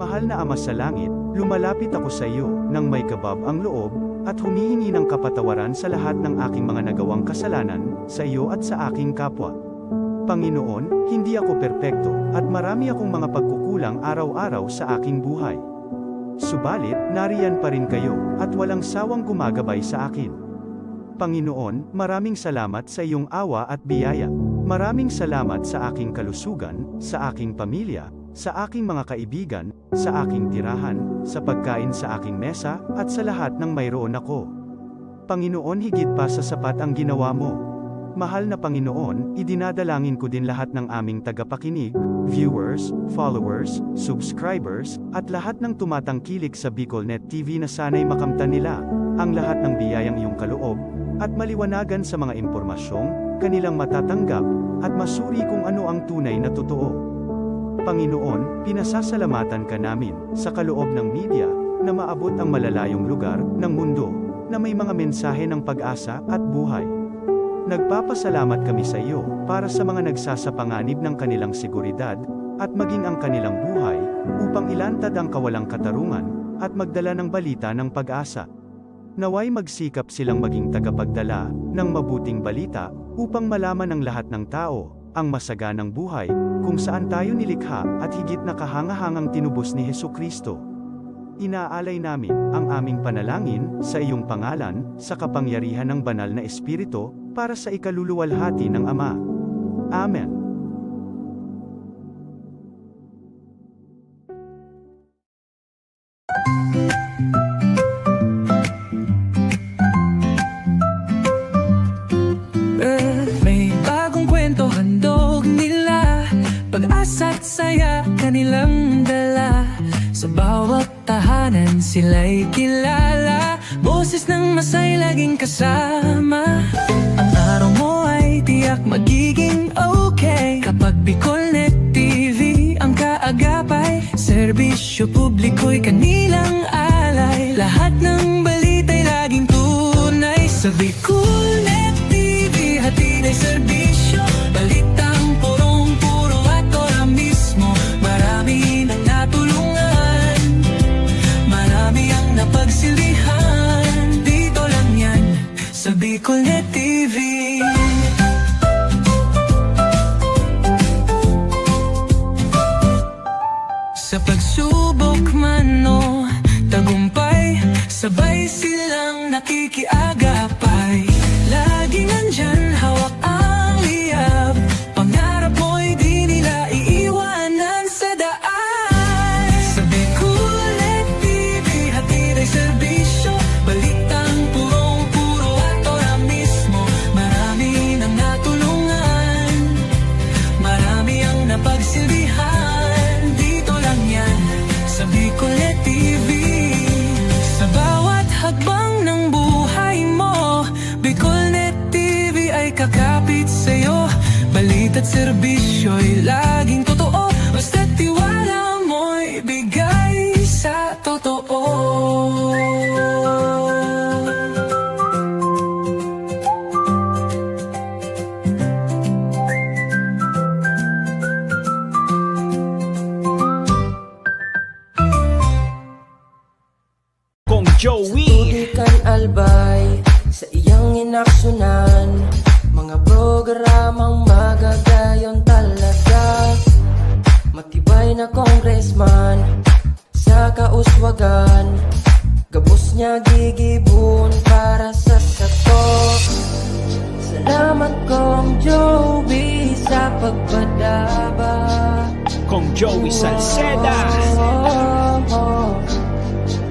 Mahal na Ama sa langit, lumalapit ako sa iyo, nang may kabab ang loob, at humihingi ng kapatawaran sa lahat ng aking mga nagawang kasalanan, sa iyo at sa aking kapwa. Panginoon, hindi ako perpekto, at marami akong mga pagkukulang araw-araw sa aking buhay. Subalit, nariyan pa rin kayo, at walang sawang gumagabay sa akin. Panginoon, maraming salamat sa iyong awa at biyaya. Maraming salamat sa aking kalusugan, sa aking pamilya, sa aking mga kaibigan, sa aking tirahan, sa pagkain sa aking mesa, at sa lahat ng mayroon ako. Panginoon, higit pa sa sapat ang ginawa mo. Mahal na Panginoon, idinadalangin ko din lahat ng aming tagapakinig, viewers, followers, subscribers, at lahat ng tumatangkilik sa BicolNet TV na sana'y makamtan nila ang lahat ng biyayang iyong kaloob, at maliwanagan sa mga impormasyong kanilang matatanggap, at masuri kung ano ang tunay na totoo. Panginoon, pinasasalamatan ka namin, sa kaloob ng media, na maabot ang malalayong lugar ng mundo, na may mga mensahe ng pag-asa at buhay. Nagpapasalamat kami sa iyo, para sa mga nagsasapanganib ng kanilang seguridad, at maging ang kanilang buhay, upang ilantad ang kawalang katarungan, at magdala ng balita ng pag-asa. Naway magsikap silang maging tagapagdala ng mabuting balita, upang malaman ng lahat ng tao ang masaganang buhay, kung saan tayo nilikha, at higit na kahangahangang tinubos ni Hesukristo. Inaalay namin ang aming panalangin sa iyong pangalan, sa kapangyarihan ng banal na Espiritu, para sa ikaluluwalhati ng Ama. Amen. May bagong kwento handog nila, pag-asa't saya kanilang dala. Sa bawat tahanan sila'y kilala, boses ng masay laging kasama. Ang araw mo ay tiyak magiging okay, kapag BicolNet TV ang kaagapay. Serbisyo publiko'y kanilang alay, lahat ng balita'y laging tunay. Sa BicolNet TV hatid ay serbisyo, balitang purong-puro at ora mismo. Marami nang natulungan, marami ang napagsilbihan, dito lang yan sa BicolNet TV. Sa pagsubok man o tagumpay, sabay silang nakikiagapay. Laging nandyan, hawak ang liyab, pangarap mo'y di nila iiwanan sa daan. Sa BicolNet TV hatid ay serbisyo, balitang purong-puro at ora mismo. Marami nang natulungan, marami ang napagsilbihan, dito lang yan sa BicolNet TV. Sa bawat hagbang ng buhay mo, BicolNet TV ay kakapit sa'yo. Balita't serbisyo'y laging totoo, basta't tiwala mo'y bigay sa totoo. Kong Joey, Tugikan albay sa iyang inaksyonan, mga programang magagayon talaga. Matibay na congressman sa kauswagan, gabos niya gigibon para sa sato. Salamat Kong Joey sa pagpadaba. Kong Joey Salceda.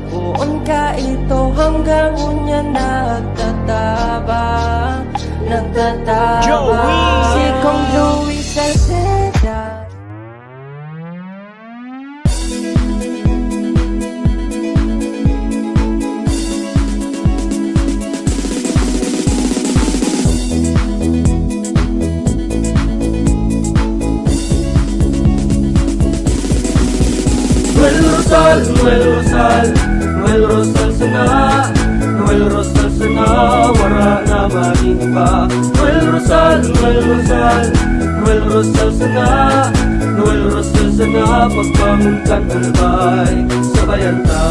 Buon ka ito hanggang unya nagtataba, nagtataba. Joey! Si Kong Joey Salceda. Noel Rosal, Noel Rosal, Noel Rosal sana, Noel Rosal sana, wala na maging iba. Noel Rosal, Noel Rosal, Noel Rosal sana, Noel Rosal sana. sana pagbangon ka nalbay sabayan ta.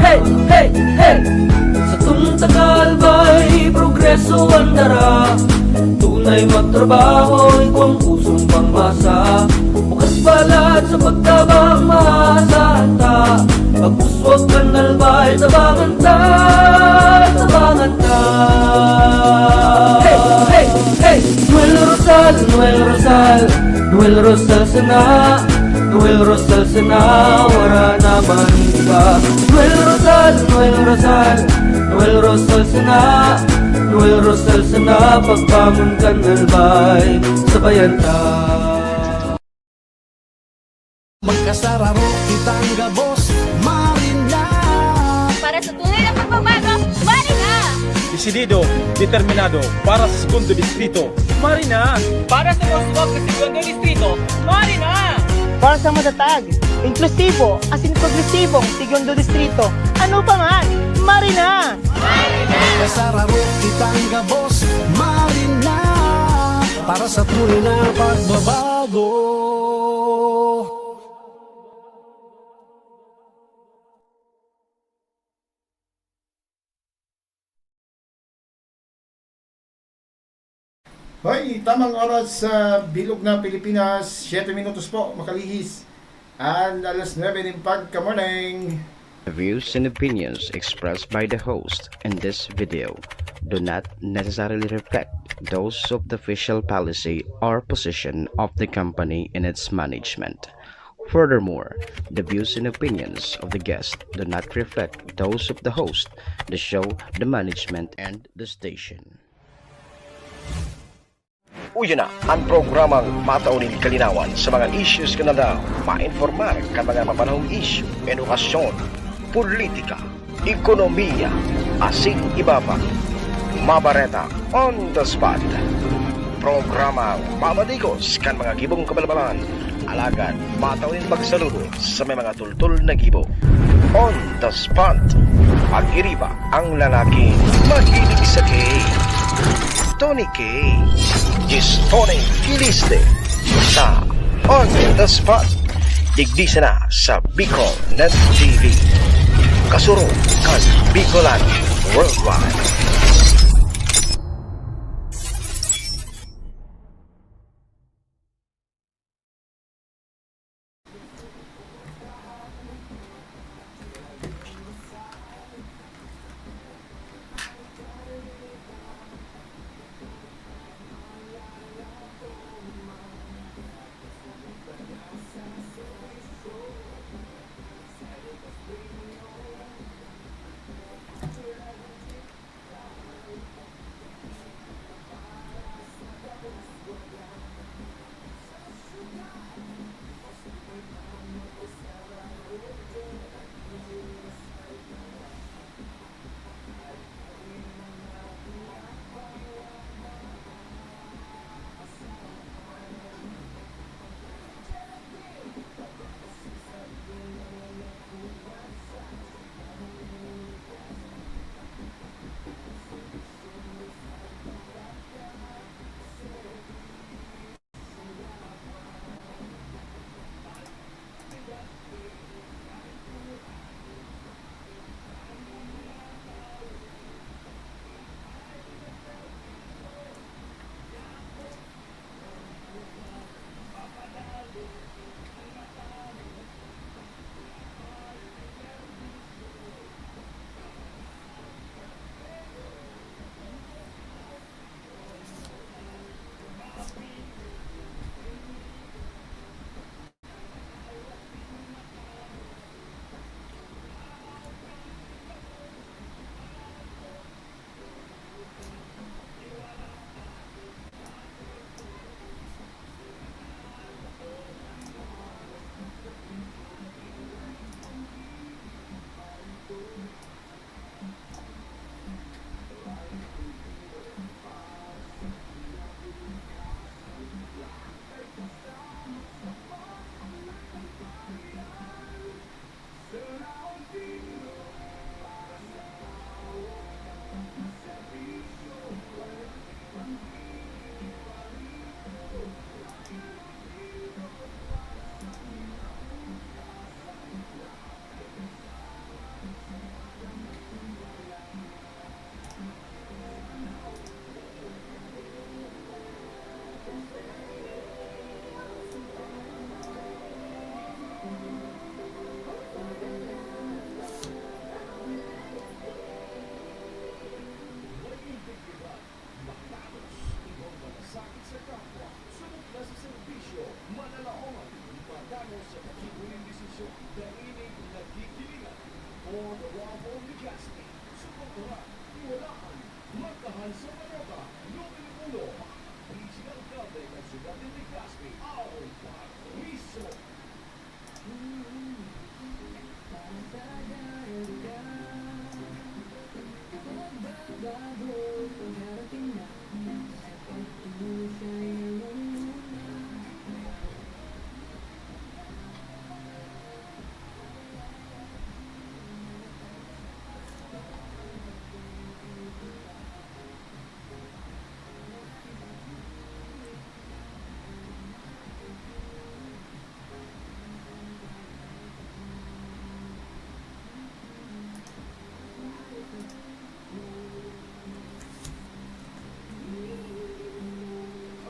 Hey, hey, hey! Sa tuntakal ba'y progreso ang dara, tunay magtrabaho, ikaw ang pusong pangmasa, bukas palad sa pagtabang maasahan ta, pagpuswag ka nalbay tabangan ta, tabangan ta. Hey, hey, hey! Noel Rosal, Noel Rosal, Noel Rosal sana, Noel Rosal sana, wala naman iba. Noel Rosal, Noel Rosal, Noel Rosal sana, Noel Rosal sana, pagbangon ka nalbay sabayan ta. Magkasararo kitang gabos, Marina. Para sa tunay na pagbabago, Marina! Desidido, determinado para sa segundo distrito. Marina! Para sa Roswag sa Segundo Distrito, Marina! Para sa matatag, inklusibo, asin progresibong Segundo Distrito. Ano pa man, Marina! Magkasararo kitang gabos, Marina. Para sa tunay na pagbabago. Hoy, tamang oras sa Bilog na Pilipinas, 7 minutos po makalihis. And alas 9 ng pagka-morning. The views and opinions expressed by the host in this video do not necessarily reflect those of the official policy or position of the company and its management. Furthermore, the views and opinions of the guest do not reflect those of the host, the show, the management, and the station. Uyo na ang programang mataunin kalinawan sa mga issues ka na daw ma-informar ka mga mapanahong issue, edukasyon, politika, ekonomiya, asin iba pa. Mabareta on the spot. Programang mamadigos kan mga gibong kabalabalan, alagad mataunin pagsaludo sa may mga tultul na gibo. On the spot. Pag-iriba ang lalaki mahilig sa gay. Tony K. Tony Kiliste sa On the Spot. Digdisa na sa Bicol Net TV. Kasuro kag Bicolan Worldwide.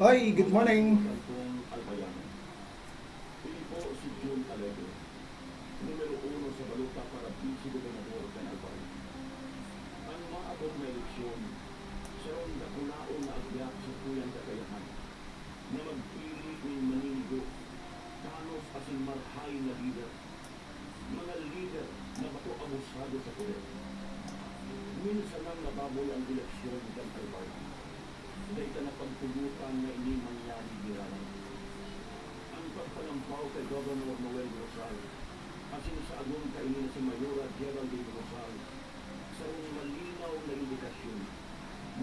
Ay, good morning. Minsan lang nababoy ang eleksyon ng Alvarez. Dahil ka na pagtulutan na ini mangyari biranan. Ang pagpalampaw kay Governor Noel Rosal, asin sa agon kainin si Mayora Geraldine Rosal, sa malinaw na indikasyon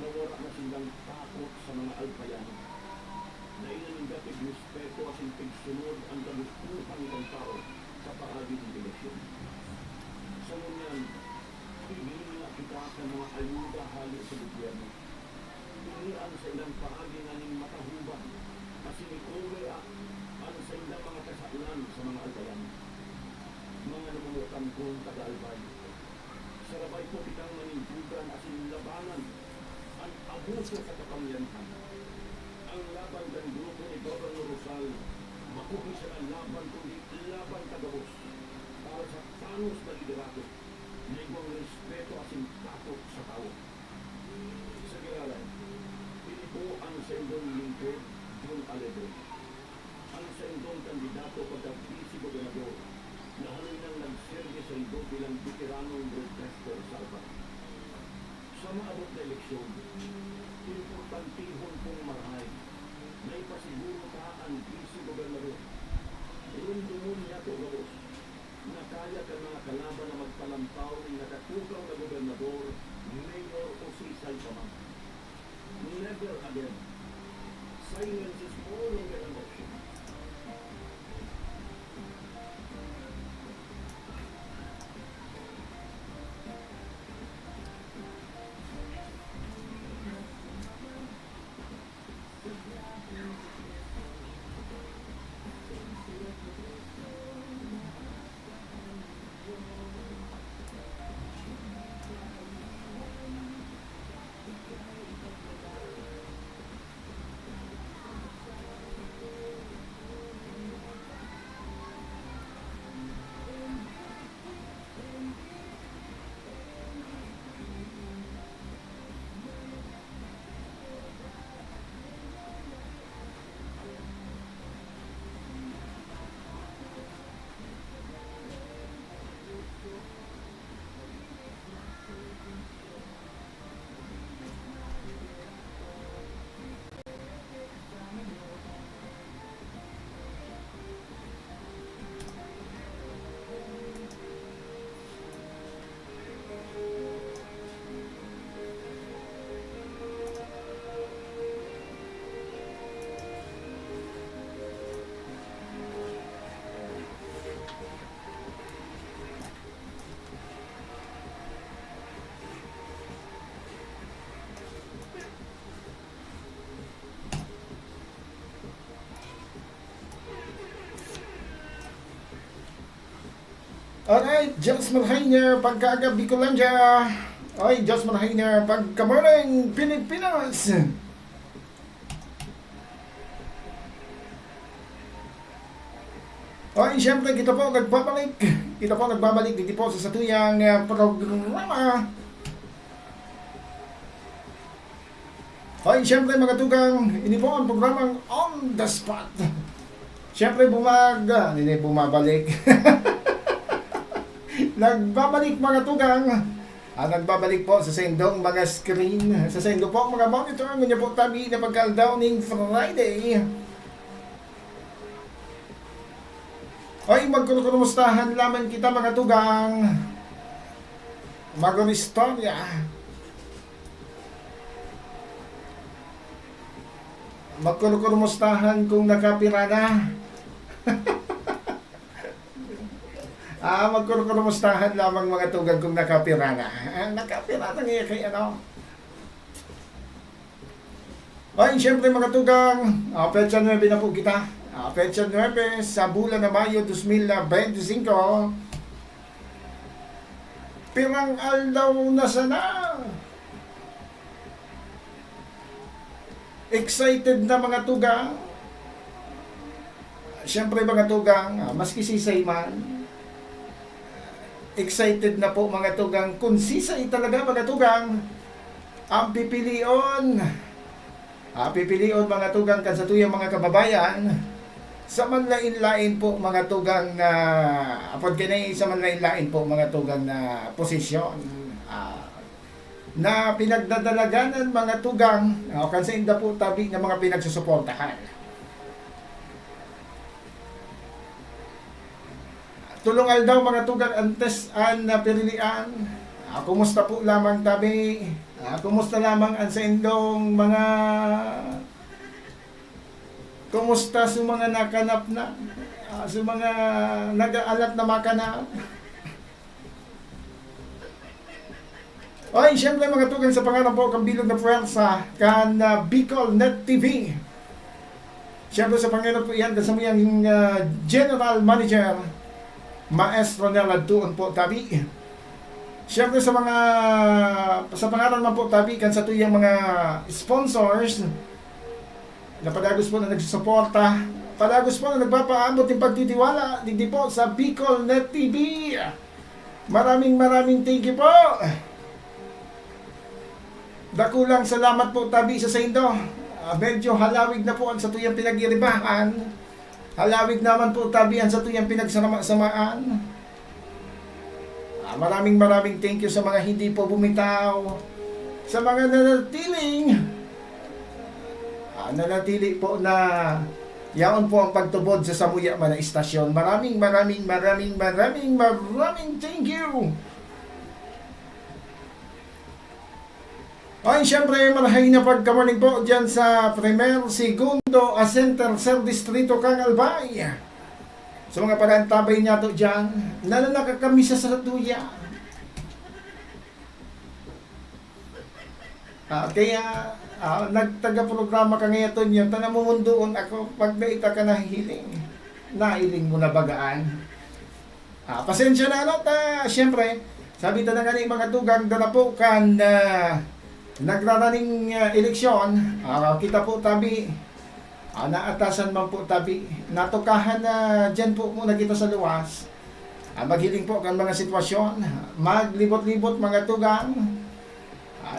na wala na silang takot sa mga alpayano. Na inaninda pig-respeto asin pigsunod ang kagustuhan ng tao sa paagi ng eleksyon. Sa ngunyan, pigilin na kita sa mga ayuda hali sa gobyerno. Inian sa ilang paagi nga ning matahuban kasi ni Kuya ang sa ilang mga kasalanan sa mga albayan. Mga namumutan kong taga-albay. Sarabay po kitang manindugan asin labanan ang abuso sa kapangyarihan. Ang laban ng grupo ni Governor Rosal, makuhi siya ng laban kundi laban tagabos para sa tanos na liderato na ibang respeto asin takot sa tao. Sa giralan, pili po ang sendong lingkod, Jun Aledo. Ang sendong kandidato pagka-vice gobernador na haloy nang nagserye sa ido bilang veteranong broadcaster sa Alba. Sa maabot na eleksyon, importantihon pong marahay na ipasiguro ka ang vice gobernador. Irundumon niya ito gawos na kaya ka mga kalaban na magpalampaw ng nakatukaw na gobernador, mayor o sisay pa man. Never again. Silence is no longer an option. Alright, Just Marhainer, pagkaaga Bicolandia. Ay, Just Marhainer, pagka-morning Pilipinas. Ay, siyempre, kita po nagbabalik. Kita po nagbabalik dito po sa satuyang programa. Ay, siyempre, mga tugang, ini po ang programang On The Spot. Siyempre, bumabalik. Nagbabalik mga tugang. Nagbabalik po sa sendong mga screen. Sa sendong po mga monitor. Ngayon po tabi na pagka-downing Friday. Ay, magkukumustahan lamang kita mga tugang. Mag-istorya. magkurumustahan kung nakapira na. Magkurumustahan lamang mga tugang kung nakapira na. Nakapira na ngayon kay ano. Ay, siyempre mga tugang, petsa 9 na po kita. Petsa 9 sa bulan na Mayo 2025. Pirang aldaw na sana. Excited na mga tugang. Siyempre mga tugang, maski sisay man, excited na po mga tugang. Kung sisay talaga mga tugang, ang pipilion mga tugang kan sa tuyang mga kababayan, sa manlain-lain po mga tugang na apod kinay sa manlain-lain po mga tugang na posisyon na pinagdadalaganan mga tugang kan sa inda po tabi ng mga pinagsusuportahan. Tulungal daw mga tugang antes na pirilian. Kumusta po lamang tabi? Kumusta lamang ang sa indong mga kumusta sa mga nakanap na sa mga nag-aalat na makanap? Ay, siyempre mga tugang sa pangalan po kang bilog na puwersa kan Bicol Net TV. Siyempre sa pangalan po yan kasama yung General Manager Maestro Nela Tuon po tabi. Siyempre sa pangalan man po tabi kan sa tuyang mga sponsors na padagos po na nagsusuporta, padagos po na nagpapaabot ng pagtitiwala hindi po sa Bicol Net TV. Maraming thank you po. Dakulang salamat po tabi sa indo. Medyo halawig na po ang sa tuyang pinag-iribahan. Halawig naman po tabi ang sa tuyang pinagsama-samaan. Maraming thank you sa mga hindi po bumitaw, sa mga nanatili po na yaon po ang pagtubod sa Samuya man na istasyon. Maraming thank you. Ay, siyempre, marahay na pagkamuning po dyan sa Primer, Segundo, Center, Sir Distrito, Kang Albay. Sa mga pagantabay niya to dyan, nalalaka kami sa Satuya. Kaya, nagtaga-programa ka ngayon yun, tanamumundoon ako, pag naita ka nahihiling, nailing mo na bagaan. Pasensya na, siyempre, sabi ta na nga mga tugang, dala po kan, nagraraning eleksyon, kita po tabi, naatasan man po tabi, natukahan na dyan po muna kita sa luwas, maghiling po kan mga sitwasyon, maglibot-libot mga tugang,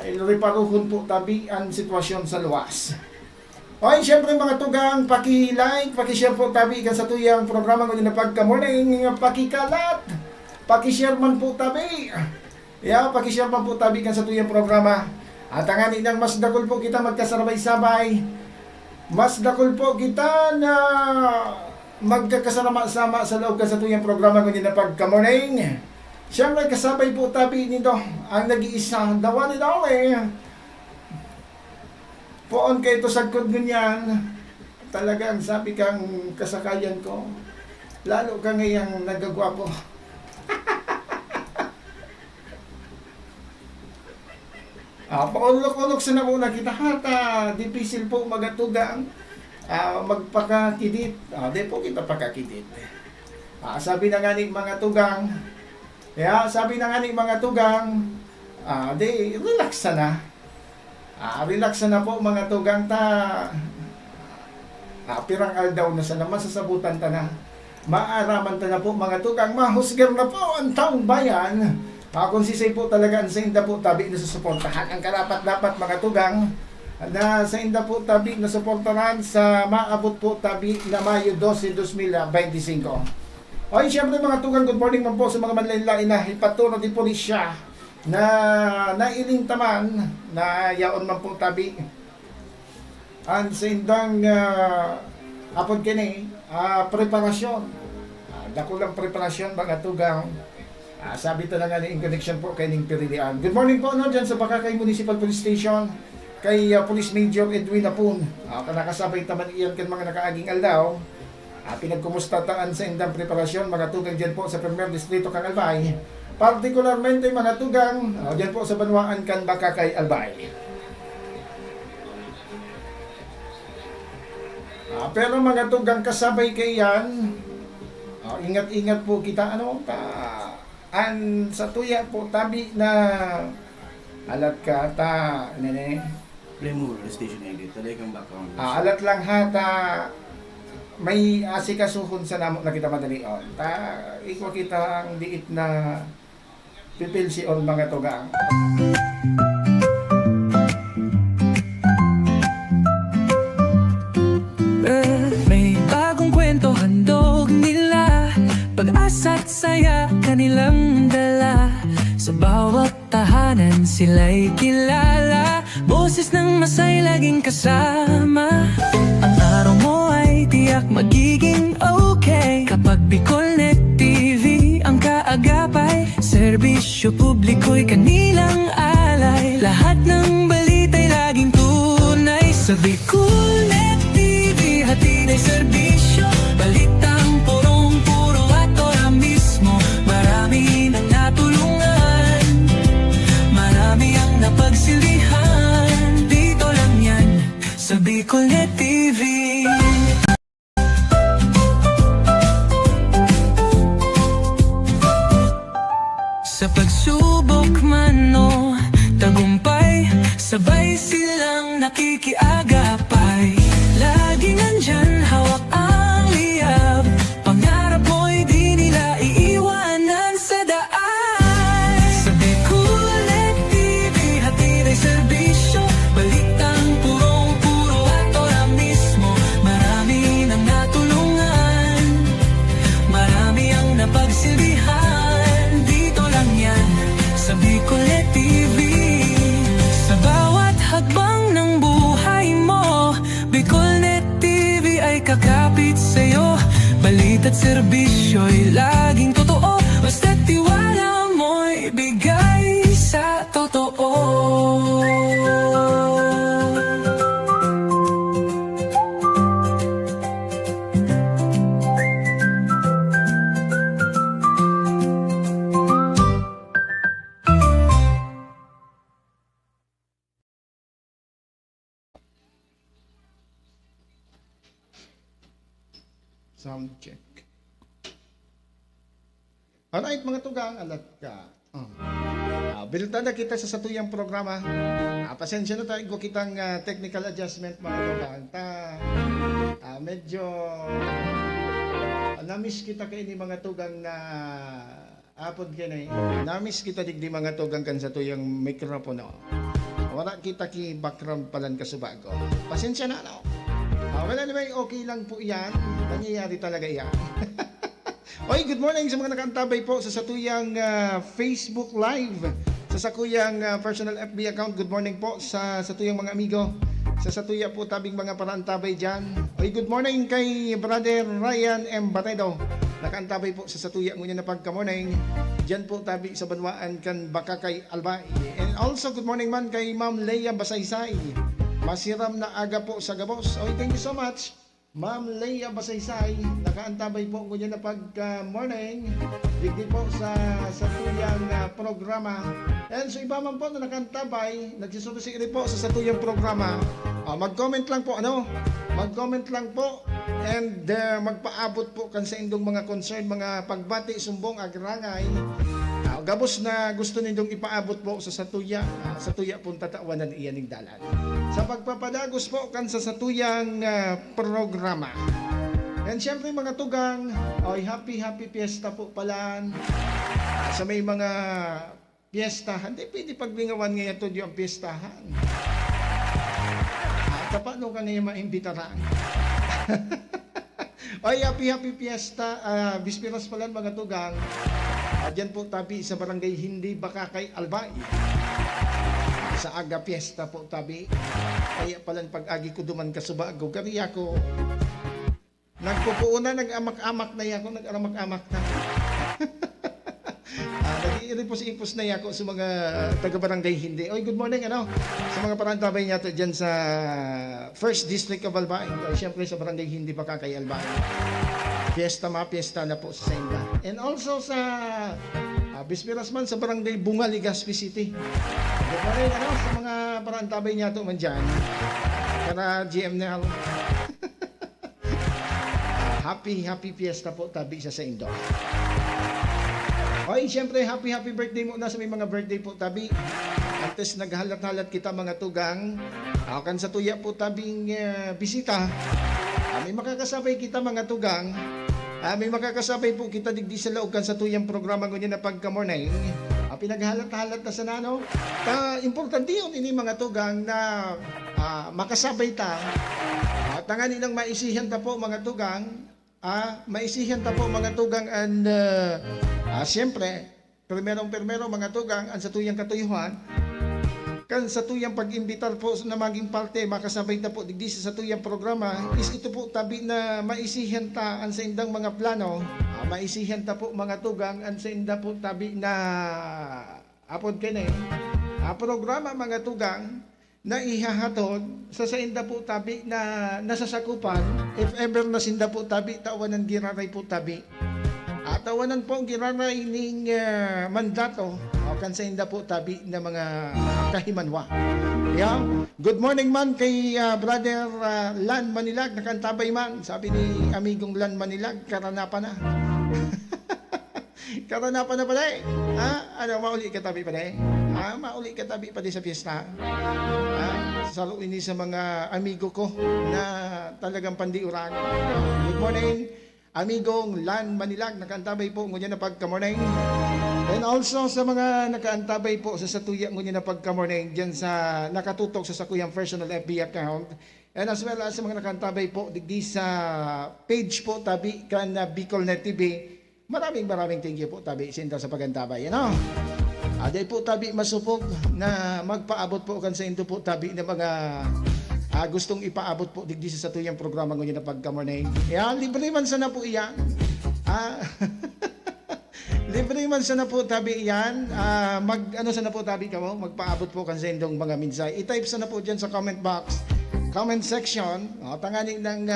ilriparuhon po tabi ang sitwasyon sa luwas. Okay, syempre mga tugang, paki-like, paki-share po tabi kan sa tuyang programa ko na pagka-morning, paki-kalat, paki-share man po tabi, paki-share man po tabi kan sa tuyang programa. At ang anin mas dakol po kita magkasabay-sabay. Mas dakol po kita na magkakasama-sama sa loob ka sa tuyang programa ko na pagka-morning. Siyempre kasabay po tabi nito ang nag-iisa. Dawa ni daw Poon kayo ito sagkod ganyan. Talagang sabi kang kasakayan ko. Lalo ka ngayang nagagwapo. Paulok-ulok sa namuna kita hata, dipisil po magatugang, magpakakidit, di po kita pakakidit. Sabi na nga mga tugang, di relax na. Relax na po mga tugang pirang aldaw na sana, masasabutan ta na. Maaraman ta na po mga tugang, mahusgar na po ang taong bayan. Kung sisay po talaga ang sa inda po tabi na susuportahan ang karapat-dapat mga tugang na sa inda po tabi na suportahan sa maabot po tabi na Mayo 12, 2025. Ay, siyempre mga tugang, good morning man po sa mga manlain-lain na hipatuno di pulisya na nailing taman na yaon man po tabi ang sa indang apod kini preparasyon. Dakulang preparasyon mga tugang. Sabi talaga ni in connection po kay Ning Pirilian. Good morning po dyan sa Bakakay Municipal Police Station. kay Police Major Edwin Apun. Kanakasabay taman iyan kan mga nakaaging aldaw. Pinagkumusta taan sa indang preparasyon mga tugang dyan po sa 1st Distrito kang Albay. Partikularmente mga tugang dyan po sa Banwaan kan Bakakay Albay. Pero mga tugang kasabay kay yan, ingat-ingat po kita sa tuya po tabi na alat ka ta nene station talagang background. alat lang hata may asikasuhon sa namo na kita madalion ikwa kita ang diit na pipilsion mga tugang. May bagong kwento handog nila, pag-asa at saya kanilang dala. Sa bawat tahanan sila'y kilala, boses ng masay laging kasama. Ang araw mo ay tiyak magiging okay kapag Bicolnet TV ang kaagapay. Serbisyo publiko'y kanilang alay, lahat ng balita'y laging tunay. Sa Bicolnet TV hatid ay serbisyo, balitang purong-puro at ora mismo. Marami nang natulungan, marami ang napagsilbihan. Dito lang yan sa Bicolnet TV. Sa pagsubok man o tagumpay, sabay silang nakikiagapay. Laging nandyan, hawak ang liyab, pangarap mo'y di nila iiwanan sa daan. Sa Bicolnet TV hatid ay serbisyo, balitang purong-puro at ora mismo. Marami nang natulungan, marami ang napagsilbihan. Sa Bicolnet TV, sa bawat hakbang ng buhay mo, Bicolnet TV ay kakapit sa'yo. Balita't serbisyo'y laging totoo, basta't tiwala mo'y bigay sa totoo. Sound check. Alright mga tugang, alat ka. Bilta na kita sa satuyang programa. Pasensya na tayo ko kitang technical adjustment mga tugang. Medyo namiss kita kayo ni mga tugang na apod ka na namiss kita digdi mga tugang kan sa tuyang mikropono. Wala kita ki background palan kasubago. Pasensya na wala naman, okay lang po yan. Nangyayari talaga yan. Okay, good morning sa mga nakaantabay po sa satuyang Facebook Live. Sa sakuyang personal FB account. Good morning po sa satuyang mga amigo. Sa satuya po tabing mga paraantabay dyan. Okay, good morning kay Brother Ryan M. Batedo. Nakaantabay po sa satuya ngunyan na pagka-morning. Dyan po tabi sa Banwaan kan Bakakay Albay. And also good morning man kay Ma'am Leia Basaysay. Masiram na aga po sa Gabos. Okay, thank you so much. Ma'am Leia Basaysay, nakaantabay po ko dyan na pagka-morning. Digdi po sa satuyang programa. And so iba man po na nakaantabay, nagsisusiri po sa satuyang programa. Mag-comment lang po, Mag-comment lang po. And magpaabot po kan sa indong mga concern, mga pagbati, sumbong, agrangay. Gabos na gusto nindong ipaabot po sa satuya. Satuya pong tatawanan iyaning dalan. Sa pagpapadagos po kan sa satuyang programa. And syempre mga tugang, happy fiesta po pala. Sa may mga piyestahan, di pwede paglingawan ngayon to yung piyestahan. Paano ka ngayon maimbitaran? Happy fiesta. Bispiras pala mga tugang. Diyan po tabi sa barangay Hindi Bakakay Albay. Sa aga fiesta po tabi. Kaya pala pag-agi ko duman kasubago. Kaya ako nagpupuuna, nag-amak-amak na ako. Nag-aramak-amak na. iri po si ipos na yako sa mga taga-barangay hindi. Oy, good morning, ano? Sa mga parantabay niya dyan sa 1st District of Albay. Siyempre sa barangay hindi pa kakay Albay. Fiesta na po sa Senda. And also sa Bispiras man sa barangay Bunga, Legazpi City. Good morning, ano? Sa mga parantabay niya man dyan. Para GMNL. Happy fiesta po tabi sa Indo. Oy, siyempre happy birthday muna sa may mga birthday po tabi. Antes naghalat-halat kita mga tugang. Akan sa tuya po tabing bisita. May makakasabay kita mga tugang. May makakasabay po kita digdi sa laogan sa tuyang programa ngunyan na pagka-morning. Pinaghalat-halat na sa nano. Importante yun ini mga tugang na makasabay ta. Tangani nang maisihan ta po mga tugang. Maisihan ta po mga tugang and siyempre, permero mga tugang ang sa tuyang katuyuhan kan sa tuyang pag-imbitar po na maging parte makasabay ta po digdi sa tuyang programa is ito po tabi na maisihan ta ang sa indang mga plano maisihan ta po mga tugang ang sa inda po tabi na apod kene programa mga tugang na ihahatod sa inda po tabi na nasasakupan if ever na sinda po tabi tawanan giraray po tabi tawanan po giraray ning mandato kan sa inda po tabi na mga kahimanwa. Good morning man kay brother Lan Manilag nakantabay man sabi ni amigong Lan Manilag karanapan na. Karanapan na pala ano mauli ka tabi pa mauli ka tabi pa sa piyesta. Salo ini sa mga amigo ko na talagang pandiuran. Good morning, amigong Lan Manilag, nakaantabay po ngunyan na pagka-morning. And also sa mga nakaantabay po sa satuya ngunyan na pagka-morning dyan sa nakatutok sa sakuyang personal FB account. And as well as sa mga nakaantabay po digdi sa page po tabi kan Bicolnet TV. Maraming thank you po tabi sinta sa pagantabay. Ano? Aday po tabi masupog na magpaabot po kan sa into po tabi na mga gustong ipaabot po digdi sa tuyang programa ngunyan na pagka-morning. Libre man sana po iyan. Libre man sana po tabi iyan. Sana po tabi ka mo, magpaabot po kan sa indong mga minsay. I-type sana po dyan sa comment box, comment section. Tanganing ng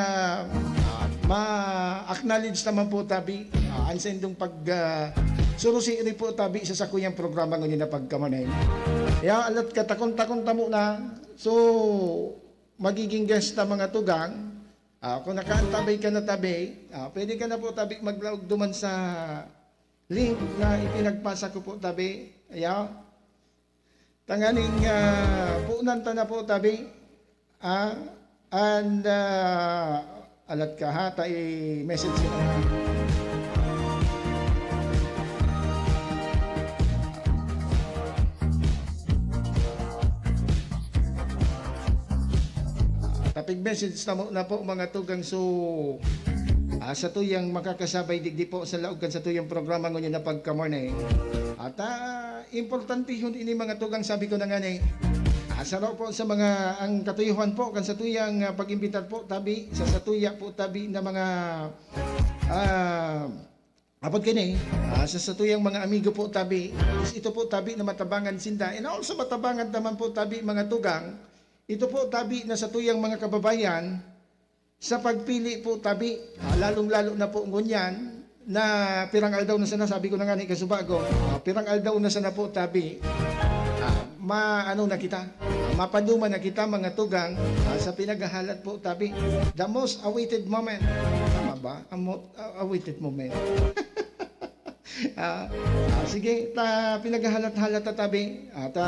ma-acknowledge naman po tabi ang sa indong surusiri po tabi sa sakuyang programa ngunyan na pagka-morning. Alat ka takon-takon tamo na. So, magiging guest na mga tugang. Kung nakaantabay ka na tabi, pwede ka na po tabi maglaog duman sa link na ipinagpasa ko po tabi. Tanganing puunan ta na po tabi. And alat ka ha, message ko na. Tapig message na po mga tugang sa tuyang makakasabay digdi po sa laogan sa tuyang programa ngunyan na pagka-morning. At importante yun ini mga tugang sabi ko na nga ni asaraw po sa mga ang katuyuhan po kan sa tuyang pag-imbitar po tabi sa tuya po tabi na mga apod kini sa tuyang mga amigo po tabi ito po tabi na matabangan sinda and also matabangan naman po tabi mga tugang. Ito po tabi na sa tuyang mga kababayan sa pagpili po tabi lalong-lalo na po ngunyan na pirang aldaw na sana sabi ko na nga ni Kasubago pirang aldaw na sana po tabi na kita mapaduma na kita mga tugang sa pinaghahalat po tabi the most awaited moment tama ba? Awaited moment sige pinaghahalat-halat na tabi at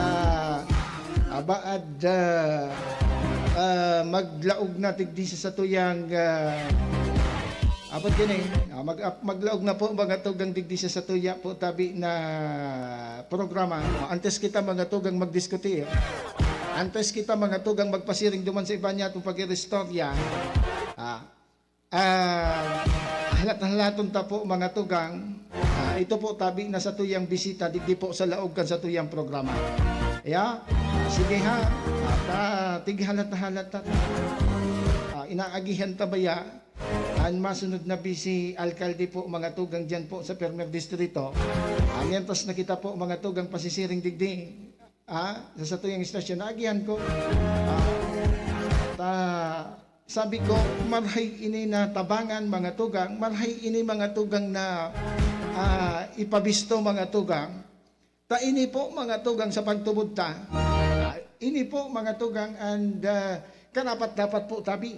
maglaog na tigdi sa tuyang maglaog na po mga tugang digdi sa tuya po tabi na programa. Antes kita mga tugang magdiskuti antes kita mga tugang magpasiring duman sa iba niya itong pag-i-restorya halat-halaton ta po mga tugang ito po tabi na sa tuyang bisita digdi po sa laog kan sa tuyang programa. Sige ha, tighalat-halat inaagihan tabaya ang masunod na bisi alkalde po mga tugang dyan po sa Permer Distrito. Mientras nakita po mga tugang pasisiring digdi sa satuyang istasyon na agihan ko. Sabi ko, marhay ini na tabangan mga tugang, marhay ini mga tugang na ipabisto mga tugang. Ta ini po mga tugang sa pagtubod ta. Ini po mga tugang and karapat dapat po tabi.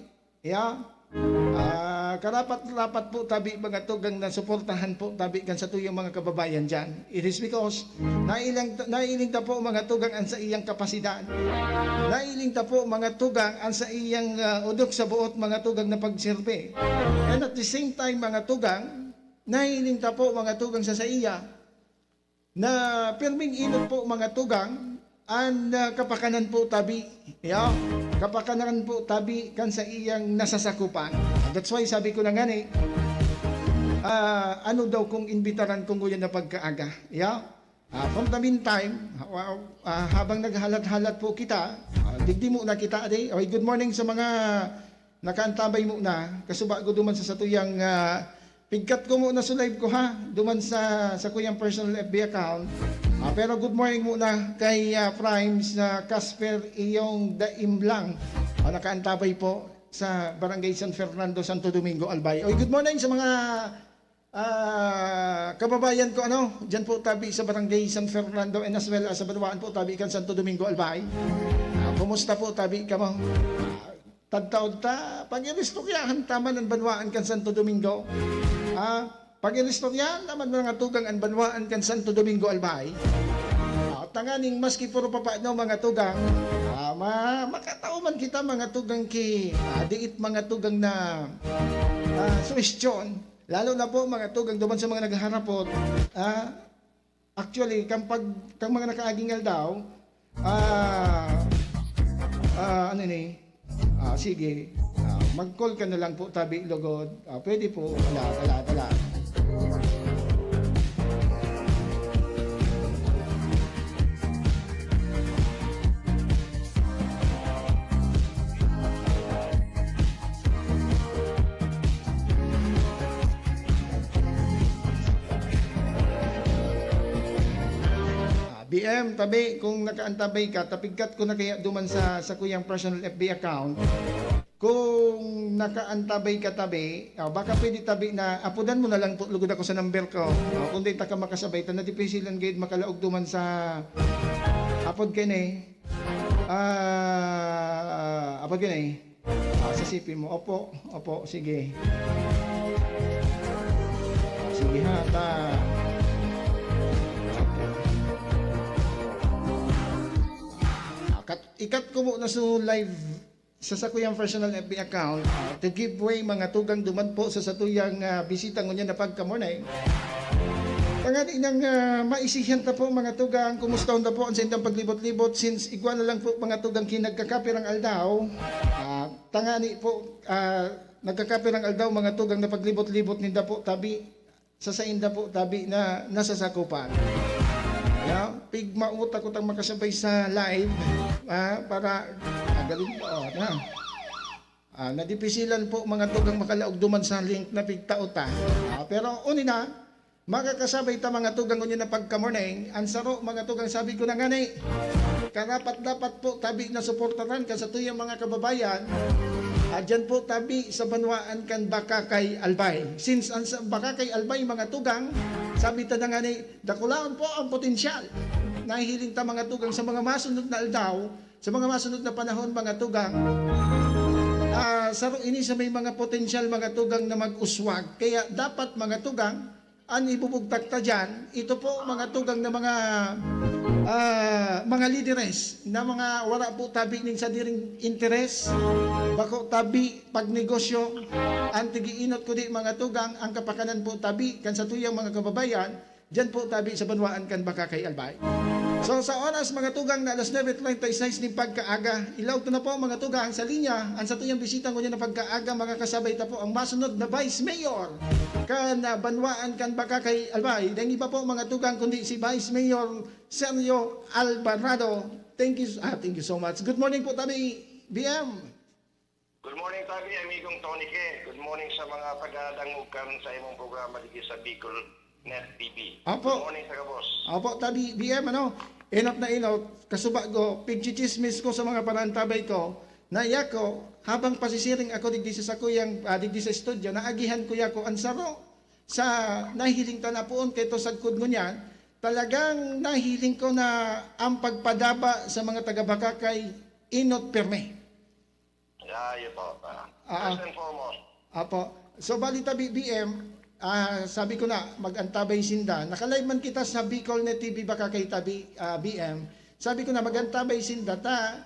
Karapat po tabi mga tugang na suportahan po tabi kan sa tuyong mga kababayan dyan. It is because nailing ta po mga tugang ang sa iyang kapasidad. Nailing ta po mga tugang ang sa iyang udok sa buot mga tugang na pagsirpe. And at the same time mga tugang, nailing ta po mga tugang sa iya na pirming inot po mga tugang ang kapakanan po tabi. Kapakanan po tabi kan sa iyang nasasakupan. That's why sabi ko na nga ano daw kung imbitaran kung guyan na pagkaaga. From the meantime, habang naghalat-halat po kita, digdi mo na kita. Okay, good morning sa mga nakaantabay mo na. Kasuba ko duman sa satuyang pigkat ko muna sa live ko duman sa kuyang personal FB account. Pero good morning muna kay Primes na Casper iyong Daimblang. Nakaantabay po sa Barangay San Fernando, Santo Domingo, Albay. Good morning sa mga kababayan ko diyan po tabi sa Barangay San Fernando and as well as sa Banwaan po tabi kan Santo Domingo, Albay. Kumusta po tabi ka mo? Tadtaod ta, pag-inistoryahan taman ang Banwaan kan Santo Domingo. Pag-inistoryahan naman mga tugang ang Banwaan kan Santo Domingo, Albay. Tanganing maski puro papano mga tugang, makatauman kita mga tugang diit mga tugang na suwestyon. Lalo na po mga tugang duman sa mga nagharapot. Actually, kang mga nakaagingal daw, sige, mag-call ka na lang po tabi lugod. Pwede po, tala. BM, tabi, kung nakaantabay ka, tapigkat ko na kaya duman sa kuyang personal FB account. Kung nakaantabay ka tabi, baka pwede tabi na apudan mo na lang po, lugod ako sa number ko. Kung di ta ka makasabay, ta na dipisilan gayud makalaog duman sa apod kene. Apod kene. Sa sipi mo. Opo, sige. Sige ta. Ikat ko muna sa live sa sakuyang personal FB account to give way mga tugang duman po sa satuyang bisita ngunya na pagkamornay. Tangani nang maisihan ta po mga tugang, kumusta na po ang sendang paglibot-libot since igwa na lang po mga tugang kinagkakapirang aldaw. Tangani po nagkakapirang aldaw mga tugang na paglibot-libot ninda po tabi sa sainda po tabi na nasasakupan. Pigma utak ko tang makasabay sa live para galing po nadipisilan po mga tugang makalaog duman sa link na pigtaota. Pero unina makakasabay ta mga tugang unya na pagkamorning ansaro mga tugang sabi ko na ngani karapat dapat po tabi na suportaran ka sa tuyang mga kababayan. Dyan po tabi sa Banwaan kan Bakakay, Albay. Since ang Bakakay, Albay mga tugang, sabi ta na nga dakulaon po ang potensyal. Nahihiling ta mga tugang sa mga masunod na aldaw, sa mga masunod na panahon mga tugang. Saro ini sa may mga potensyal mga tugang na mag-uswag. Kaya dapat mga tugang, ang ibubugtak ta dyan, ito po mga tugang na mga lideres na mga wala po tabi ning sa diring interes bako tabi pag negosyo ang tigiinot ko di mga tugang ang kapakanan po tabi kan sa tuyang mga kababayan dyan po tabi sa Banwaan kan Bakakay, Albay. So sa oras mga tugang na alas 9:36 ni pagkaaga, ilaw to na po mga tugang sa linya ang sa tuyang bisita ko niya na pagkaaga makakasabay ta po ang masunod na Vice Mayor kan Banwaan kan Bakakay, Albay. Dahil iba po mga tugang kundi si Vice Mayor Sergio Alvarado. Thank you so much. Good morning po tabi BM. Good morning, Tabi, amigong Tony K. Good morning sa mga taga-dangugan sa imong programa dito sa Bicol Net TV. Apo. Good morning sa kabos. Opo, tabi, BM, inot na inot, kasuba ko, pigchichismis ko sa mga parantabay ko, na iya ko, habang pasisiring ako digdi sa kuyang, digdi sa studio, naagihan ko ko, ansaro, sa nahiling ta na poon, kay to sagkod mo niyan, talagang nahiling ko na ang pagpadaba sa mga taga-Bakakay, inot perme. Yun po. First and foremost. Apo. So, balita BM, sabi ko na, mag-antabay sinda. Nakalive man kita sa Bicol Net TV Bakakay Tabi BM. Sabi ko na, mag-antabay sinda ta,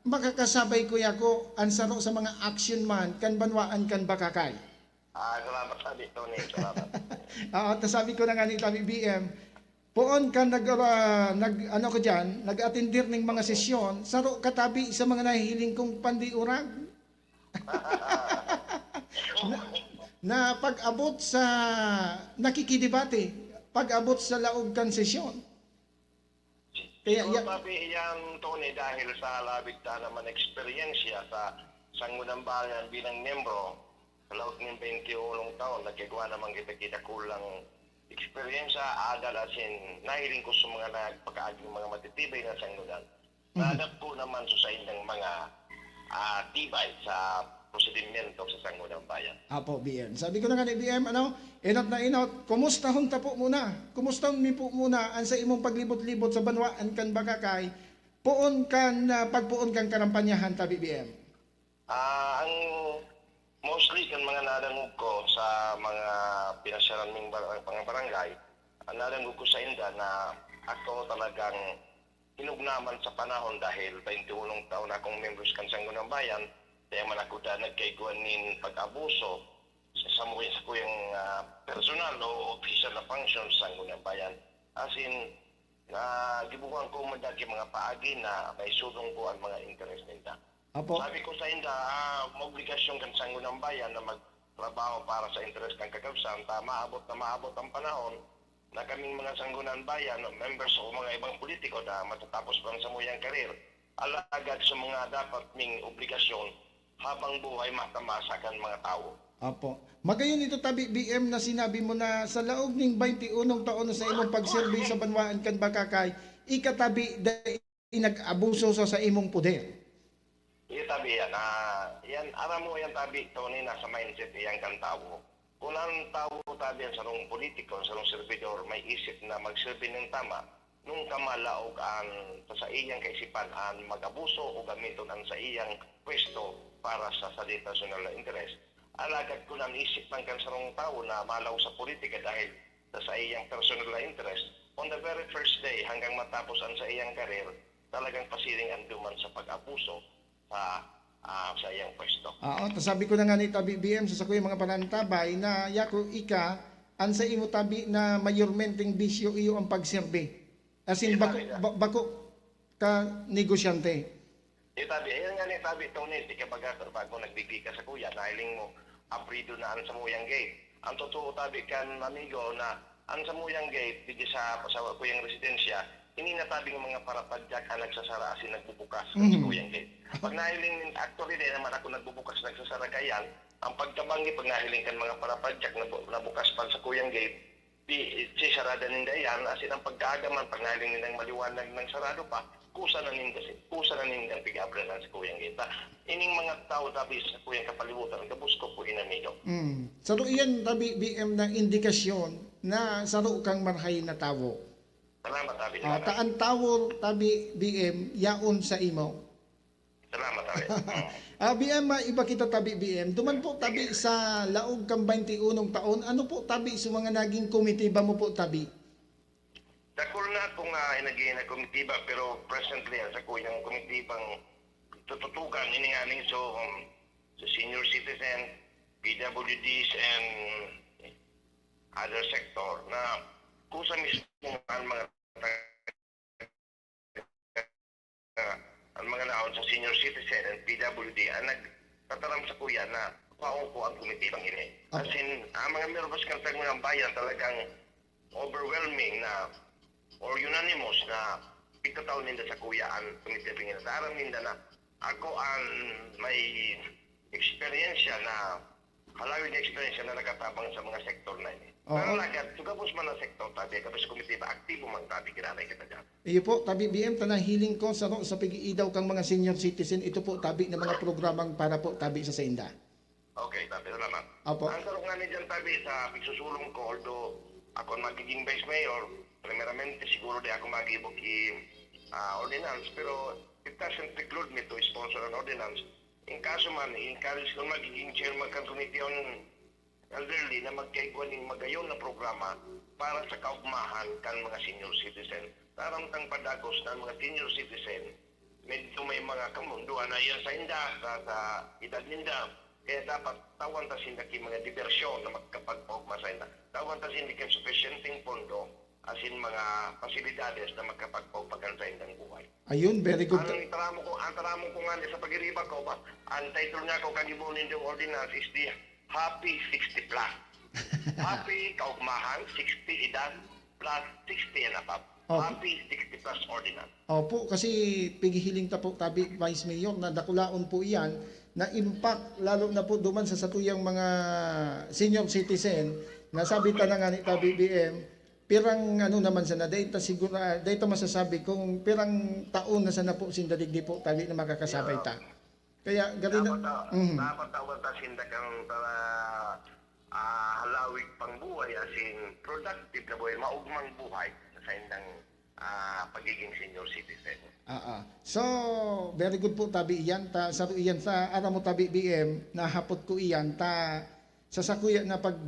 makakasabay ko yako ansaro sa mga action man, kan banwaan kan Bakakay. Salamat, Tabi, Tony. Salamat. Sabi ko na nga ni Tabi BM, poon ka nag-attendir ng mga sesyon, saro katabi sa mga nahihiling kong pandiurang. na pag-abot sa nakikidebate, pag-abot sa laog kan sesyon. Kaya Tabi, yan, Tony, dahil sa labig ta naman eksperyensya sa Sangguniang Bayan bilang membro, sa laot ng 21 taon, nagkagawa naman kita kulang eksperyensya, adal asin nahiling ko sa mga nagpakaaging mga matitibay na sanggunan. Nadap ko naman sa indang mga tibay sa prosedimento sa Sangguniang Bayan. Apo, BM. Sabi ko na nga ni BM, inot na inot, kumusta hon ta po muna? Kumusta mi po muna ang sa imong paglibot-libot sa banwaan kan Bakakay, poon kan, pagpuon kan karampanyahan ta, BM? Ang mostly kan mga nadangog ko sa mga pinasyaran ng barangay, ang nadangog ko sa inda na ako talagang hinugnaman sa panahon dahil 21 taon akong members kan Sangguniang Bayan, kaya man ako da nagkaiguan nin pag-abuso sa kuyang personal o official na function sa Sangguniang Bayan. As in, gibukan ko madagi mga paagi na may sulong ko ang mga interest nila. Apo. Sabi ko sa inda, maobligasyon kan Sangguniang Bayan na magtrabaho para sa interes ng kakabsan, maabot ang panahon na kaming mga Sangguniang Bayan, members o mga ibang politiko na matatapos pa sa muyang karir, alagad sa mga dapat ming obligasyon habang buhay matamasakan mga tao. Apo. Magayon ito Tabi BM na sinabi mo na sa laog ning 21 taon na sa imong pagserbi sa banwaan kan Bakakay, ikatabi dahil nag-abuso sa imong poder. Tabi yan. Yan, aram mo yan, Tabi, Tony, nasa mindset yan kan tao. Kung ang tao, Tabi, yan, sa nung politiko, sa nung servidor, may isip na magserbi ng tama, nung kamalaog sa iyang kaisipan ang mag-abuso o gamiton ang sa iyang pwesto para sa personal na interest. Alagad ko lang isip ng kansarong tao na malaw sa politika dahil sa iyang personal na interest. On the very first day, hanggang matapos ang sa iyang karir, talagang pasiring ang duman sa pag-abuso sa iyang pwesto. Sabi ko na nga ni Tabi BM sa sakoy mga panantabay na yako ika an sa imo Tabi na mayormenteng bisyo iyo ang pagserbi. As in bako ka negosyante. Tabi, ayan nga ni Tabi, Tony, di ka bago nagbigay ka sa kuya, nahiling mo, aprido na ang samuyang gate. Ang totoo, Tabi, kan amigo na ang samuyang gate, di sa kuyang residensya, hindi natabing mga parapadyak ang nagsasara asin nagbubukas sa kuyang gate. Pag nahiling, actually, di naman ako nagbubukas nagsasara kayan, ang pagkabangi, pag nahiling kan mga parapadyak na bukas pa sa kuyang gate, di sarada ninda yan, asin ang pagkagaman, pag nahiling nindang maliwanag ng sarado pa, kusa na nindang pig-abralan sa kuyang gate. Ining mga tao Tabi sa kuyang kapalibutan, gabus ko po inamigo. Saro iyan Tabi BM na indikasyon na saro kang marhay na tawo. Salamat, Tabi. Taan tawo Tabi BM yaon sa imo. Salamat, Tabi. BM, iba kita Tabi BM. Duman po Tabi sa laog kang 21 taon. Ano po Tabi sa mga naging komitiba mo po Tabi? Dakol na akong naging na komitiba, pero presently sa kuyang komitibang tututukan iningaling sa senior citizen, PWDs and other sector na kusa mismo ang mga naon sa senior citizen and PWD ang nagtataram sa kuya na paupo ang komitibang ini. As in, ang mga members ng Sangguniang Bayan talagang overwhelming na or unanimous na pagkataon ninda sa kuya ang komitibang ini. Sa aram ninda na ako ang may experience na halawin na experience na nakatabang sa mga sektor na ini. Pero lagad, sugabos man ang sektor tabi, kapag komitiba, aktibo man tabi, kinanay kita dyan. Iyo po, tabi BM, tanahiling ko sa pag-iidaw kang mga senior citizen, ito po tabi ng mga programang para po tabi sa Sainda. Okay, tabi, salamat. Opo. Ang sarong nga dyan tabi sa pagsusulong ko, although ako ang magiging vice mayor, primeramente siguro di ako mag-ibog ordinance, pero it doesn't preclude me to sponsor an ordinance. In kaso man, encourage ko magiging chairman ng committee on elderly na magkaigwan ng magayon na programa para sa kaugmahan kan mga senior citizen. Taramtang padagos ng mga senior citizen, medyo may mga kamunduan na yan sa inda, sa edad ninda. Kaya dapat tawan ta sindaki mga diversyon na magkapagpaugma sa inda. Tawan ta sindaki sufficienting pondo asin mga pasilidades na magkapagpaugpagan sa indang buhay. Ayun, very good. Ang taramo ko nga sa pag-iriba ko ba, ang title nga ko kagibunin yung ordinance is the Happy 60 Plus. Happy kaugmahan, 60 edad plus 60 and above. Happy 60 Plus ordinance. Opo, kasi pigihiling ta po tabi Vice Mayor na dakulaon po iyan na impact lalo na po duman sa satuyang mga senior citizen na sabi ta na nga ni tabi BM pirang ano naman sana data siguro data masasabi kung pirang taon na sana po sindadigdi po tali na makakasabay ta. Kaya gali na dapat tawag ta sindakang halawig pang buhay asin productive na buhay, maugmang buhay sa indang pagiging senior citizen. So, very good po tabi iyan ta sa iyan sa ara mo tabi BM nahapot ko iyan ta sa sakuya na pag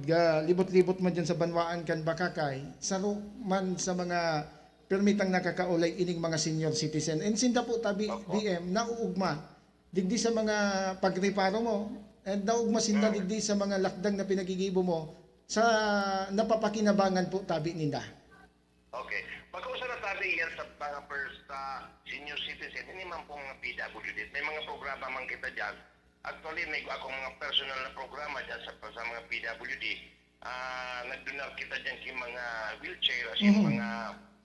libot-libot man dyan sa banwaan kan bakakay saro man sa mga permitang nakakaulay ining mga senior citizen and sinda po tabi BM nauugma digdi sa mga pagreparo mo and nauugma sinda digdi sa mga lakdang na pinagigibo mo sa napapakinabangan po tabi ninda. Okay. Pag-usa na tabi yan sa mga first senior citizen, hindi man pong mga PWD. May mga programa man kita dyan. Actually, may akong mga personal na programa dyan sa mga PWD. Nagdonar kita dyan kay mga wheelchair, mga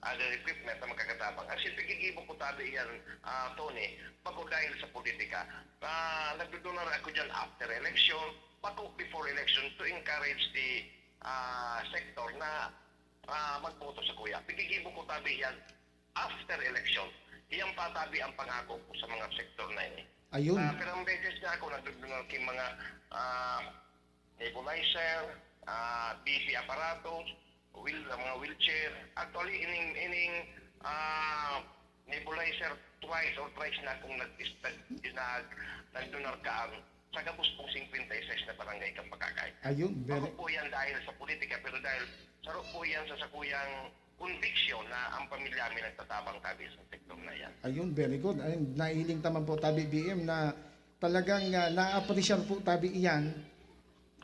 other equipment na magkakatabang. As in, pigigibo ko tabi yan, Tony, pako dahil sa politika. Nagdonar ako dyan after election, pako before election to encourage the sector na magboto sa kuya. Pigigibo ko tabi yan after election. Iyang patabi ang pangako ko sa mga sektor na ini. Ayun. Pero ang beses na ako nagdudungal kay mga nebulizer, busy apparatus, mga wheelchair. Actually, ining nebulizer twice or thrice na akong nagdunar ka sa gabos pong 56 na barangay kang Pakakay. Ayun. Ako po yan dahil sa politika, pero dahil sarap po yan sa sakuyang conviction na ang pamilya amin nagtatabang tabi sa sektor na yan. Ayun, very good. Ayun, naihiling taman po tabi BM na talagang na-appreciate po tabi iyan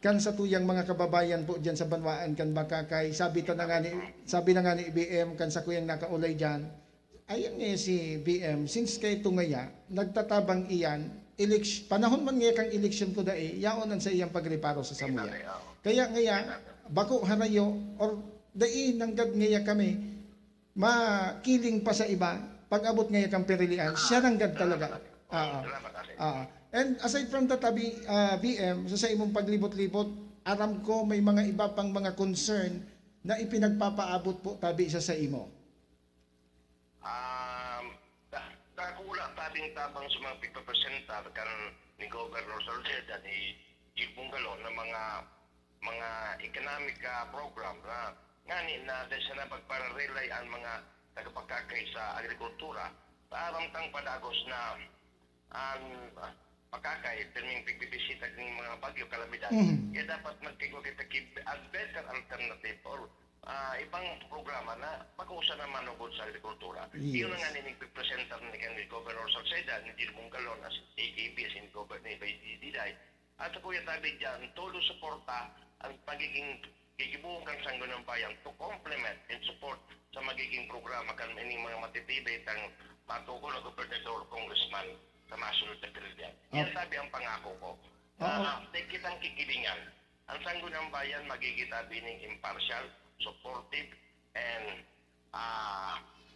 kan sa tuyang mga kababayan po diyan sa banwaan kan Bakakay. Sabi na nga ni BM kan sa kuyang nakaulay diyan. Ayun si BM since kay tungaya nagtatabang iyan panahon man nga kang election ko dai yaonan sa iyang pagreparo sa samuya. Kaya ngaya bako harayo or dai nanggad ngaya kami makiling pa sa iba pag-abot ngaya kang perilian siya nanggad talaga. And aside from that BM sa imong paglibot-libot aram ko may mga iba pang mga concern na ipinagpapaabot po tabi sa imo. Dakula tabing tabang sa mga pagpapresenta kan ni Governor Salceda ni Gil Bungalon na mga economic program na ngani na dahil sa napagpararelay ang mga tagapagkakay sa agrikultura parang tang padagos na ang pagkakay perming pigbibisita ng mga bagyo kalamidad kaya dapat magkikita a better alternative or ibang programa na pag-uusa naman ugod sa agrikultura. Yun na nga ninipresenta ni Governor Salceda, ni Gil Bungalon, as AKB, as in Governor Diday. At sa kuya tabi dyan, todo suporta ang pagiging gigibuong kang Sangguniang Bayan to complement and support sa magiging programa kan ining mga matitibay ang matukol na gobernador, congressman sa masunod na period. Yan sabi ang pangako ko. Dahil kitang kikilingan, ang Sangguniang Bayan magigitabi ng impartial, supportive, and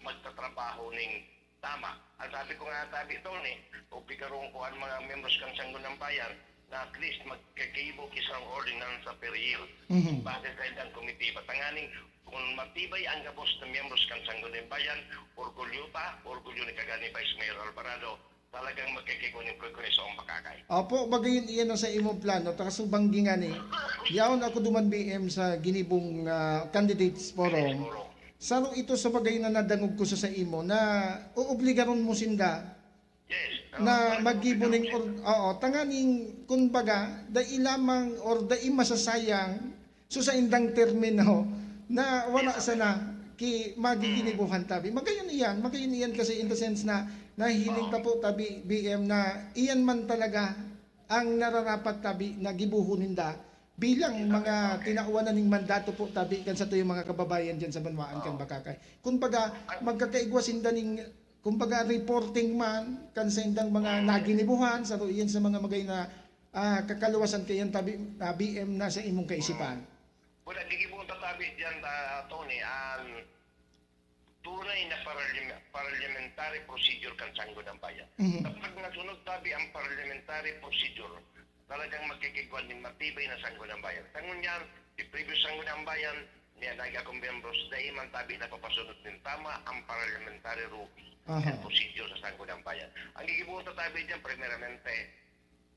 magtatrabaho ng Tama. Ang sabi ko nga tabi ito o pikarong ko ang mga members kan Sangguniang Bayan na at least magkakibok isang ordinance per year. Bakit sa ilang komite patanganing kung matibay ang gabos ng members kan Sangguniang Bayan, orgulyo ni kagani Vice Mayor Alvarado, talagang magkakikunin sa ang pakakay. Opo, bagayon iyan sa imong plano, takasubanggi nga ni, yaon ako duman BM sa ginibong candidates forum. Saro ito sa bagay na nadangog ko sa imo na uobligaron mo sinda na maggibuning tanganing kumbaga dai lamang or dai masasayang so sa indang termino na wala sana ki magiginibuhan tabi. Magayon iyan kasi in the sense na nahihiling ta po tabi BM na iyan man talaga ang nararapat tabi na gibuhunin da bilang mga tinauan na ning mandato po tabi kan sa tuyo mga kababayan diyan sa banwaan kan Bakakay. Kumbaga magkakaigwasin da ning kumbaga reporting man kan sa indang mga naginibuhan sa iyan sa mga magay na kakaluwasan kayan tabi BM na sa imong kaisipan. Wala gigibong tatabi diyan Tony ang tunay na parliamentary procedure kan Sangguniang Bayan. Kapag nasunod tabi ang parliamentary procedure, talagang magkikigwan ng matibay na Sangguniang Bayan. Tangon yan, the previous Sangguniang Bayan, niya nag-akong membros, dahil man tabi na papasunod din tama ang parliamentary rules and procedure sa Sangguniang Bayan. Ang gigibuong tabi dyan, primeramente,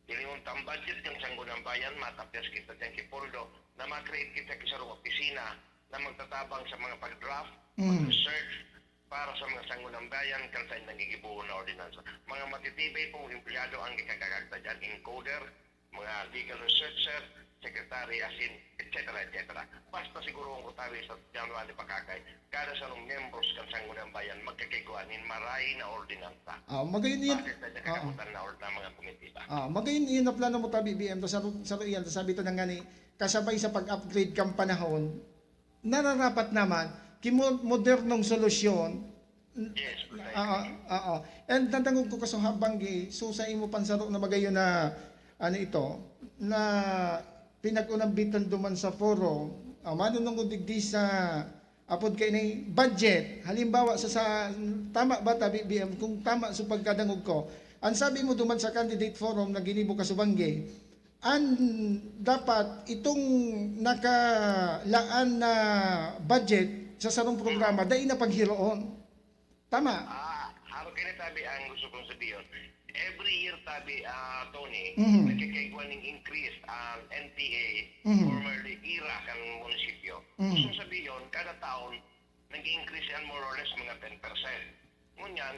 dilimunta ang budget ng Sangguniang Bayan, matapyas kita dyan kipoldo, na makreate kita kisarong opisina na magtatabang sa mga pag-draft, pag-research, para sa mga Sangguniang Bayan, kan sa nangigibuo na ordinansa. Mga matitibay pong empleyado ang ikakagagta dyan, encoder, mga legal researcher, secretary, asin, etc. Basta siguro ang utawi sa January Pakakay, kada sa nung membros kan Sangguniang Bayan, magkakiguanin maray na ordinansa. Magayon iyan. Bakit na kakabutan na mga komitita? Magayon iyan na plano mo tabi BM, sa iyan, sabi ito na nga ni, kasabay sa pag-upgrade kang panahon, nararapat naman, modernong solusyon. Yes, And tatangog ko kaso habang so sa imo pansaro na magayon na na pinag-unambitan duman sa forum, manunong digdi sa apod kay nay budget. Halimbawa sa tama ba tabi BM kung tama sa pagkadangog ko. Ang sabi mo duman sa candidate forum na ginibo ka subangge, dapat itong nakalaan na budget sa sarong programa dai na paghiroon. Tama? Haro kini tabi ang gusto kong sabihin. Every year tabi, Tony, nagkikaigwan ng increase ang NPA, formerly IRA kan munisipyo. Gusto sabihin, kada taon, nag-increase yan more or less mga 10%. Ngunyan,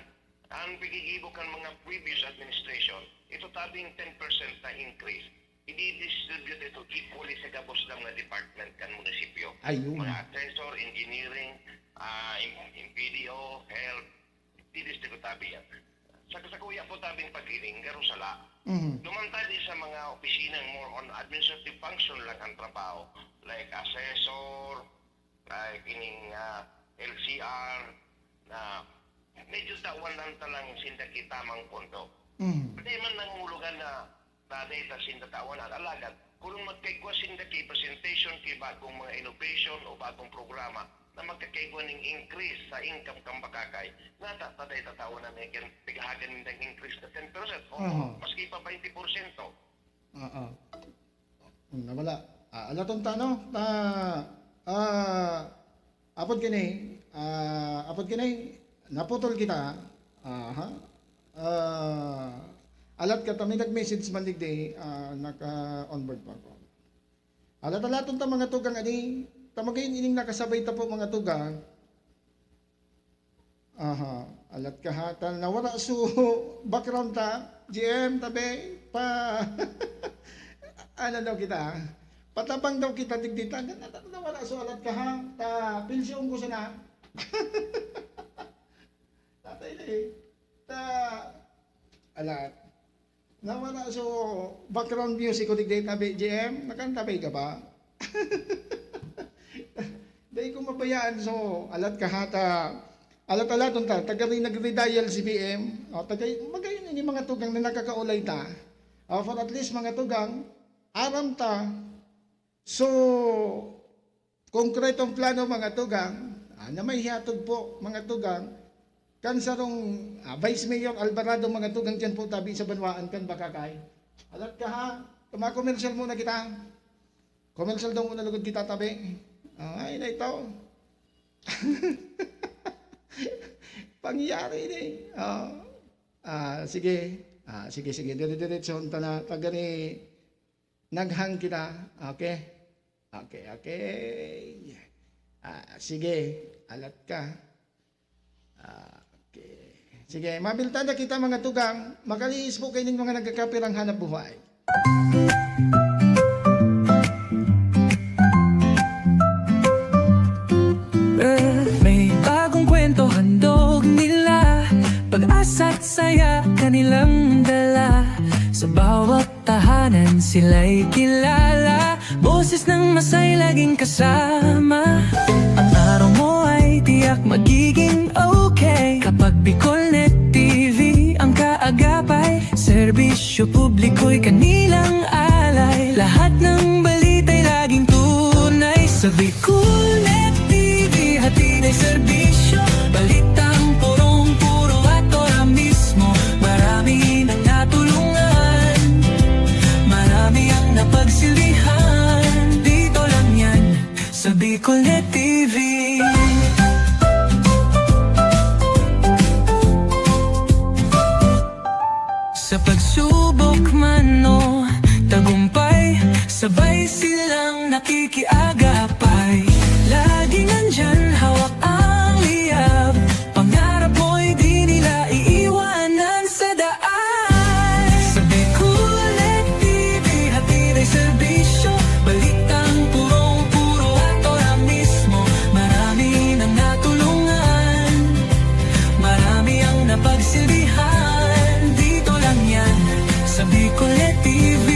ang pigigibo kan mga previous administration, ito tabing 10% na increase. I-distribute ito equally sa gabos ng mga department kan munisipyo. Mga assessor, engineering, PDO, health, i-distribute tabi yan. Sa kuya po tabing pagkiling, garo sala. Dumantay sa mga opisinang more on administrative function lang ang trabaho. Like assessor, like ining LCR, na medyo tawan lang talang sindaki tamang pondo. Pwede man nangulugan na data sindatawan at alagad. Kung magkaigwa sindaki presentation kay bagong mga innovation o bagong programa, na magkakaigwa ng increase sa income kang Bakakay, natatatay tatawa na may pigahagan ng increase na 10%. Maski pa 20%. Nawala. Alatong tano, apod kini, naputol kita. Alat ka kami nag-message man digday, naka-onboard pa ko. Alat-alatong ta mga tugang ani, tamagayin ining nakasabay ta po mga tugang. Alat ka hata nawala so background ta, GM tabi pa. Ano daw kita? Patabang daw kita digdita. Nawala so alat ka ha, ta pensyon ko sana. Tatay na ta alat. Nawala so background music ko digdita tabi GM, nakantabay ka ba? Dahil kung mabayaan so alat kahata alat-alaton ta tagari nagre-dial si BM magayon ini mga tugang na nakakaulay ta for at least mga tugang aram ta so konkretong plano mga tugang na may hiatog po mga tugang Kansarong Vice Mayor Alvarado mga tugang dyan po tabi sa Banwaan kan bakakay. Alat ka ha, kumakomersyal muna kita. Komersyal daw muna lugod kita tabi. Ay na ito. Pangyari ni. Sige. Sige. Diretso unta na pagani naghang kita. Okay. Sige, alat ka. Okay. Sige, mabiltan na kita mga tugang. Makaliis po kayo ng mga nagkakapirang hanap buhay. May bagong kwento handog nila, pag-asa at saya kanilang dala. Sa bawat tahanan sila'y kilala, boses ng masay laging kasama. Ang araw mo ay tiyak magiging okay kapag Bicolnet TV ang kaagapay. Serbisyo publiko'y kanilang alay, lahat ng balita'y laging tunay. Sa Bicolnet TV hatid ay serbisyo, balitang purong-puro at ora mismo. Marami nang natulungan, marami ang napagsilbihan. Dito lang yan sa Bicolnet TV. Sa pagsubok man o tagumpay, sabay silang nakikiagapay. Laging nandyan, hawak ang liyab, pangarap mo'y di nila iiwanan sa daan. Sa Bicolnet TV hatid ay serbisyo, balitang purong-puro at ora mismo. Marami nang natulungan, marami ang napagsilbihan. Dito lang yan sa Bicolnet TV.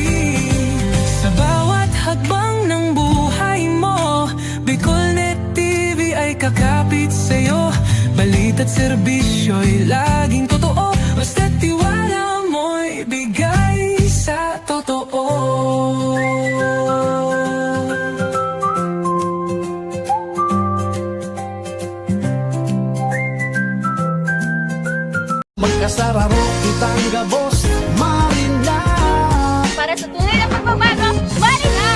Sa bawat hakbang ng buhay mo, Bicolnet TV ay kakapit sa'yo. Balita't serbisyo'y laging totoo, basta't tiwala mo'y bigay sa totoo. Magkasararo kitang gabos, Marina. Para sa tunay na pagbabago, Marina!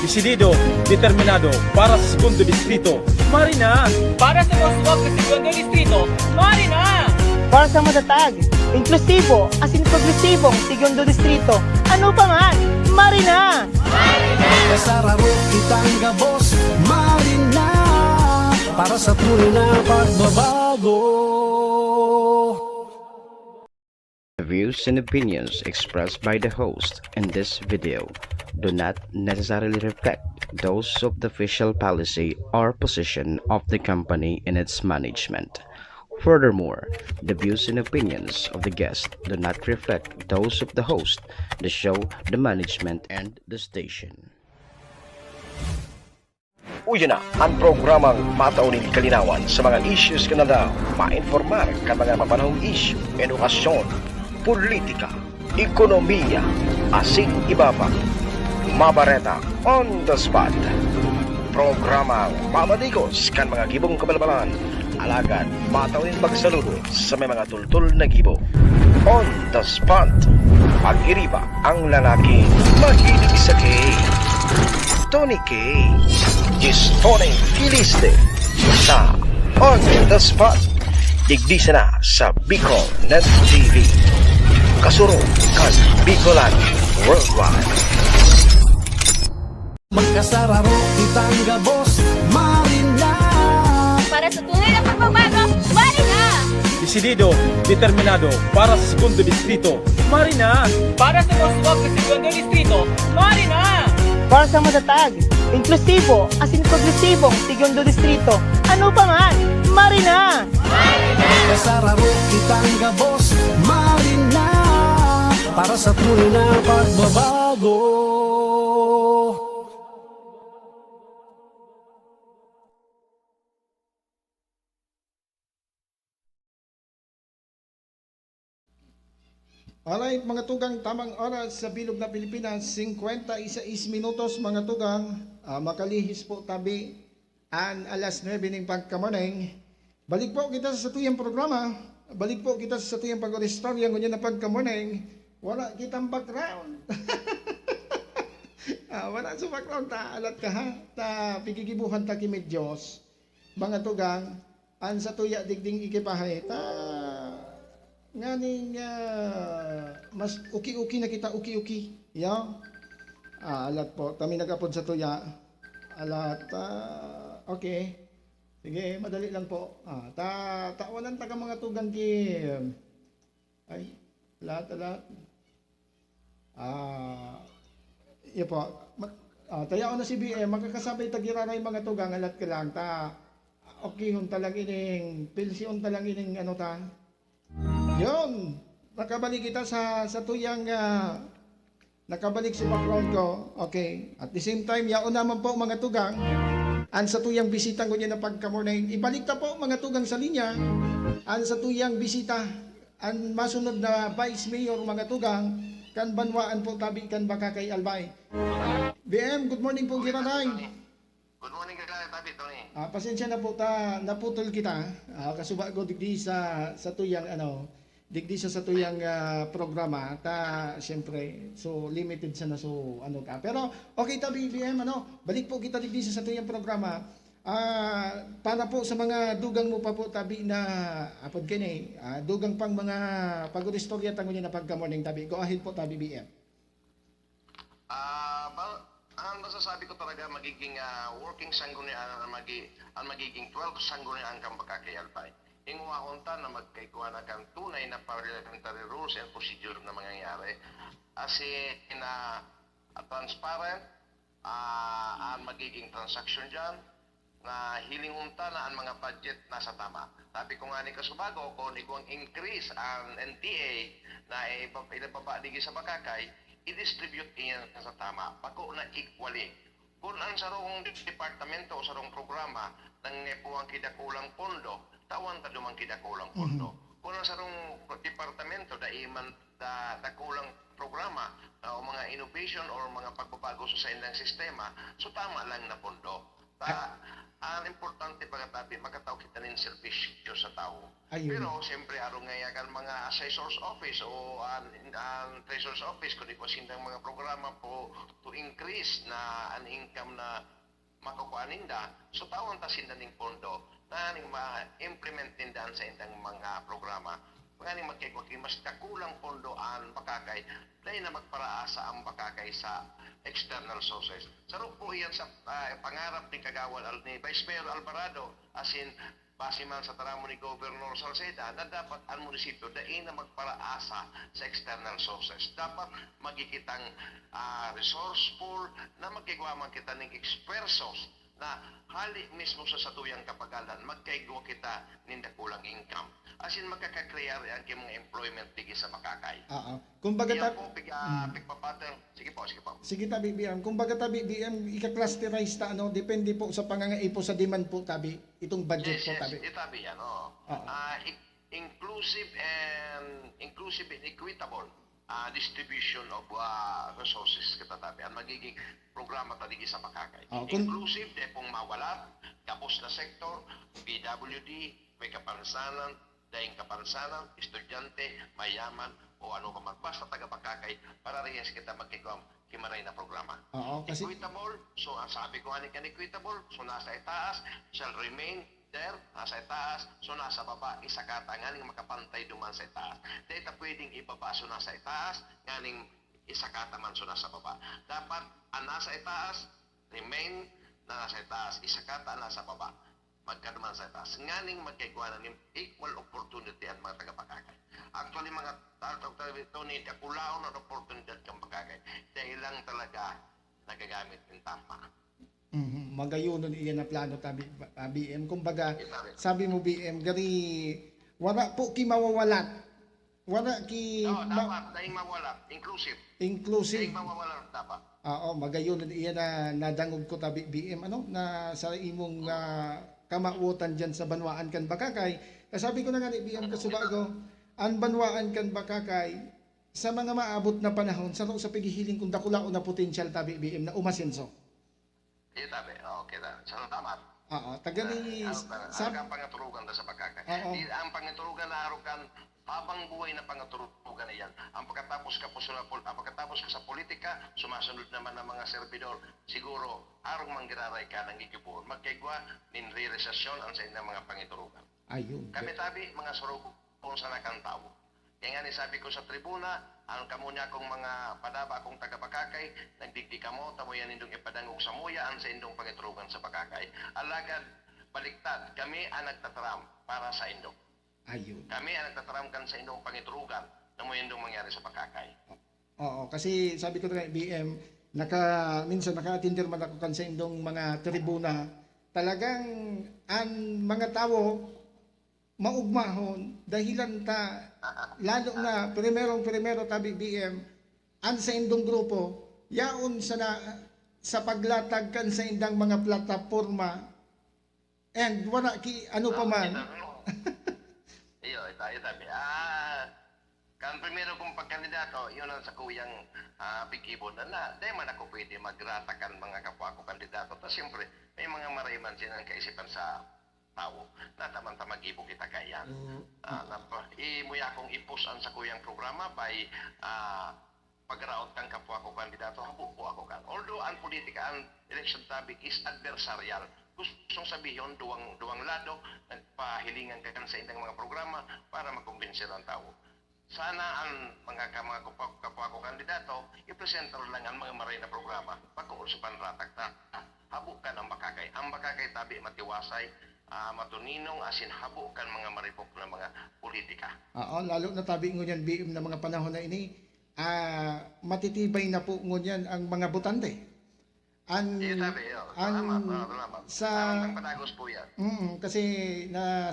Desidido, determinado para sa segundo distrito, Marina. Para sa Roswag sa segundo distrito, Marina! Para sa matatag, inklusibo, asin progresibong segundo distrito. Ano pa man, Marina! Magkasararo kitang gabos, Marina. Para sa tunay na pagbabago. The views and opinions expressed by the host in this video do not necessarily reflect those of the official policy or position of the company and its management. Furthermore, the views and opinions of the guest do not reflect those of the host, the show, the management, and the station. Uyo na ang programang mataunin kalinawan sa mga issues ka na daw ma-informar ka mga mapanahong issue, edukasyon, politika, ekonomiya, asin iba pa. Mabareta on the spot. Programang mamadigos kan mga gibong kabalbalan, alagad mataunin magsaludo sa may mga tultul na gibo. On the spot. Pag-iriba ang lalaki mahilig sa gay. Tony K. is Tony Kiliste sa On the Spot. Digdisa na sa Bicolnet TV. Kasuro kan Bicolan Worldwide. Magkasararo kitang gabos, Marina. Para sa tunay na pagbabago, Marina! Desidido, determinado para sa segundo distrito, Marina. Para sa Roswag sa segundo distrito, Marina! Para sa matatag, inklusibo, asin progresibong segundo distrito. Ano pa man, Marina! Magkasararo kitang gabos, Marina. Para sa tunay na pagbabago. Alright, mga tugang, tamang oras sa Bilog na Pilipinas, 56 minutos mga tugang, makalihis po tabi, an alas 9 ng pagkamaneng. Balik po kita sa tuyang programa, balik po kita sa tuyang pag-restorya ngunyan na pagkamuneng, wala kitang background. Wala sa background, ta alat ka ha, ta pigigibuhan ta kimid Diyos, mga tugang, an sa tuya digding ikipahay, ta nganing mas uki-uki na kita, uki-uki, ya. Alat po, kami nagapod sa tuya, alat, okay. Sige, madali lang po. Tawanan taga mga tugang kim. Ay, alat. Iya po. Tayaw na si BM, magkakasabay tagiraray mga tugang, alat ka lang. Okay, hun talang ining, pilsi hun talang ining, ano ta. Yun, nakabalik kita sa tuyang, nakabalik si background ko. Okay, at the same time, yaon naman po mga tugang, an sa tuyang bisita ko niya na pagkamorning, ibalik ta po mga tugang sa linya, an sa tuyang bisita, an masunod na Vice Mayor mga tugang, kan banwaan po tabi kan baka kay Albay. BM, good morning po giranay. Good morning kay tabi Tony. Pasensya na po ta, naputol kita. Kasuba ko digdi sa tuyang digdi sa tuyang programa ta syempre so limited sa na so ano ka. Pero okay tabi BM balik po kita digdi sa tuyang programa. Para po sa mga dugang mo pa po tabi na apod kini, dugang pang mga pag-istorya tango niya na pagka-morning tabi. Go ahead po tabi BM. Ang masasabi ko talaga magiging working sanggunian ang magiging 12 sanggunian kang pagkakayalpay. Ingumahunta na magkaikuha na kang tunay na parliamentary rules and procedure na mangyayari as in transparent ang magiging transaction dyan na hilingunta na ang mga budget nasa tama. Sabi ko nga ni Kasubago, kung ikuang increase ang NTA na ipapaligid sa Bakakay, i-distribute iyan sa tama. Pako na equally. Kung ang sarong departamento o sarong programa nang nepuang kidakulang pondo, tawan ta dumang kidakulang pondo. Kung ang sarong departamento daiman da kulang programa o mga innovation o mga pagbabago sa indang sistema, so tama lang na pondo. Ang importante pagkatabi, makataw kita ng servisyo sa tao. Ayun. Pero siyempre arong ngayon kan mga assessor's office o ang treasurer's office kung ito sindang mga programa po to increase na ang income na makukuha ninda, so tawang ta sinda ning pondo na ning ma-implement ninda sa indang mga programa. Ngayon magkaikwaki, mas kakulang pondo ang Bakakay, dahil na magparaasa ang Bakakay sa external sources. Sarap po yan sa pangarap ni Kagawad ni Vice Mayor Alvarado, as in, base man sa taramo ni Governor Salceda, na dapat ang munisipyo dahil na magparaasa sa external sources. Dapat magkikitang resourceful na magkikwaman kita ng expertos na hali mismo sa satuyang kapagalan, magkaigwa kita ninda kulang income. As in, magkakakrear ang mga employment tigi sa Bakakay. Kumbaga Iyan po, pigpapater. Sige po. Sige tabi BM. Kumbaga tabi BM, ika-clusterize ta, depende po sa pangangaipo sa demand po tabi, itong budget po tabi. Yes, itabi yan, inclusive and equitable distribution of resources katatabi. Ang magiging programa taligi sa Bakakay. Inclusive, de pong mawalat, kapos na sektor, PWD, may kapansanan, daing kapansanan, estudyante, mayaman, o ano ka man. Basta taga Bakakay, para reyes kita magkikom kimaray na programa. Kasi Equitable, so ang sabi ko nga ni equitable, so nasa itaas, shall remain there, nasa itaas, so nasa baba, isakata, nganing makapantay duman sa itaas. Dahil pwedeng ibaba, so nasa itaas, nganing isakata man, so nasa baba. Dapat, ang nasa itaas, remain na nasa itaas, isakata nasa baba. Magkaduman sa itaas. Nganing magkaigwanan ng equal opportunity ang mga taga-Bakakay. Actually, mga Tony, kulaon ang opportunity kang Bakakay. Dahil lang talaga nagagamit ng tama. Magayunon iyan na plano tabi BM. Kumbaga, sabi mo BM, gari wala po ki mawawalat. Wala ki dapat dahil mawalat, inclusive. Dahil mawawalat dapat. Magayunon iyan na nadangog ko tabi BM na sa imong kamautan diyan sa banwaan kan Bakakay. Sabi ko na nga ni BM Kasubago, ang banwaan kan Bakakay sa mga maabot na panahon sa pigihiling kung dakulaon na potential tabi BM na umasenso. Tabi, okay na. Sana tama. Oo, taga ni Sab ang pangaturugan sa pagkakay. Oo. Ang pangaturugan na arukan habang buhay na pangaturugan na yan. Ang pagkatapos ka sa politika, sumasunod naman ng mga servidor. Siguro arong manggiraray ka ng ikipuon. Magkaigwa nin realisasyon ang sa inyong mga pangiturugan. Ayun. Kami tabi mga surugong sa nakantaw. Kaya nga ni sabi ko sa tribuna, ang kamo niya akong mga padaba akong taga-Bakakay, nagdigdi kamo, tamo yan indong ipadangog sa muya ang sa indong pangiturugan sa Bakakay. Alagad, baliktad, kami ang nagtataram para sa indong. Ayun. Kami ang nagtataram kan sa indong pangiturugan na mo indong mangyari sa Bakakay. Oo, kasi sabi ko na BM, minsan naka-attender man ako kan sa indong mga tribuna, talagang ang mga tao maugmahon dahilan ta lalo na primero tabi BM ang sa indong grupo yaon sa paglatag kan sa indang mga plataforma and wala ki ano pa man. Iyo, tayo tabi. Kan primero kong pagkandidato, yun ang sa kuyang bigkibon na di man ako pwede magratakan mga kapwa ko kandidato. Tapos siyempre, may mga marayman silang kaisipan sa tao na tamang-tamang ibo kita kayan. Imuya akong ipusan sa kuyang programa by pag-raot kang kapwa ko kandidato, habo po ako kan. Although ang politika, ang election topic is adversarial. Gustong sabihin, duwang lado, nagpahilingan ka sa indang mga programa para makumbinser ang tao. Sana ang mga kapwa ko kandidato, ipresenter lang ang mga maray na programa. Pagkuul sa panratak na, habo ka ng Bakakay. Ang Bakakay tabi matiwasay, matuninong asin habo kan mga maripok na mga politika. Oo, lalo na tabi ngunyan BM na mga panahon na ini, matitibay na po ngunyan ang mga botante. Ang patagos po yan. Kasi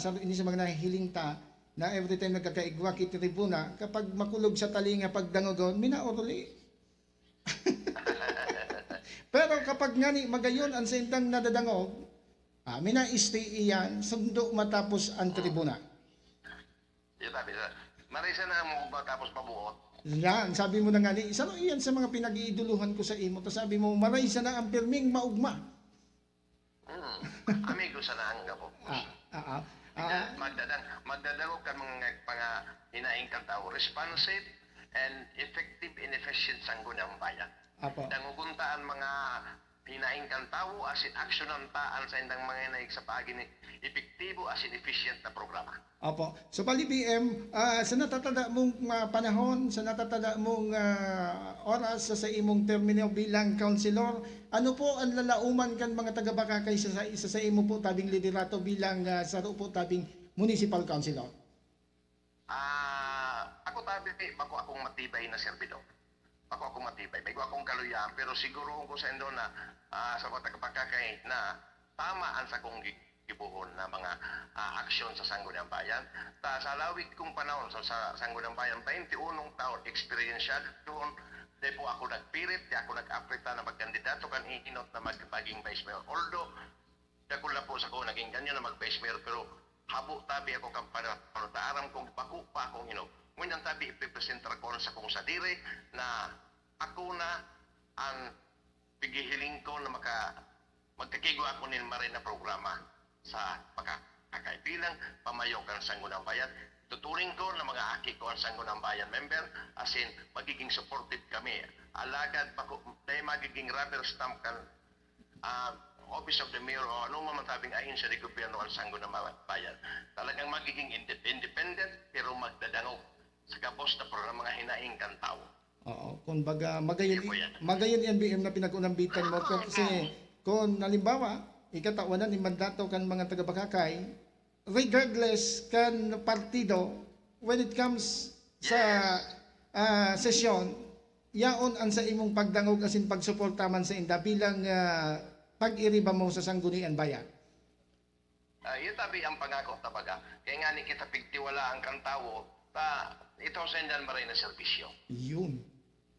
sabi ini sa mga nahihiling ta na every time nagkakaigwa kiti tribuna, kapag makulog sa talinga pagdangogon, minaoruli. Pero kapag ngani magayon ang sindang nadadangog, mina-stay iyan, sundo matapos ang tribuna. Marisa na mo matapos pabuot. Yan, sabi mo na nga ni, isa iyan sa mga pinag-iiduluhan ko sa imo, to sabi mo, marisa na ang pirming maugma. Amigo sa naangga po. Magdadalo ka mga hinaing kang tao, responsive and effective and efficient sanggunang bayan. Danguguntaan mga hinaing kang tao asin action ang taan sa indang mga hinaing sa pagin epektibo asin efficient na programa. Opo. So pali BM, sa natatada mong panahon, sa natatada mong oras sa imong termino bilang councilor, ano po ang lalauman kan mga taga-Bakakay sa imo po tabing liderato bilang sa po tabing municipal councilor? Ako tabi, bako akong matibay na servidor. Ako akong matibay, may akong kaluyaan, pero siguro ko sa indo na sa mga taga-Bakakay na tama ang sa kong gibuhon na mga aksyon sa Sangguniang Bayan. Sa lawig kong panahon sa Sangguniang Bayan, 21 taon experiensyal doon, di po ako nagpirit, di ako nag-aprita na magkandidato kan iinot na maging vice mayor. Although, di ako lang po sa ko naging ganyan na mag-vice mayor, pero habo tabi ako kang panataaram kong bako pa akong inot. Ngunyan tabi ipipresenter ko sa kong sadiri na ako na ang pigihiling ko na magkakigo ako nin maray na programa sa Bakakay bilang pamayo kan Sangguniang Bayan. Tuturing ko na mga aki ko ang Sangguniang Bayan member asin magiging supportive kami. Alagad dahil magiging rubber stamp kan Office of the Mayor o anong mamantabing ahensya ng gobyerno ang Sangguniang Bayan. Talagang magiging independent pero magdadangog sa kapos na programa mga hinaing kan tao. Oo, kung baga magayon yan BM na pinag-unambitan mo kasi kung halimbawa ikatawanan ni mandato kan mga taga-Bakakay regardless kan partido when it comes sa sesyon yaon ang sa imong pagdangog asin pagsuporta man sa inda bilang pag-iriba mo sa Sangguniang Bayan. Yun tabi ang pangako tabaga. Kaya nga ni kita pigtiwala ang kan tawo ito sa indan maray na serbisyo. Yun.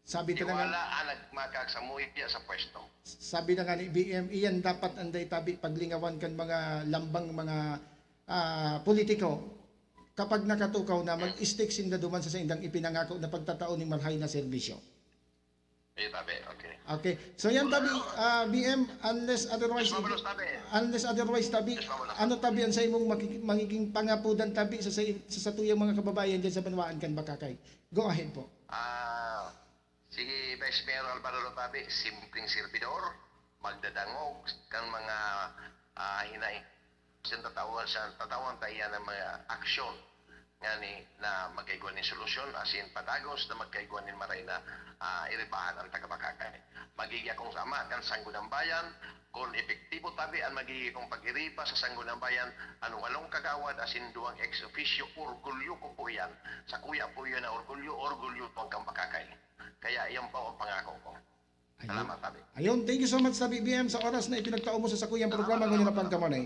Sabi ta nga ang nagmakaksamuhi sa pwesto. Sabi na nga ni BM, iyan dapat anday tabi paglingawan kan mga lambang mga politiko kapag nakatukaw na mag-stick sinda duman sa indang ipinangako na pagtatao ni marhay na serbisyo. Ayun, tabi, okay. Okay. So yan tabi, BM, unless otherwise, tabi, ano tabi ang sa imong magiging pangapudan tabi sa tuyang mga kababayan dyan sa Banwaan kan Bakakay. Go ahead po. Sige, Vice Mayor Alvaro Tabi, simpleng servidor, magdadangog kang mga hinay. Tatawan tayo ng mga aksyon nga ni na magkaiguan ng solusyon, asin patagos na magkaiguan ng maray na iribahan ang taga-Bakakay. Magiging akong sama kan Sanggunang Bayan, kung epektibo tabi ang magiging kong pag-iriba sa Sanggunang Bayan, anong kagawad asin duwang ex officio, orgulyo ko po yan. Sa kuya po yun na orgulyo po ang Bakakay. Kaya iyon po ang pangako ko. Salamat, tabi. Ayun, thank you so much tabi BM sa oras na ipinagtao mo sa sakuyang programa ngunit na pagkamanay.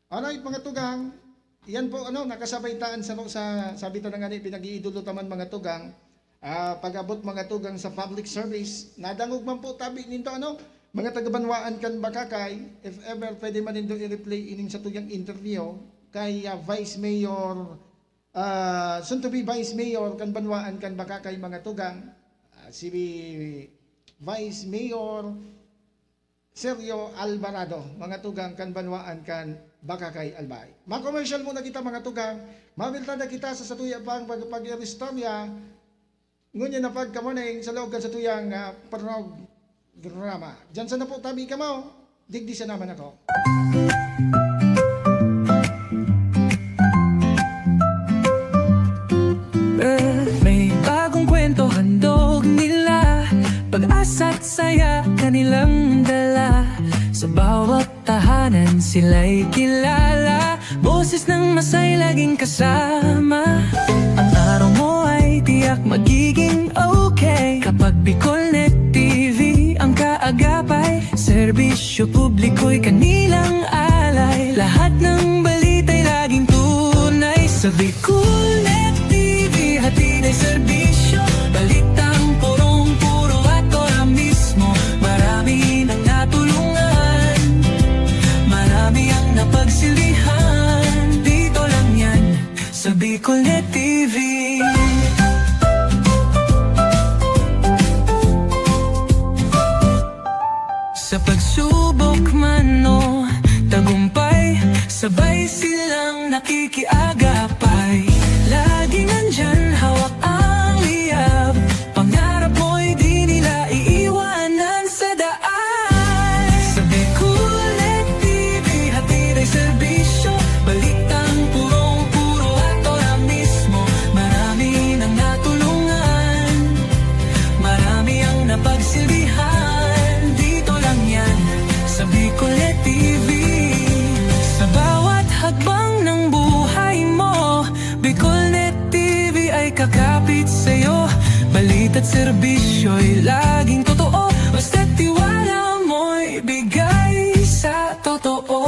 Alright, mga tugang, yan po nakasabay taan sa sabi ta nga ni pinag-iidolo taman mga tugang. Pag-abot mga tugang sa public service, nadangog man po tabi ninto mga taga-Banwaan kan Bakakay, if ever pwede man nindo i-replay ining sa tugang interview kay Vice Mayor soon to be Vice Mayor kan Banwaan kan Bakakay mga tugang, si Vice Mayor Sergio Alvarado, mga tugang kan Banwaan kan Bakakay Albay. Ma-commercial muna kita mga tugang, mabilta na kita sa satuya pang pag-istorya, ngunya na pagkamuning sa loob kan satuyang programa. Diyan sa na po tabi ka mo, digdi sa naman ako. May bagong kwento handog nila, pag-asa't saya kanilang dala. Sa bawat tahanan sila'y kilala, boses ng masay laging kasama. Ang araw mo ay tiyak magiging okay kapag Bicolnet TV ang kaagapay. Serbisyo publiko'y kanilang alay, lahat ng balita'y laging tunay. Sa Bicolnet TV hatid ay serbisyo, balitang purong-puro at ora mismo. Marami nang natulungan, marami ang napagsilbihan, dito lang yan sa Bicolnet TV. Sa pagsubok man o tagumpay, sabay silang nakikiagapay. Laging nandyan, hawak ang liyab, pangarap mo'y di nila iiwanan sa daan. Sa Bicolnet TV hatid ay serbisyo, balitang purong-puro at ora mismo. Marami nang natulungan, marami ang napagsilbihan, dito lang yan sa Bicolnet TV. Sa bawat hakbang ng buhay mo, Bicolnet TV ay kakapit sa'yo. Balita't serbisyo'y laging totoo, basta't tiwala mo'y bigay sa totoo.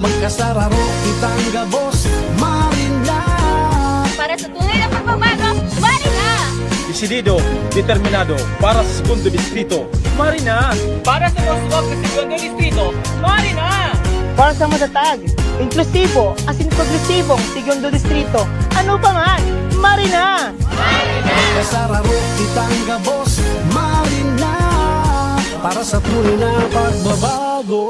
Magkasararo kitang gabos, Marina. Para sa tunay na pagbabago, Marina! Desidido, determinado para sa segundo distrito, Marina! Para sa mas wag sa segundo distrito, Marina! Para sa matatag, inklusibo, asin progresibong segundo distrito, ano pa man, Marina! Magkasararo kitang gabos, Marina. Para sa tunay na pagbabago.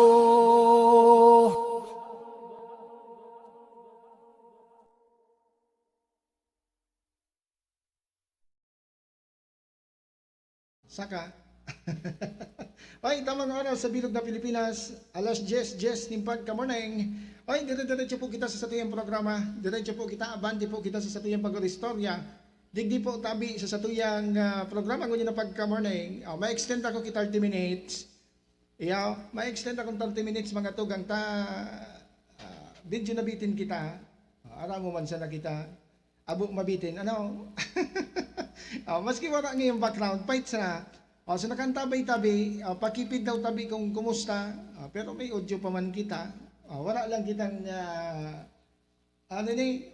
Saka. Ay, tamang oras sa bilog na Pilipinas, alas 10 timpag ka morning. Ay, dire-diretso po kita sa satuyang programa. Diretso po kita, abante po kita sa satuyang pag-istorya. Digdi po tabi sa satuyang programa ngunit na pagka morning. Ma-extend ako kita 30 minutes. Ma-extend ako 30 minutes mga tugang video nabitin kita. Ara mo man sana kita. Abo mabitin. Maski wala ngayong background, fight sa so nakantabay-tabi, pakipid daw tabi kung kumusta, pero may audio pa man kita. Wala lang kitang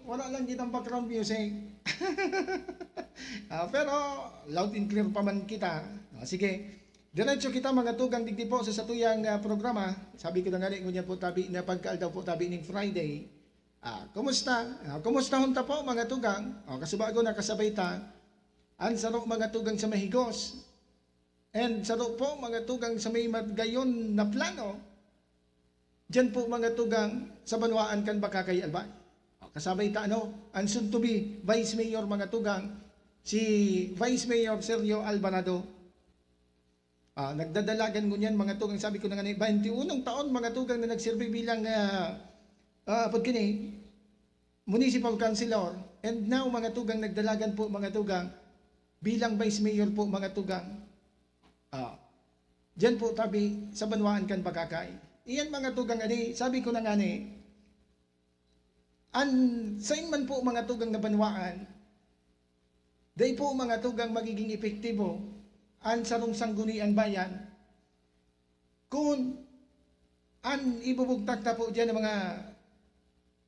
wala lang kitang background music. Pero loud and clear pa man kita. Sige, Diretso kita mga tugang digdi po sa satuyang programa. Sabi ko na nga ngunyan po tabi na pagkaaldaw po tabi ning Friday. Kumusta? Kumusta hunta po mga tugang? Kasubago na kasabay ta. Ang sarok mga tugang sa mahigos. And sarok po mga tugang sa may gayon na plano. Diyan po mga tugang sa banwaan kan baka kay Albay. Kasabay ta ang soon to be Vice Mayor mga tugang, si Vice Mayor Sergio Alvarado. Nagdadalagan ko niyan mga tugang, sabi ko na nga 21 taon mga tugang na nagserve bilang municipal councilor, and now mga tugang nagdalagan po mga tugang bilang Vice Mayor po mga tugang. Diyan po tabi sa banwaan kan Bagakay. Iyan mga tugang sabi ko na nga sain man po mga tugang na banwaan, day po mga tugang magiging epektibo ang sarong sanggunian bayan kung ang ibubugtak na po dyan ng mga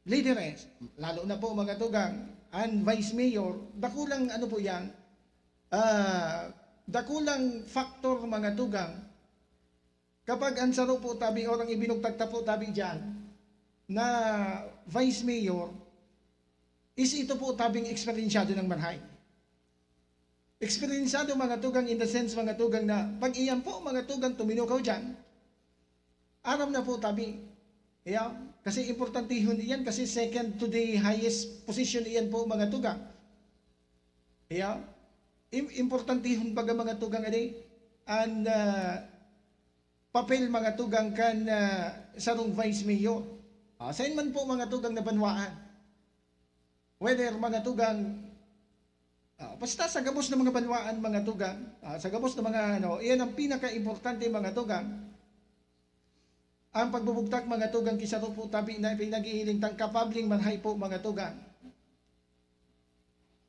leaders, lalo na po mga tugang, ang Vice Mayor, dakulang po yan, dakulang factor mga tugang, kapag ang saro po tabi orang ibinugtak na po tabi dyan na Vice Mayor, is ito po tabing eksperyensyado ng manhay. Eksperyensado mga tugang in the sense mga tugang na pag iyan po mga tugang tuminukaw dyan, aram na po tabi. Kasi importante yun iyan kasi second to the highest position iyan po mga tugang. Importante yun baga mga tugang and papel mga tugang kan sarong Vice Mayor. Saan man po mga tugang na banwaan. Whether mga tugang basta sa gabos ng mga banwaan mga tugang, sa gabos ng mga iyan ang pinaka-importante mga tugang. Ang pagbubugtak mga tugang kisaro po tabi na pinaghihiling tang kapabling manhay po mga tugang.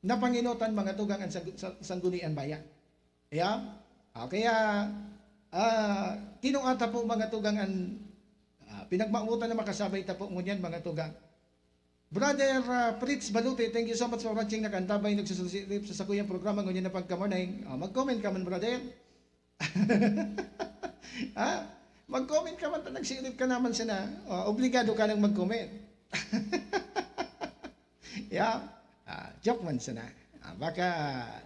Na panginutan mga tugang ang sanggunian bayan. Kaya kinuata po mga tugang ang pinagmautan na makasabay ta po ngunyan mga tugang. Brother Fritz Balute, thank you so much for watching. Nakantabay nagsusulip sa sakuyang programa ngunyan na pagkamanay. Mag-comment ka man brother. Mag-comment ka man, nagsilip ka naman siya na. Obligado ka nang mag-comment. Joke man siya na. Baka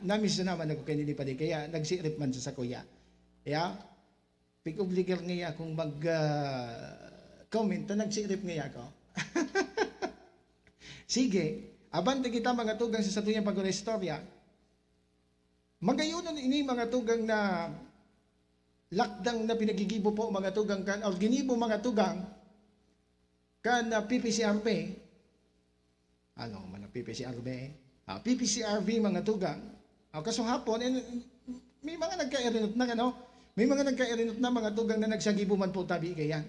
namiss na naman ako kanili pa di, kaya nagsilip man siya sa kuya. Pig-obligar ngayon kung mag-comment na nagsilip ngayon ako. Sige, abante kita mga tugang sa satuyang pag-restorya. Magayunan ini mga tugang na lakdang na pinagigibo po mga tugang kan, o ginibo mga tugang kan PPCRP. PPCRP? PPCRV mga tugang. Kaso hapon, may mga nagka-erinot na may mga nagka-erinot na mga tugang na nagsagibo man po tabi kayan.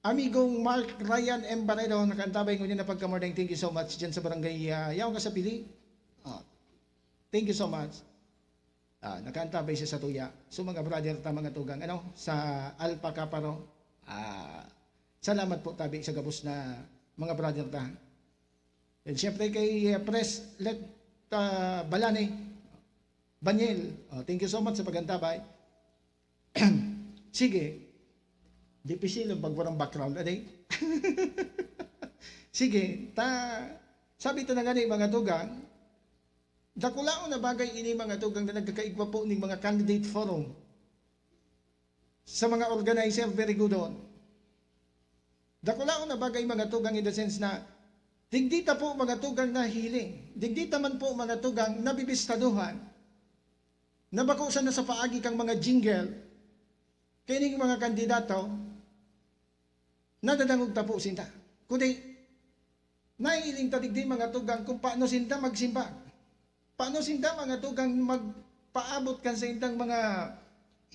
Amigong Mark Ryan M. Barredo, nakantabay ko niya na pagkamordeng. Thank you so much dyan sa barangay Yaong Kasapili. Thank you so much. Nakantabay siya sa tuya. So mga brother ta mga tugang, sa Alpha Caparo. Salamat po tabi sa gabos na mga brother ta. And syempre kay Preslet Balane Banyel. Thank you so much sa pagantabay. Sige. Dipisil ang pagwarang background, Sige, sabi ito na nga mga tugang, dakulaon na bagay ini mga tugang na nagkakaigwa po ng mga candidate forum sa mga organizer, very good on. Dakulaon na bagay mga tugang in the sense na digdita po mga tugang na hiling, digdita man po mga tugang na bibistaduhan, nabakusan na sa paagi kang mga jingle, kining mga kandidato, nadadangog ta po sinta. Kundi, naiiling tadigdi mga tugang kung paano sinta magsimba. Paano sinta mga tugang magpaabot kan sa intang mga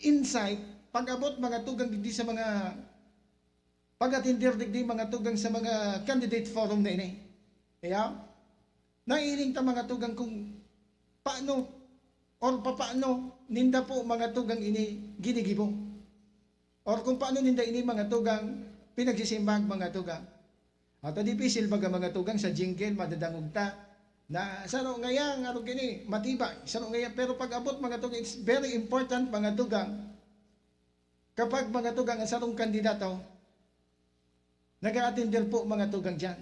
insight, pag-abot mga tugang digdi sa mga pag-atindir digdi mga tugang sa mga candidate forum na ini. Naiiling ta mga tugang kung paano or paano ninda po mga tugang ini ginigibo. Or kung paano ninda ini mga tugang pinagsisimbag mga tugang. At dipisil baga mga tugang sa jingle madadangog ta na sano ngayang ano gini matibay sano ngayang pero pag abot mga tugang it's very important mga tugang kapag mga tugang ang sarong kandidato nag-a-attender po mga tugang diyan.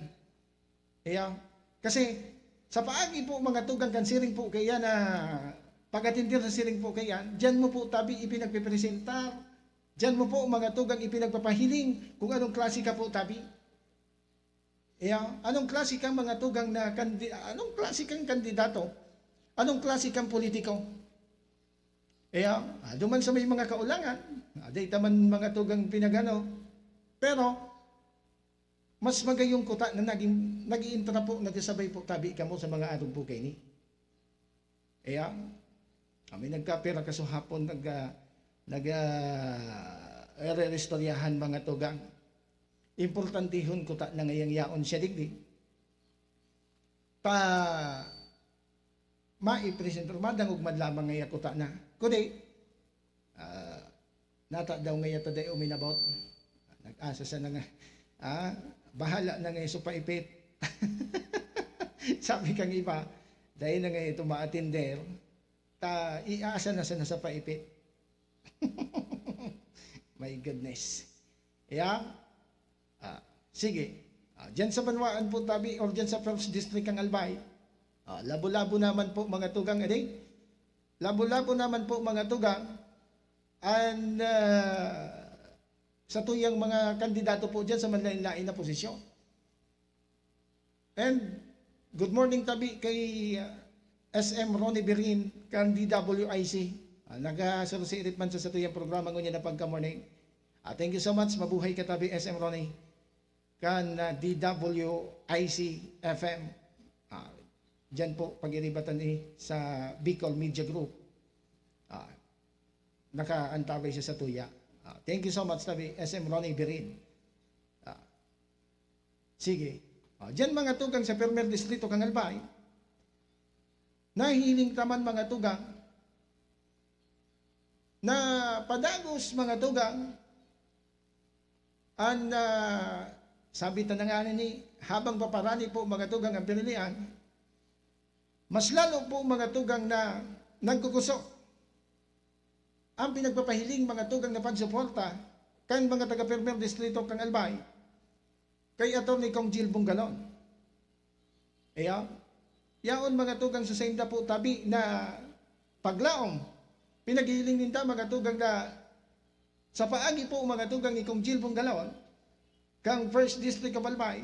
Kasi sa paagi po mga tugang kan siring po kaya na pag-attender sa siring po kaya diyan mo po tabi ipinagpipresentar, diyan mo po mga tugang ipinagpapahiling kung anong klase ka po tabi. Anong klase kang mga tugang na anong klase kang kandidato? Anong klase kang politiko? Duman sa may mga kaulangan, day taman mga tugang pinagano. Pero mas magayong kuta na nag-iintra po, nagsasabay po tabi ka mo sa mga adong po kayo ni. Kami nagkapira kaso hapon re-restoryahan mga tugang. Importantihon ko ta na ngayang yaon siya digdi. Maipresenter madang ug madlamang ngaya ko ta na. Kundi nata daw ngaya ta day uminabot. Nag-asa sa nga bahala na ngayon sa paipit. Sabi kang iba, dahil na ngayon tumatinder, iasa na sa paipit. My goodness. Sige. Diyan sa Banwaan po tabi, or diyan sa 1st District ang Albay, labo-labo naman po mga tugang, labo-labo naman po mga tugang, and sa tuyang mga kandidato po dyan sa manlain-lain na posisyon. And good morning tabi kay SM Ronnie Berin, kan DWIC. Nag-associate man sa tuyang programa ngunya na pagka-morning. Thank you so much, mabuhay ka tabi SM Ronnie, kan DWIC FM. Dyan po pag-iribatan sa Bicol Media Group. Nakaantabay siya sa tuya. Thank you so much tabi SM Ronnie Berin. Sige. Diyan mga tugang sa Permer Distrito kang Albay. Nahiling taman mga tugang na padagos mga tugang an sabi tanangan ni habang paparani po mga tugang ang pinilian, mas lalo po mga tugang na nagkukusok ang pinagpapahiling mga tugang na pagsuporta kan mga taga-Permer Distrito kang Albay kay Atty. Kong Jill Bungalon. Yaon mga tugang sa senda po tabi na paglaom pinaghihiling ninta mga tugang na sa paagi po mga tugang ni Kong Jill Bungalon kang 1st District of Albay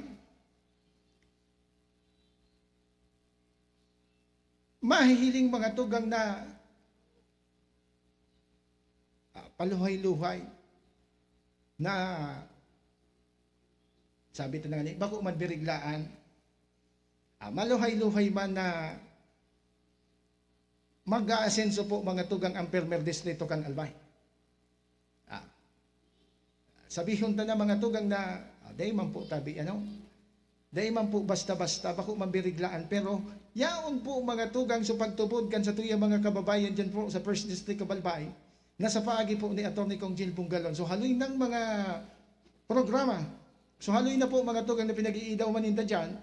mahihiling mga tugang na paluhay-luhay na sabi ito na nga bako man biriglaan maluhay-luhay man na mag-aasenso po mga tugang ang Permer Distrito kang Albay. Sabihon ta na mga tugang na day man po tabi day man po basta-basta bako man biriglaan pero yaon po mga tugang sa pagtubod kan sa tuyang mga kababayan dyan po sa 1st District of Albay. Nasa paagi po ni Atty. Kong Jill Bungalon. So haloy ng mga programa. So haloy na po mga tugang na pinag-iidaw maninda dyan.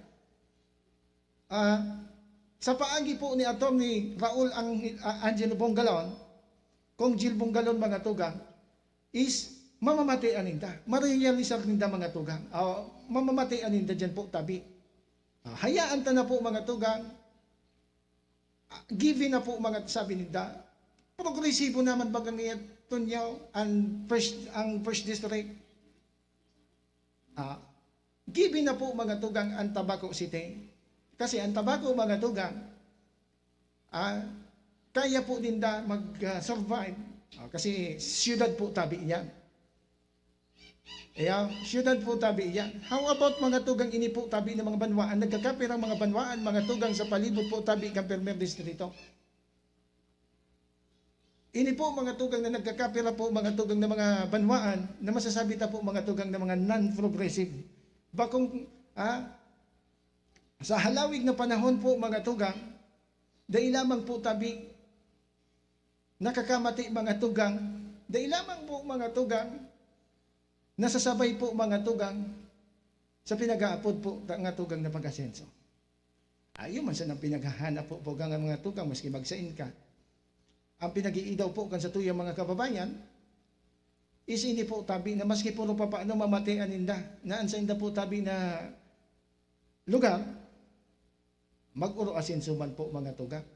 Sa paagi po ni Atty. Raul Angelo Bungalon, Kong Jill Bungalon mga tugang, is mamamatian ninda. Marealisar ninda mga tugang. Mamamatian ninda dyan po tabi. Hayaan ta na po mga tugang. Given na po mga sabi ninda. Progresibo naman bagang ngayat tunyaw ang first district. Given na po mga tugang ang Tabaco City. Kasi ang Tabaco mga tugang kaya po din da mag-survive. Kasi siyudad po tabi yan. Siyudad po tabi yan. How about mga tugang ini po tabi ng mga banwaan? Nagkakapirang mga banwaan, mga tugang sa palibot po tabi kang Permer Distrito. Ini po mga tugang na nagkakapira po mga tugang na mga banwaan na masasabi ta po mga tugang na mga non-progressive. Bakong sa halawig na panahon po mga tugang, dahil lamang po tabi nakakamati mga tugang, dahil lamang po mga tugang nasasabay po mga tugang sa pinag-aapod po nga tugang na pag-asenso. Ayaw man sa nang pinaghahanap po po ang mga tugang maski magsain ka. Ang pinag-iidaw po kan sa tuyang mga kababayan is ini po tabi na maski puro pa paano mamatian ninda naan sa inda po tabi na lugar mag-uro asinsuman po mga tugang.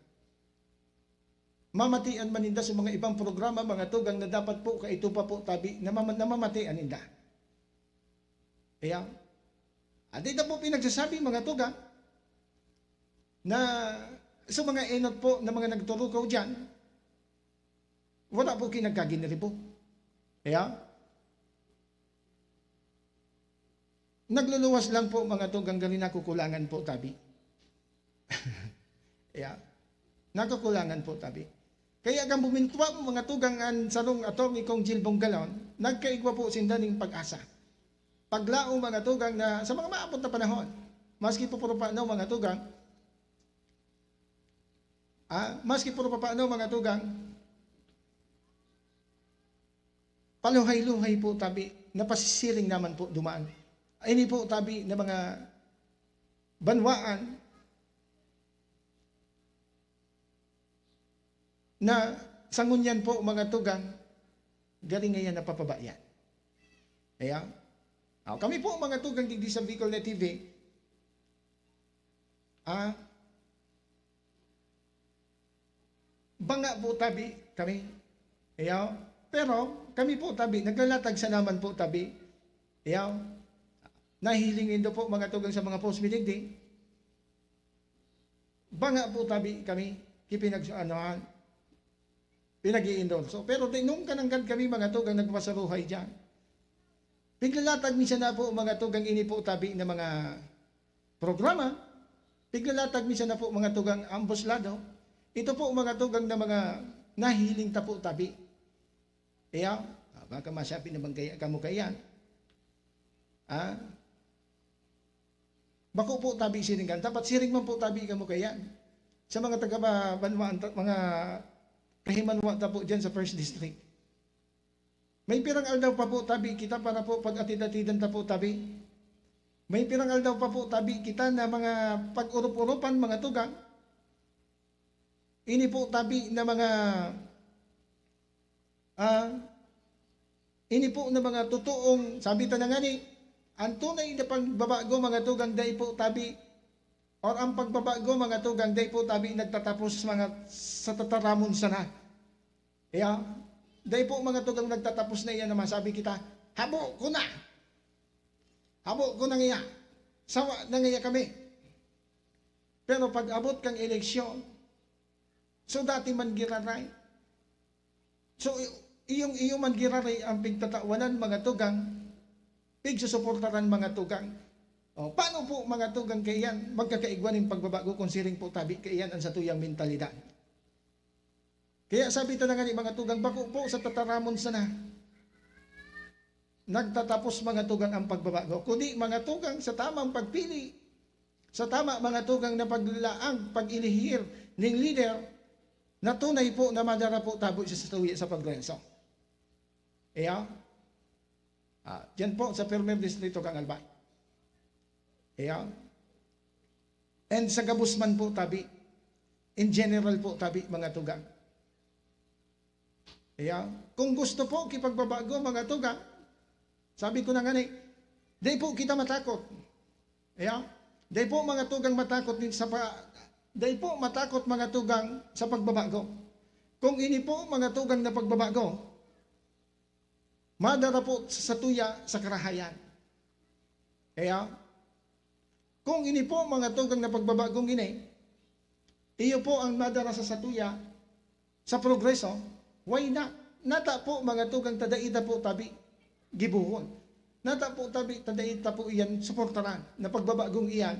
Mamatian man ninda sa mga ibang programa mga tugang na dapat po kaito pa po tabi na mamatian ninda. Kaya, adi na po pinagsasabi mga tugang na sa mga enot po na mga nagturukaw dyan, wala po kinagkaginari po. Kaya, nagluluwas lang po mga tugang galing nakukulangan po tabi. Kaya, nakukulangan po tabi. Kaya kang bumintwa mga tugangan sa nung atong ikong Jilbong Galon, nagkaigwa po sindaning pag-asa. Paglao mga tugang na sa mga maabot na panahon, maski po puro paano mga tugang, maski puro paano mga tugang, paluhay-luhay po tabi, napasisiring naman po dumaan. Ini po tabi na mga banwaan na sangunyan po mga tugang, galing ngayon napapabayan. Kaya, kami po mga tugang digdi sa Bicol Net TV, banga po tabi kami. Pero kami po tabi, naglalatag sa naman po tabi. Nahilingin do po mga tugang sa mga post meeting. Banga po tabi kami, pinag-i-endorso. Pero nung kananggan kami mga tugang nagpasaruhay dyan, piglalatag minsan na po mga tugang ini po tabi na mga programa, piglalatag minsan na po mga tugang ambuslado, ito po mga tugang na mga nahiling tapo tabi. Kaya, baka masabi naman kaya kamo kayan. Bako po tabi siringan, dapat siring man po tabi kamo kayan. Sa mga taga-banwaan, mga kahimanwa tapo dyan sa First District. May pirang aldaw pa po tabi kita para po pag-atid-atidan tapo tabi. May pirang aldaw pa po tabi kita na mga pag-urup-urupan mga tugang. Ini po tabi na mga ini po na mga totoong sabi ta na nga ni ang tunay na pagbabago mga tugang day po tabi or ang pagbabago mga tugang day po tabi nagtatapos mga sa tataramon sana. Kaya day po mga tugang nagtatapos na iyan naman sabi kita, habo ko na nga sawa na nga kami. Pero pag abot kang eleksyon, so dati man giraray, so iyong man giraray ang pigtatawanan mga tugang, pigsusuportaran mga tugang. Paano po mga tugang kayan magkakaigwan ng pagbabago kung siring po tabi kayan ang satuyang mentalidad. Kaya sabi ta na nga ni mga tugang, bako po sa tataramon sana nagtatapos mga tugang ang pagbabago, kundi mga tugang sa tamang pagpili, sa tama mga tugang na paglaang, pag-ilihir ng leader na tunay po na madara po tabo siya sa tuwi sa pagrenso. Kaya, dyan po sa Permer Distrito Kang Albay. Kaya, and sa Gabusman po tabi, in general po tabi mga tugang. Kaya, kung gusto po kipagbabago mga tugang, sabi ko na nga ni, di po kita matakot. Kaya, di po mga tugang matakot di po matakot mga tugang sa pagbabago. Kung ini po mga tugang na pagbabago, madara po sa tuya sa karahayan. Kaya, kung ini po mga tugang na pagbabagong ini, iyo po ang madara sa satuya sa progreso, why not? Nata po mga tugang tadaita po tabi, gibuhon. Nata po tabi, tadaita po iyan, suportaran, na pagbabagong iyan.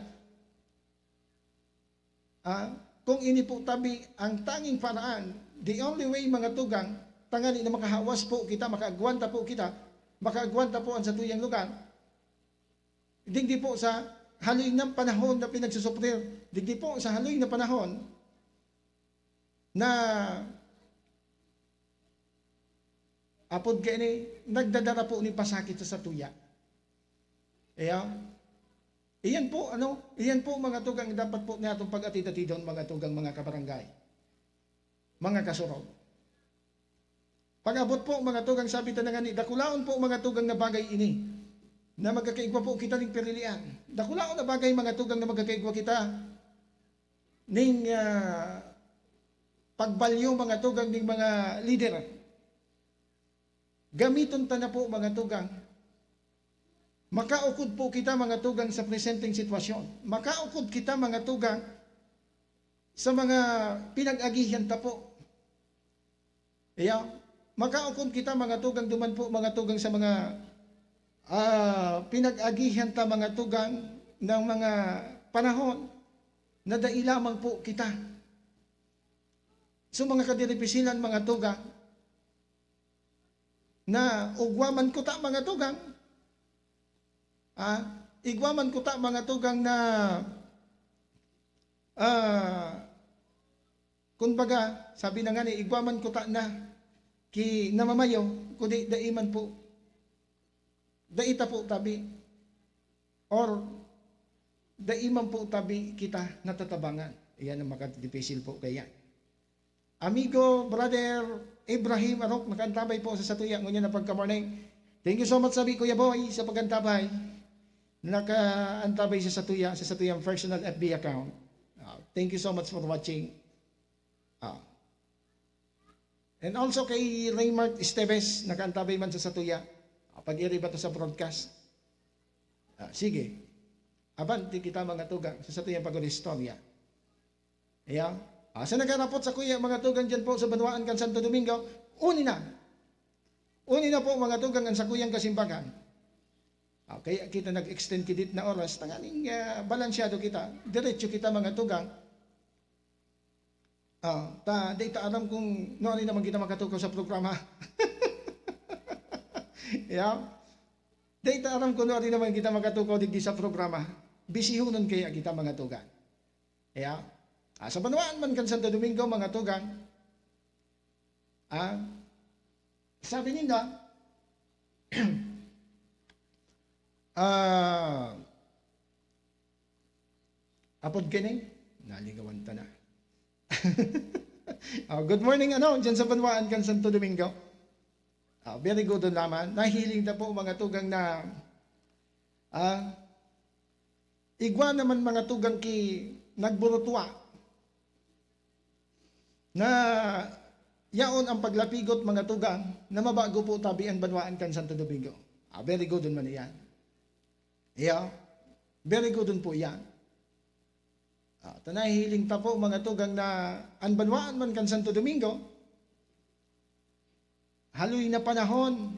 Kung ini po tabi, ang tanging paraan, the only way mga tugang, tangani na makahawas po kita, makaagwanta po kita, makaagwanta po ang satuyang lugar, digdi po sa haloy ng panahon na pinagsusuprir, digdi po sa haloy na panahon na apod ka ni nagdadara po ni pasakit sa tuya. Kaya, Iyan po mga tugang dapat po natong pag-atid-atidon mga tugang mga kabarangay. Mga kasurog. Pag-abot po mga tugang sabi tanangan ni, dakulaon po mga tugang na bagay ini, na magkakaigwa po kita ng pirilian. Dakulaon na bagay mga tugang na magkakaigwa kita ning pagbalyo mga tugang ng mga leader. Gamiton ta na po mga tugang. Makaukod po kita mga tugang sa presenting sitwasyon. Makaukod kita mga tugang sa mga pinag-agihan ta po. Makaukod kita mga tugang duman po mga tugang sa mga pinag-agihan ta mga tugang ng mga panahon na dailamang po kita. So mga kadiripisilan mga tugang na ugwaman ko ta mga tugang, igwaman ko ta mga tugang na kumbaga sabi na nga ni igwaman ko ta na ki namamayo kundi daiman po daita po tabi or daiman po tabi kita natatabangan. Iyan ang makadipisil po kaya. Amigo, brother Ibrahim Arok, nakantabay po sa satuya ngunya na pagka-morning. Thank you so much sabi Kuya Boy sa pagantabay. Nakaantabay sa satuyang personal FB account. Thank you so much for watching. And also kay Raymart Esteves, nakaantabay man sa satuya. Pag-iri ba to sa broadcast? Sige. Abanti kita mga tugang sa satuyang pag-istorya. Sa nagarapot sa kuya mga tugang dyan po sa Banwaan kan Santo Domingo, uni na po mga tugang ang sa kuyang kasimbagan. Kaya kita nag-extend kidit na oras, tanganing balansyado kita, diretso kita mga tugang. Di ta alam kung noon naman kita makatukaw sa programa. Di ta alam kung noon naman kita makatukaw digdi sa programa. Bisihunon kaya kita mga tugang. Sa Banwaan man kan Santo Domingo mga tugang, sabi nila, apod kining, naligawan ta na. Good morning dyan sa Banwaan kan Santo Domingo. Very good naman. Nahiling na po mga tugang na igwa naman mga tugang ki nagburutwa na yaon ang paglapigot mga tugang na mabago po tabi ang Banwaan kan Santo Domingo. Very good man yan. Very good po yan. Tanahiling ta po mga tugang na ang Banwaan man kan Santo Domingo, haloy na panahon.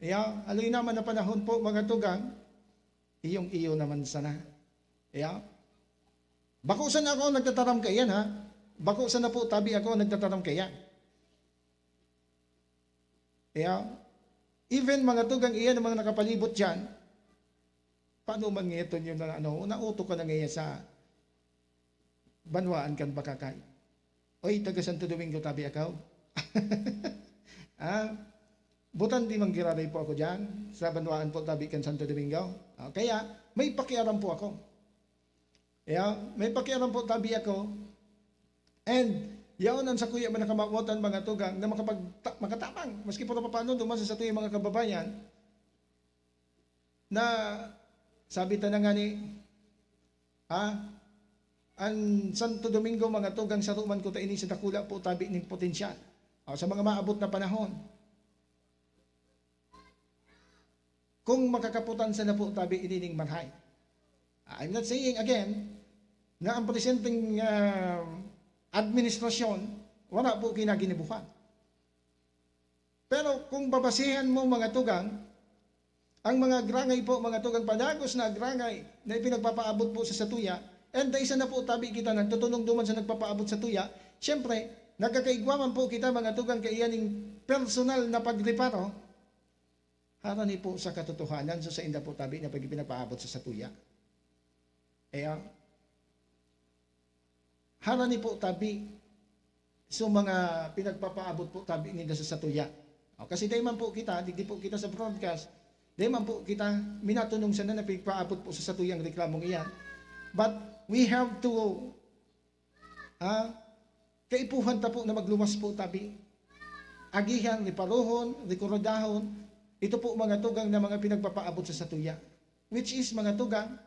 Haloy naman na panahon po mga tugang, iyong-iyo naman sana. Bakusan ako nagtataram kayan ha. Bako sana po tabi ako nagtataram kaya. Even mga tugang iyan mga nakapalibot dyan, paano man ngayon yun na nauto ka na ngayon sa Banwaan kan Bakakay. Oy, taga Santo Domingo tabi ako. Butan di manggiraray po ako dyan sa Banwaan po tabi kan Santo Domingo. Kaya may pakiaram po ako. May pakiaram po tabi ako. And yaonan sa kuya man nakamawotan mga tugang na makatamang maski po na paano duman sa tuyang mga kababayan na sabi ta na nga ni ang Santo Domingo mga tugang sa ruman ko ta ini sa dakula po tabi ning potensyal sa mga maabot na panahon. Kung makakaputan sa na po tabi ini ning marhay. I'm not saying again na ang presenting administrasyon, wala po kinaginibukan. Pero kung babasihan mo mga tugang, ang mga grangay po, mga tugang panagos na grangay na ipinagpapaabot po sa satuya, and isa na po tabi kita nagtutunong duman sa nagpapaabot sa tuya, syempre, nagkakaigwaman po kita mga tugang kaiyaning personal na pagreparo, harani po sa katotohanan, so sa inda po tabi na pagpinapaabot sa satuya. Harani po tabi so mga pinagpapaabot po tabi nila sa satuya. Kasi dahil man po kita, di po kita sa broadcast, Di man po kita minatunong sana na pagpaabot po sa satuyang reklamong iyan. But we have to kaipuhan ta po na magluwas po tabi. Agihan, riparuhon, rikurodahon, ito po mga tugang na mga pinagpapaabot sa satuya. Which is mga tugang,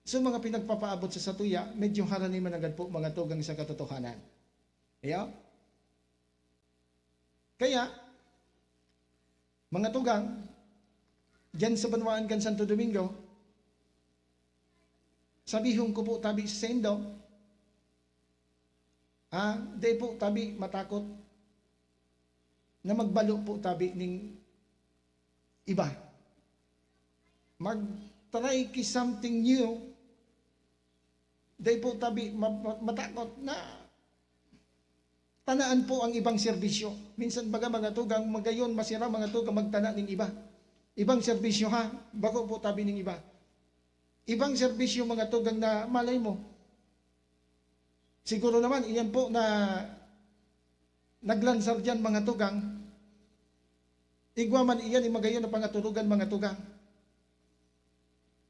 so mga pinagpapaabot sa satuya, medyo haraniman agad po mga tugang sa katotohanan. Yeah? Kaya, mga tugang, dyan sa Banwaan kan Santo Domingo, sabihon ko po tabi sa sendo, di po tabi matakot na magbalo po tabi ning iba. Mag-try ki something new, di po tabi matakot na tanaan po ang ibang serbisyo. Minsan baga mga tugang magayon masira mga tugang magtana ning iba. Ibang serbisyo ha, bako po tabi ning iba. Ibang serbisyo mga tugang na malay mo. Siguro naman iyan po na naglansar dyan mga tugang. Igwa man iyan magayon na pangatulugan mga tugang.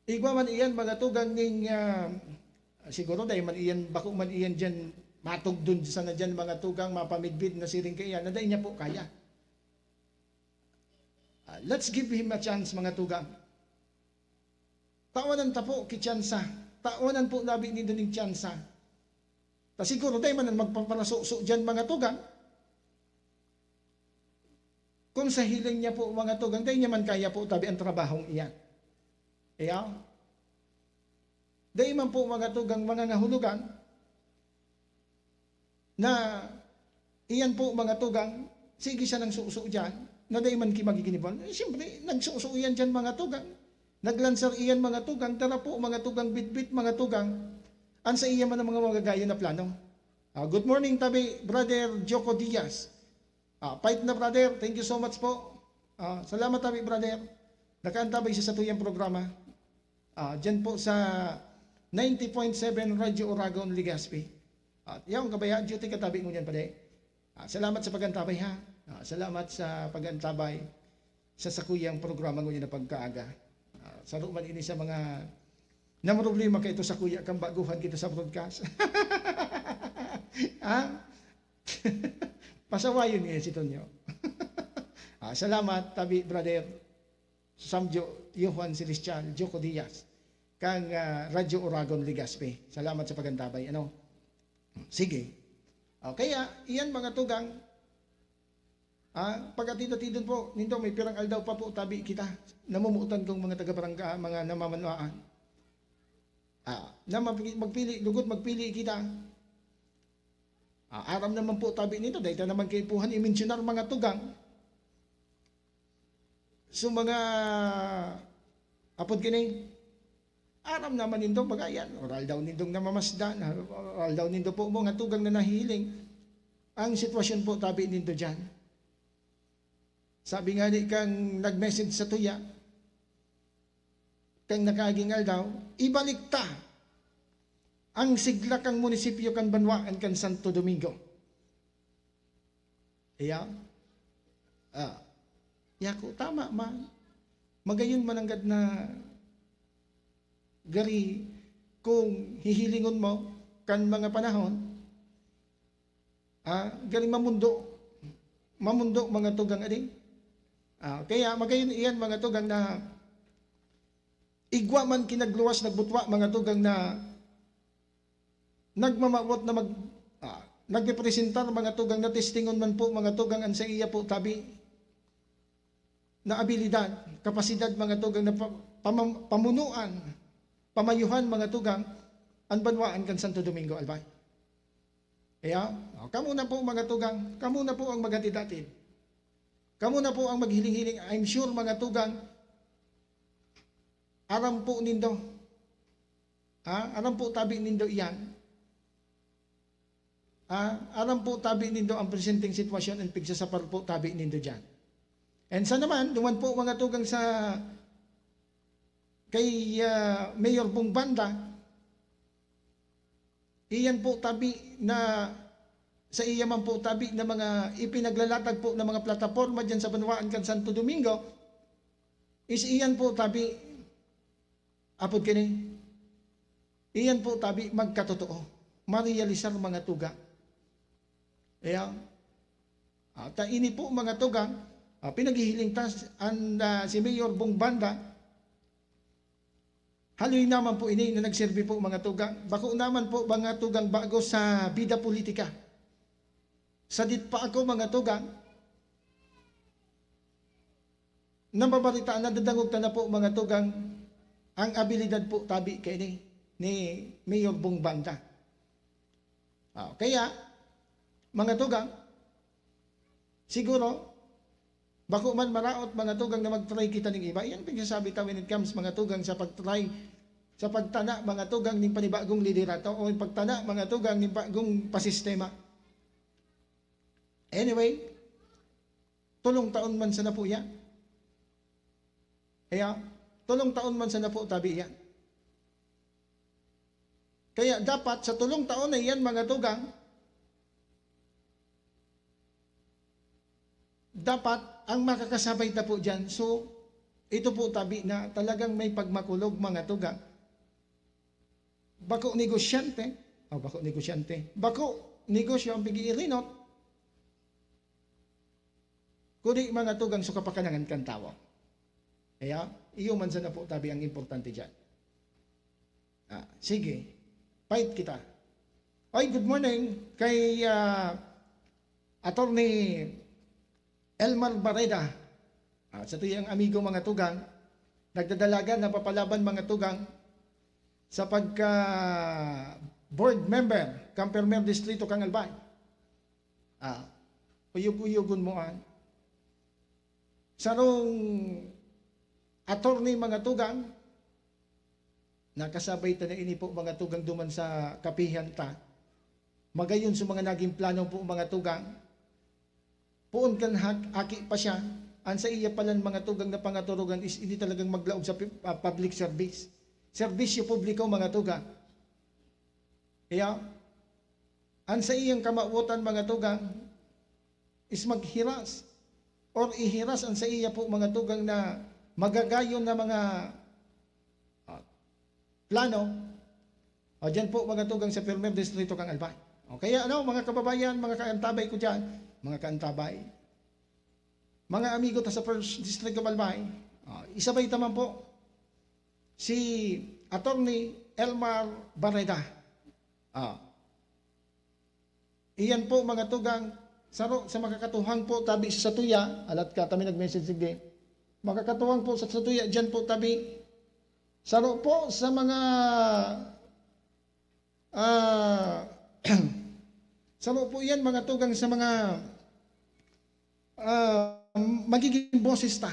Igwa man iyan mga tugang ning siguro dahil man iyan bako man iyan dyan matog dun sa na dyan mga tugang mapamidbid na siring kaya na niya po kaya. Let's give him a chance mga tugang. Tawanan ta po kitsansa. Tawanan po nabi ni ning tsansa. Ta siguro dahil man magpaparasuso dyan mga tugang. Kung sa hiling niya po mga tugang, dahil niya man kaya po tabi ang trabahong iyan. Iya? Dahil man po mga tugang mga nahulugan, na iyan po mga tugang, sige siya ng suso dyan, na dahil man kimagiginiban, siyempre, nagsuso iyan dyan mga tugang. Naglansar iyan mga tugang, tara po mga tugang, bitbit mga tugang, an sa iyan man ang mga magagaya na plano. Good morning tabi, Brother Joko Diaz. Fight na brother, thank you so much po. Salamat tabi brother. Nakaantabay siya sa tuyang programa. Dyan po sa 90.7 Radio Oragon, Legazpi. Yung kabaya, duty katabi mo yan pala. Salamat sa pagantabay ha. Salamat sa pagantabay sa sakuyang programa mo yun na pagkaaga. Sa ruman ini sa mga na problema kayo sa kuya kang baguhan kita sa broadcast. Pasawayon niya si Tonyo. Salamat tabi brother Samjo Johan Celestial Joko Diaz kang Radio Oragon Legazpi. Salamat sa pagantabay. Sige. Kaya iyan mga tugang pagkatidon po nindo may pirang aldaw pa po tabi kita namumuutan kong mga taga-barangay mga namamanwaan. Na magpili lugod magpili kita. Aram naman po tabi nito dahil naman kay puhan i-mentionar mga tugang. So mga apod kini aram naman nindong bagayan. Oral daw nindong namamasdan. Oral daw nindo po mga tugang na nahiling. Ang sitwasyon po tabi nindo dyan. Sabi nga ni kang nag-message sa tuya. Kang nakagingal daw. Ibalik ta ang sigla kang munisipyo kan Banwaan kan Santo Domingo. Iya? Yako, tama man. Magayon mananggad na gari kung hihilingon mo kan mga panahon, gari mamundo mga tugang ading. Kaya magayon iyan mga tugang na igwa man kinagluwas nagbutwa mga tugang na nagmamawot na nagrepresentar mga tugang na testingon man po mga tugang an sa iya po tabi na abilidad, kapasidad mga tugang na pamunuan, pamayuhan mga tugang ang Banwaan kan Santo Domingo albay. Kaya, kamo na po mga tugang, kamo na po ang magatidatin. Kamo na po ang maghiling-hiling. I'm sure mga tugang, aram po nindo. Aram po tabi nindo iyan. Aram po tabi nindo ang presenting sitwasyon and pigsasapar po tabi nindo dyan. And sa naman, duman po mga tugang sa kay Mayor Bong Banda, iyan po tabi na sa iya man po tabi na mga ipinaglalatag po na mga plataforma dyan sa Banwaan kan Santo Domingo, is iyan po tabi, apod kini, iyan po tabi magkatotoo, marealisar mga tuga. Kaya, ta ini po mga tuga, pinaghihiling tas si Mayor Bong Banda, haloy naman po ini na nagserbi po mga tugang. Bako naman po mga tugang bago sa bida politika. Sa dit pa ako mga tugang, nababalitaan na dadangog na po mga tugang ang abilidad po tabi kay ni Mayor Bong Banda. Kaya, mga tugang, siguro, bako man maraot mga tugang na mag-try kita ng iba, yan pagsasabi ta when it comes mga tugang sa pag-try, sa pagtana mga tugang ng panibagong liderato o pagtana mga tugang ng bagong pasistema. Anyway, tulong taon man sa na po yan. Kaya, tulong taon man sa na po tabi yan. Kaya dapat sa tulong taon na yan mga tugang, dapat ang makakasabay na po dyan. So, ito po tabi na talagang may pagmakulog mga tugang. Bako negosyante, bako negosyo ang pigiirinot, kundi mga tugang so kapakanangan kan tawo. Kaya, iyo man sa na po tabi ang importante dyan. Sige, fight kita. Ay, good morning kay Attorney Elmar Barreda. Sa tuyang amigo mga tugang, nagdadalagan na papalaban mga tugang sa pagka board member, Campermer Distrito Kangalbay. Uyog-uyogon mo an. Sarong attorney mga tugang, nakasabay ta na ini po mga tugang duman sa kapihan ta. Magayon sa mga naging plano po mga tugang, puon kan aki pa siya, ang sa iya palan mga tugang na pangaturugan is hindi talagang maglaog sa public service. Serbisyo publiko mga tugang. Kaya, ang sa iyang kamautan mga tugang is maghiras or ihiras ang sa iya po mga tugang na magagayon na mga plano. Diyan po mga tugang sa Permer Distrito Kangalbay. Kaya mga kababayan, mga kaantabay ko dyan, mga kaantabay, mga amigo ta sa First District of Albay, isabay taman po si Attorney Elmar Barreda. Iyan po mga tugang sa makakatuhang po tabi sa tuya, alat ka kami nag-message sige. Makakatuhang po sa tuya diyan po tabi. Saro po sa mga saro po yan mga tugang sa mga magiging boses ta.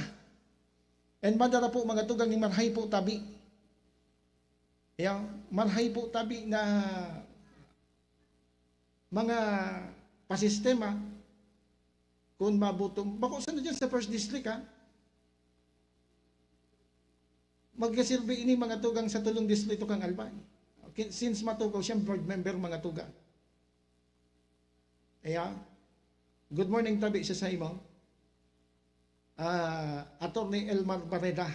And madara po mga tugang ni marhay po tabi. Marhay po tabi na mga pasistema kung mabutong. Bako saan dyan sa First District magkasilbi ini mga tugang sa tulong distrito kang Albay. Since matugaw siyang board member mga tugang. Good morning tabi siya sa imo. Attorney Elmar Barreda.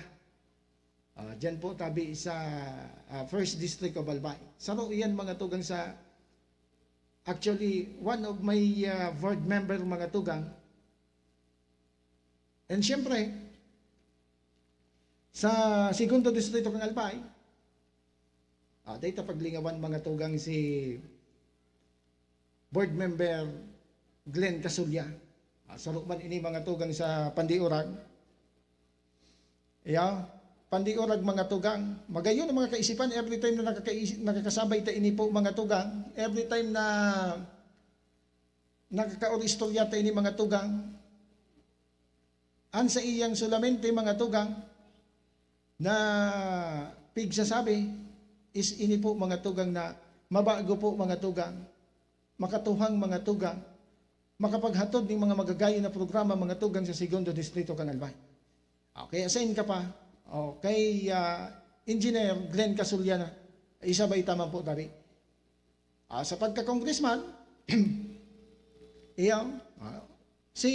Diyan po tabi sa First District of Albay. Saro iyan mga tugang sa actually one of my board member mga tugang. And syempre sa Segundo Distrito kang Albay, dahil paglingawan mga tugang si board member Glenn Casulya. Saro man ini mga tugang sa Pandiurag. Pandiurag mga tugang. Magayon ang mga kaisipan every time na nakakasabay ta ini po mga tugang. Every time na nakakaoristorya ta ini mga tugang. An sa iyang sulamente mga tugang na pigsasabi is ini po mga tugang na mabago po mga tugang, makatuhang mga tugang, makapaghatod ng mga magagayon na programa mga tugang sa Segundo Distrito Kangalbay. Assign ka pa kay Engineer Glenn Casuliana, isabay tama po tabi. Sa pagka-congressman, si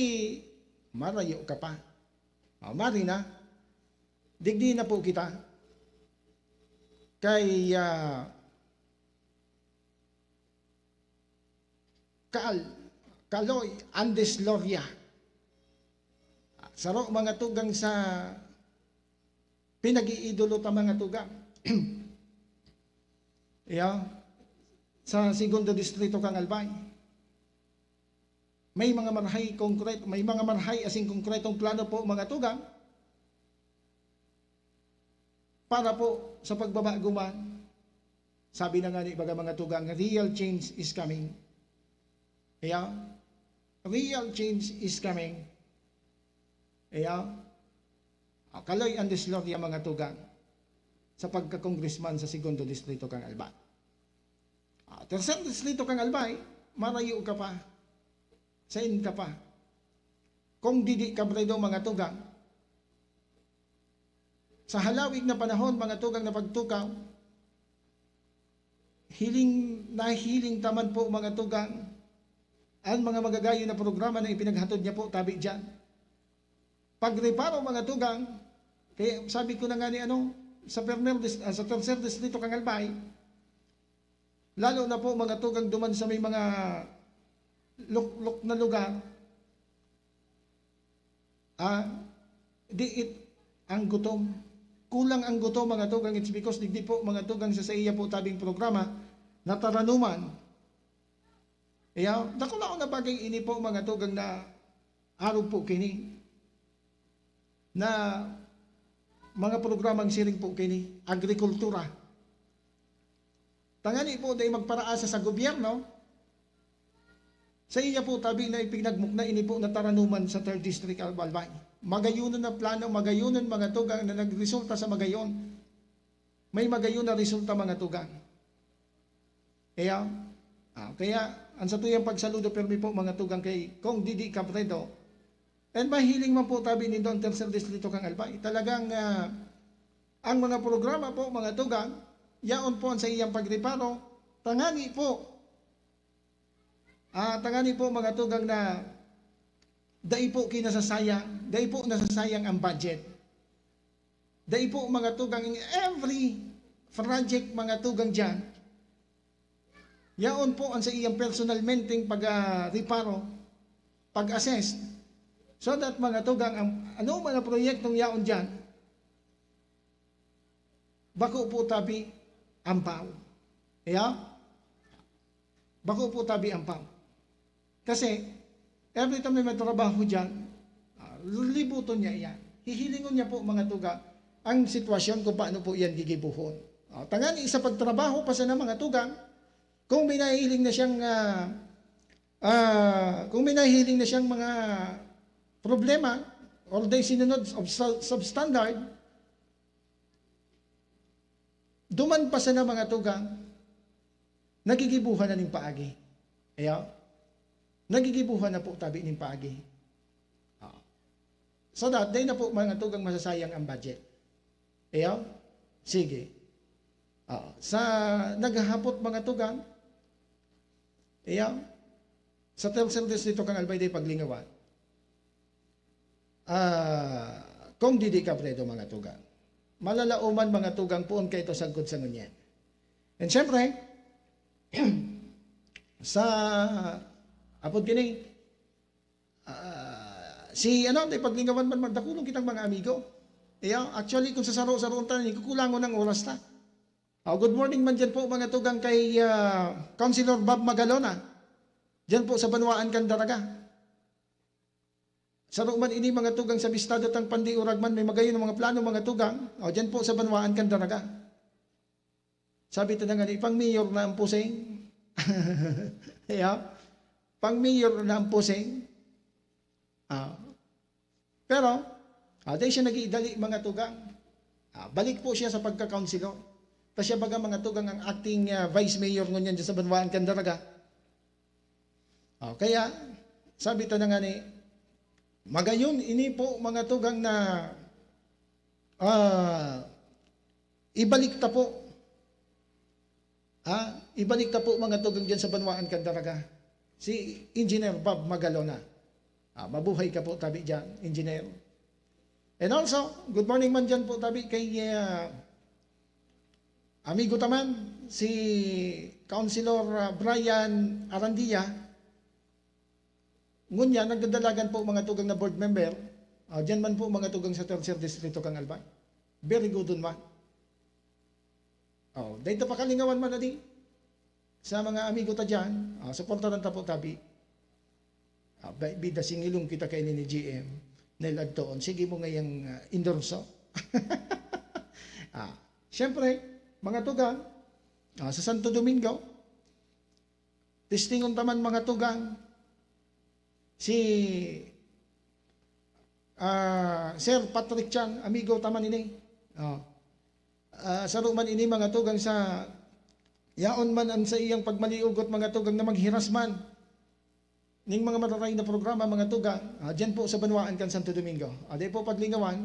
Marayo ka pa. Marina, digdi na po kita kay Kaloy Andes Loria. Saro mga tugang sa pinag-iidolo ta mga tugang. Sa segundo distrito kang Albay. May mga marhay konkreto, may mga marhay asing konkretong plano po mga tugang para po sa pagbabaguman. Sabi na nga ni baga mga tugang, real change is coming. Real change is coming. Kaloy Andes Loria mga tugang sa pagka-congressman sa segundo distrito kang Albay. Tercer distrito kang Albay, marayo ka pa. Sain ka pa. Kung didi ka bredo mga tugang, sa halawig na panahon mga tugang na pagtukaw, hiling taman po mga tugang ang mga magagayo na programa na ipinaghatod niya po tabi dyan. Pagreparo mga tugang, kaya sabi ko na nga ni sa tercer distrito kang Albay, lalo na po mga tugang duman sa may mga luk na lugar, ang gutom. Kulang ang gutom mga tugang. It's because digdi po mga tugang sa iya po tabing programa na taranuman. Dako na ako na bagay ini po mga tugang na araw po kini na mga programang siring po kini agrikultura. Tangani po dahil magparaasa sa gobyerno sa iya po tabi na ipinagmukna ini po na taranuman sa 3rd District Albay. Magayunan na plano, magayunan mga tugang na nagresulta sa magayon. May magayon na resulta mga tugang. Kaya ang sa tuyang pagsaludo permi po mga tugang kay Kong Didi Cabredo. And mahiling man po tabi ni Don Tercer Distrito kang Albay. Talagang ang mga programa po mga tugang, yaon po sa iyang pagreparo, tangani po mga tugang na dai po kinasasayang, dai po nasasayang ang budget. Dai po mga tugang in every project mga tugang dyan, yaon po ang sa iyang personal menting pag-reparo, pag-assess, so that mga tugang, ang mga proyektong yaon dyan, bako po tabi ampaw. Bako po tabi ampaw. Kasi, every time may trabaho dyan, libuton niya yan. Hihilingon niya po mga tuga ang sitwasyon kung paano po yan gigibuhon. Tangani sa pagtrabaho pa sa mga tugang, kung may nahihiling na siyang mga problema or day sinunod of substandard, duman pa sa mga tugang, nagigibuhan na ng paagi. Nagigibuhan na po tabi ng paagi. So that, day na po mga tugang masasayang ang budget. Sige. Sa naghahapot mga tugang, sa tercer distrito kang Albay day paglingawan, kung Didi Cabredo mga tugang, malalauman mga tugang poon kayo ito sagkod sa ngunyan. And syempre, sa apod kini day paglingawan man magdakulong kitang mga amigo. Actually kung sa saro-saroon tayo, kukulangon ng oras ta. Good morning man dyan po mga tugang kay Councilor Bob Magalona. Dyan po sa Banwaan Candaraga. Saro man ini mga tugang sa Bistado tang Pandi Uragman, may magayon ng mga plano mga tugang. Dyan po sa Banwaan Candaraga. Sabi ito na nga, pang mayor na ang pusing. Pang mayor na ang pusing. Pero, dahil siya nag-iidali mga tugang, balik po siya sa pagka-councilor. Tapos siya baga mga tugang ang acting vice mayor ngunyan dyan sa Banwaan Candaraga. Kaya, sabi ito na nga ni, magayon, ini po mga tugang na ibalik ta po. Ibalik ta po mga tugang dyan sa Banwaan Candaraga. Si Engineer Bob Magalona. Mabuhay ka po tabi dyan, Engineer. And also, good morning man dyan po tabi kay amigo taman, si Councilor Brian Arandia. Ngunya, nagdadalagan po mga tugang na board member. Dyan man po mga tugang sa Tercer Distrito kang Albay. Very good dun man. Dahil pa kalingawan man na di. Sa mga amigo ta dyan, supportaran ta po tabi. Bida singilong kita kay ni GM. Nailagtoon. Sige mo ngayang endorso. Siyempre, mga tugang, sa Santo Domingo, testingon taman mga tugang, si Sir Patrick Chan, amigo taman ini. Sa ruman ini mga tugang sa yaon man ang sa iyang pagmaliugot mga tugang na maghiras man ning mga mararay na programa mga tugang, dyan po sa Banwaan kan Santo Domingo. Di po paglingawan,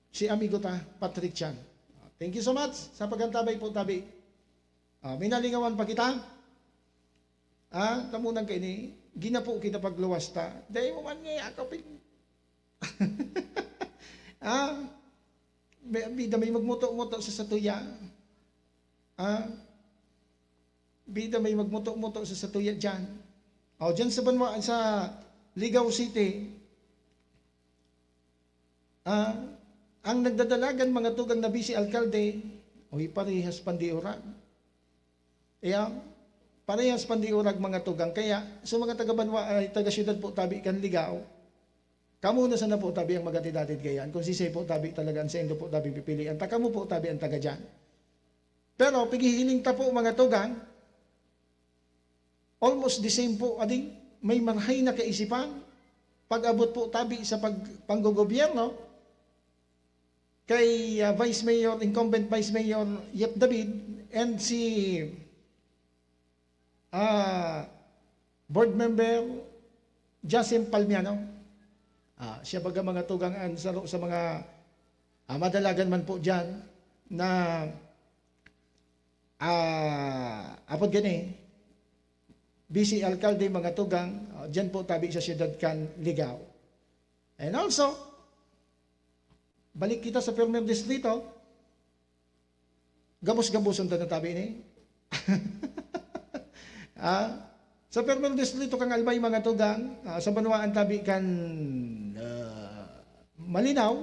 si amigo ta, Patrick Chan. Thank you so much sa pagantabay po tabi. Minalingawan pa kita. Kamunang kayo ni, gina po kita pagluwas ta. Dahil mo man ngayon, akapin. Bida may magmuto-muto sa satuya. Bida may magmuto-muto sa satuya dyan. Dyan sa Banwaan, sa Ligaw City, ang nagdadalagan mga tugang na bisi alkalde, parehas pandiurag. Parehas pandiurag mga tugang. Kaya, sa mga taga-Banwaan, taga-syudad po tabi kan Ligaw, kamuna sana po tabi ang magatidadid gayan. Kung sisay po tabi talagang sa indo po tabi pipilian. Takamu po tabi ang taga dyan. Pero, pigihiling ta po mga tugang, almost the same po, ading, may marhay na kaisipan. Pag-abot po tabi sa panggogobyerno, kay Vice Mayor, incumbent Vice Mayor Yep David, and si Board Member Jasim Palmiano. Siya baga mga tugangan sa mga madalagan man po dyan na apod gani busy alkalde mga tugang dyan po tabi sa siyudad kan Ligaw. And also, balik kita sa Permer Distrito, gabos-gaboson na tabi ni. Sa Permer Distrito kang Albay mga tugang, sa Banwaan tabi kan Malinaw,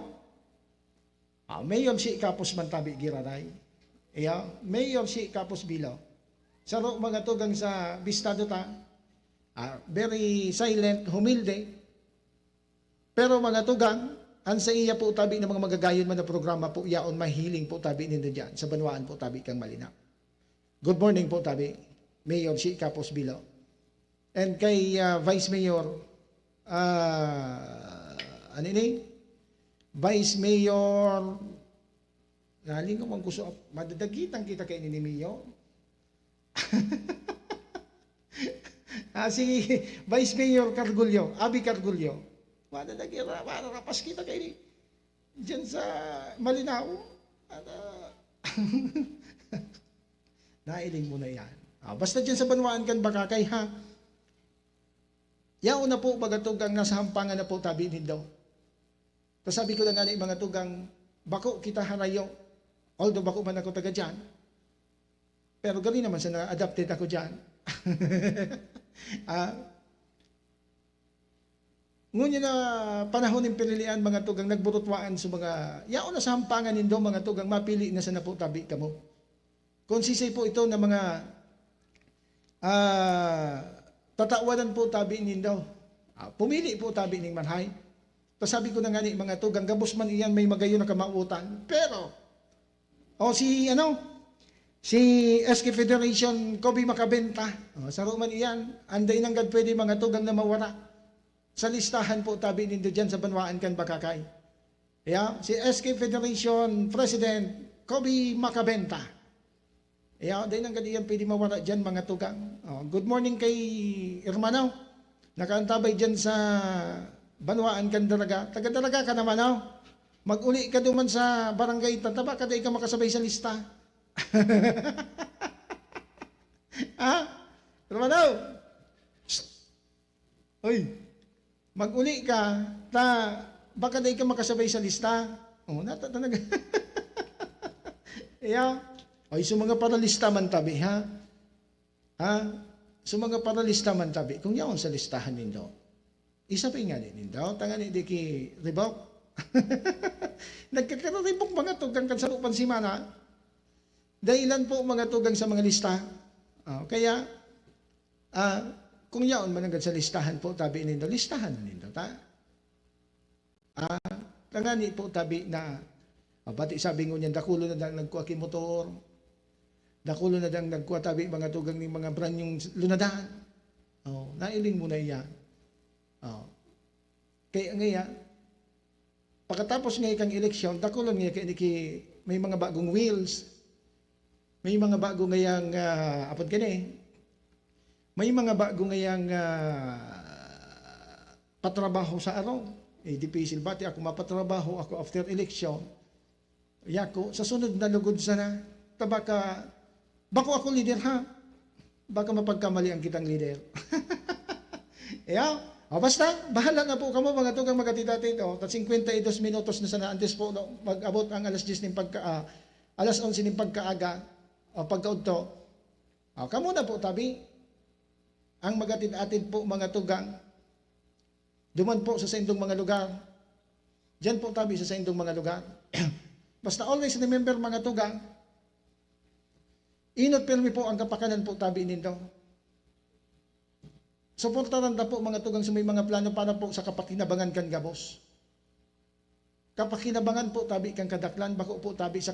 Mayor si Kapos man tabi giraray. Mayor si Kapos Bilo. Sa mga tugang sa Bistado ta, very silent, humilde. Pero mga tugang, ang sa iya po tabi ng mga magagayon man na programa po, yaon mahiling po tabi nito dyan. Sa Banwaan po tabi kang Malinaw. Good morning po tabi, Mayor si Kapos Bilo. And kay Vice Mayor, Vice Mayor, naling ko mang gusto, madadagitan kita kay ni Mayor. Si Vice Mayor Cargulyo, Abi Cargulyo, madadagitan kita kay ni dyan sa Malinaw. Nailing mo na yan. Basta dyan sa Banwaan kan Bakakay ha. Yaon na po bagatugang nasa hampangan na po tabi nindo. Tapos sabi ko na nga mga tugang, bako kita harayo. Although bako man ako taga dyan. Pero gali naman sa na-adapted ako dyan. Ngunit na panahon ng pinilian mga tugang nagburutwaan sa mga, yaon na sa hampangan nindo mga tugang, mapili na sa na po tabi kamo. Konsisay po ito na mga tatawanan po tabi nindo. Pumili po tabi ning manhay. Tapos sabi ko na nga ni mga tugang, gabos man iyan may magayon na kamautan. Pero, si SK Federation Kobe Makabenta, sa Roman iyan, anday nanggad pwede mga tugang na mawara. Sa listahan po tabi nindo dyan sa Banwaan kan Bakakay. Si SK Federation President Kobe Makabenta. Anday nanggad iyan pwede mawara dyan mga tugang. Good morning kay Hermano. Nakaantabay dyan sa Banwaan kan Dalaga. Taga-Dalaga ka naman, mag-uli ka duman sa barangay Tataba, kada ka makasabay sa lista. Hermano! Uy! Mag-uli ka, baka di ka makasabay sa lista. Oh, talaga. Yeah. Ay, sa mga paralista man tabi, ha? Ha? Sa mga paralista man tabi, kung yaon sa listahan nindo, isa pa nga din nindo, tangani di ki ribok. Nagkakaribok mga tugang kansarupan si Mana. Dahilan po mga tugang sa mga lista. Kaya, kung yaon man agad sa listahan po, tabi nindo, listahan nindo, ta? Tangani po tabi na, pati sabi ngo niyan, dakulo na dang nagkuha ki motor, dakulo na dang nagkuha tabi mga tugang ni mga brand yung lunadahan. Nailing mo na yan. Kaya ngayon, pagkatapos ngayon kang eleksyon, dakulon ngayon kaya may mga bagong wheels, may mga bagong ngayang, apod ka may mga bagong ngayang patrabaho sa araw. Dipisil bati ako mapatrabaho ako after election. Yako, sa sunod na lugod sana, bako ako leader ha. Baka mapagkamali ang kitang leader. Basta, bahala na po kamo mga tugang magatidatit. 52 minutos na sana antes po mag-abot ang alas 10 ng alas 11 ng pagkaaga o pagkaudto. Kamo na po tabi. Ang magatid-atid po mga tugang. Duman po sa saindong mga lugar. Diyan po tabi sa saindong mga lugar. Basta always remember mga tugang, inot permi po ang kapakanan po tabi nindo. Suportaran na po mga tugang sa may mga plano para po sa kapakinabangan kan gabos. Kapakinabangan po tabi kang kadaklan, bako po tabi sa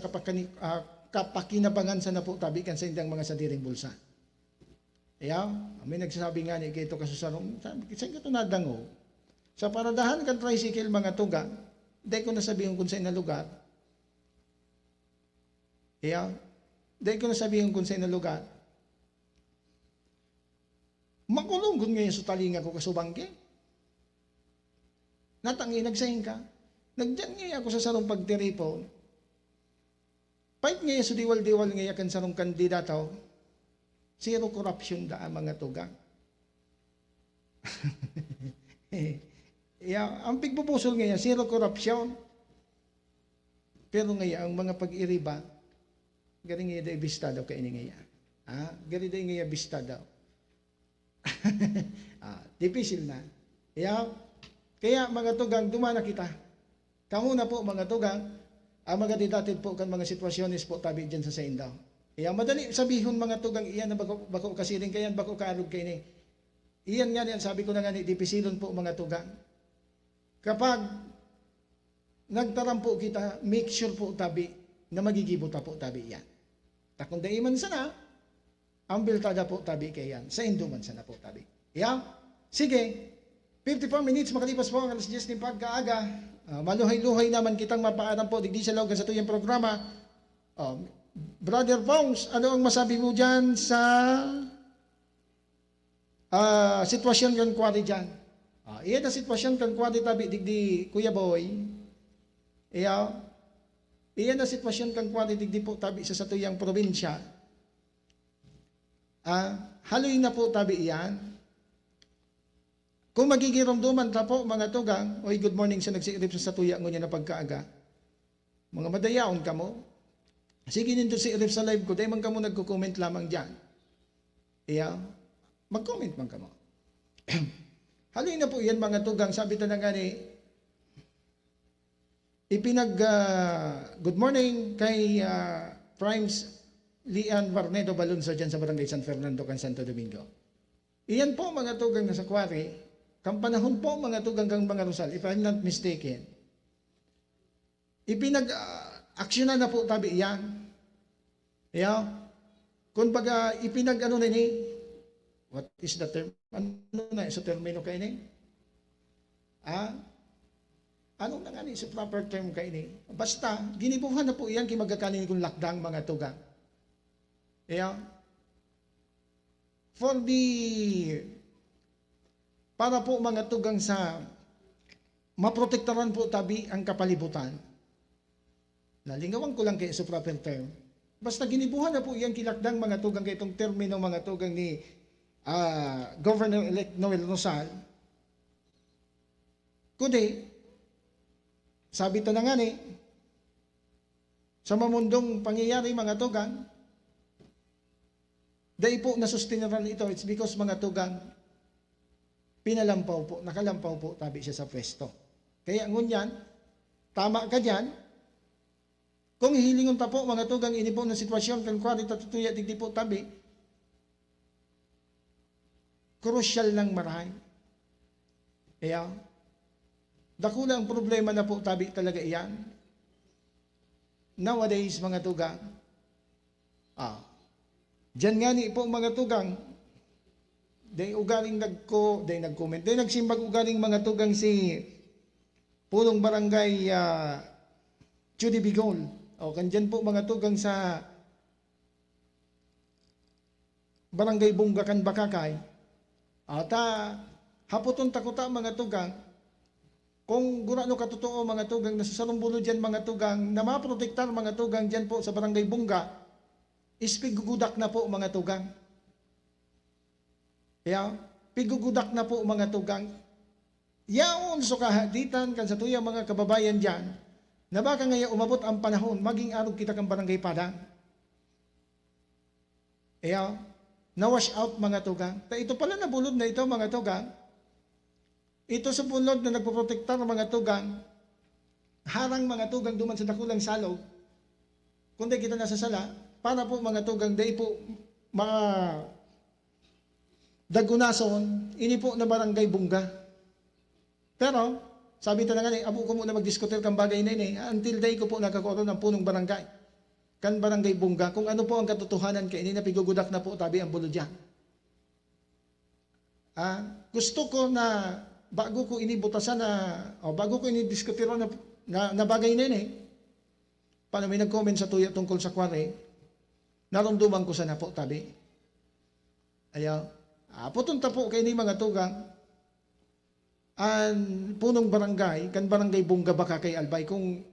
kapakinabangan sa na po tabi kan sa indang mga sadiring bulsa. May nagsasabi nga ni kito kasusarong, sabi, saan ka ito nadango? Sa paradahan kan tricycle mga tugang, di ko nasabihin kung saan na lugar. Di ko nasabihin kung saan na lugar. Makulong kung ngayon sa talinga ko kasubangke. Natangi, nagsahin ka. Nagdyan ngayon ako sa sarong pagtiripon. Pahit ngayon sa diwal-diwal ngayon kan sarong kandidato, zero corruption da mga tugang. Ang pigpupusol ngayon, zero corruption. Pero ngayon, ang mga pag-iriba, galing ngayon da ibista daw kainin ngayon. Galing da ngayon ibista daw. Dipisil na. Kaya mga tugang, dumana kita. Kamu na po mga tugang, ang mga didatid po kan mga sitwasyones po tabi dyan sa saindaw. Madali sabihon mga tugang, iyan na bako kasiring kayan, bako kaarog kayo ni. Iyan nga niyan, sabi ko na nga ni, dipisilon po mga tugang. Kapag nagtaram po kita, make sure po tabi na magigibota po tabi yan. Takong daiman sana, ang biltada po tabi kayan, sa induman sana po tabi. Sige, 54 minutes makalipas po ang alas 10 ng pagkaaga. Maluhay-luhay naman kitang mapaaram po, digdi sa loob sa tuyang programa. Brother Pongs, ano ang masabi mo dyan sa sitwasyon yung kwari dyan? Iyan na sitwasyon kan kwari tabi digdi Kuya Boy. Iyan na sitwasyon kan kwari digdi po tabi sa satuyang probinsya. Haloy na po tabi iyan. Kung magigiromduman ta po mga tugang, good morning sa nagsiirip sa satuya ngunya na pagkaaga. Mga madayaon ka mo. Sige nito si irip sa live ko, dahil man ka mo nagko-comment lamang dyan. Mag-comment man ka mo. Halin na po yan mga tugang, sabi ta na nga ni, good morning kay Primes Lian Varnedo Balunso dyan sa Barangay San Fernando, kan Santo Domingo. Iyan po mga tugang na sa kwari, kampanahon po mga tugang kang mga Rosal, if I'm not mistaken, aksyonan na po tabi yan. Kung baga ipinag-ano na ni, what is the term? Ano na sa termino kayo ni? Ano na nga ni sa proper term kayo ni? Basta, ginibuhan na po yan kay magkakanin kong lakdang mga tugang. Para po mga tugang sa maprotektaran po tabi ang kapalibutan. Nalingawan ko lang kayo sa proper term. Basta ginibuhan na po yan kilakdang mga tugang kay itong termino mga tugang ni Governor-elect Noel Rosal. Kundi, sabi ta na nga ni, sa mamundong pangyayari mga tugang, dahil po nasustainaran ito, it's because mga tugang, pinalampaw po, nakalampaw po, tabi siya sa pwesto. Kaya ngunyan, tama ka dyan, kung hilingon ta po, mga tugang, ini po na sitwasyon, kan kwarita tutuya, digdi po tabi, crucial ng marahay. Kaya, dakula ang problema na po, tabi talaga iyan. Nowadays, mga tugang, diyan nga ni po mga tugang, day ugaling nag-comment, day nagsimbag ugaling mga tugang si Pulong Barangay Judy Bigol. O kandiyan po mga tugang sa Barangay Bunggakan Bakakay. At hapoton takuta mga tugang, kung gurano katotoo mga tugang, nasasalumbulo dyan mga tugang, na maprotektar mga tugang dyan po sa Barangay Bungga, ispigugudak na po mga tugang. Kaya, pigugudak na po mga tugang. Yaon so kahaditan kan sa tuyang mga kababayan dyan, na baka ngayon umabot ang panahon, maging arog kita kang Barangay Padang. Kaya, na-wash out mga tugang. Ito pala nabulod na ito mga tugang. Ito sa punod na nagpoprotektar ng mga tugang, harang mga tugang duman sa dakulang salog, kundi kita nasa sala, para po mga tugang, day po mga dagunason, ini po na Barangay Bungga. Pero, sabi talaga ni, abo ko muna mag-diskutir kang bagay na ini, until day ko po nagkakaroon ng punong barangay, kan Barangay Bungga, kung ano po ang katotohanan kay ini na pigugudak na po tabi ang bulod dyan. Gusto ko na bago ko inibutasan bago ko inidiskutiro na bagay na yun paano may nag-comment sa tuya tungkol sa kware, narumduman ko sa napo tabi. Ayaw, putunta po kayo ni mga tugang, ang punong barangay, kan Barangay Bungga Bakakay Albay, kung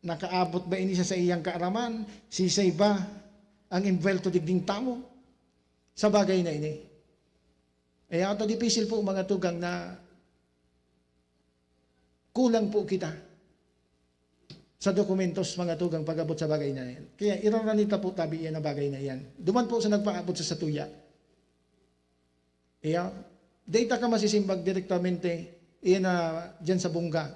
nakaabot ba ini sa iyang kaaraman, sisay ba ang invelto digding tamo sa bagay na ini. Ayaw, ito dipisil po mga tugang na kulang po kita sa dokumentos mga tugang pag-abot sa bagay na yan. Kaya iraranita po tabi yan na bagay na yan. Duman po sa nagpaabot sa satuya. Kaya, data ka masisimbag direktamente iyan na dyan sa Bungga.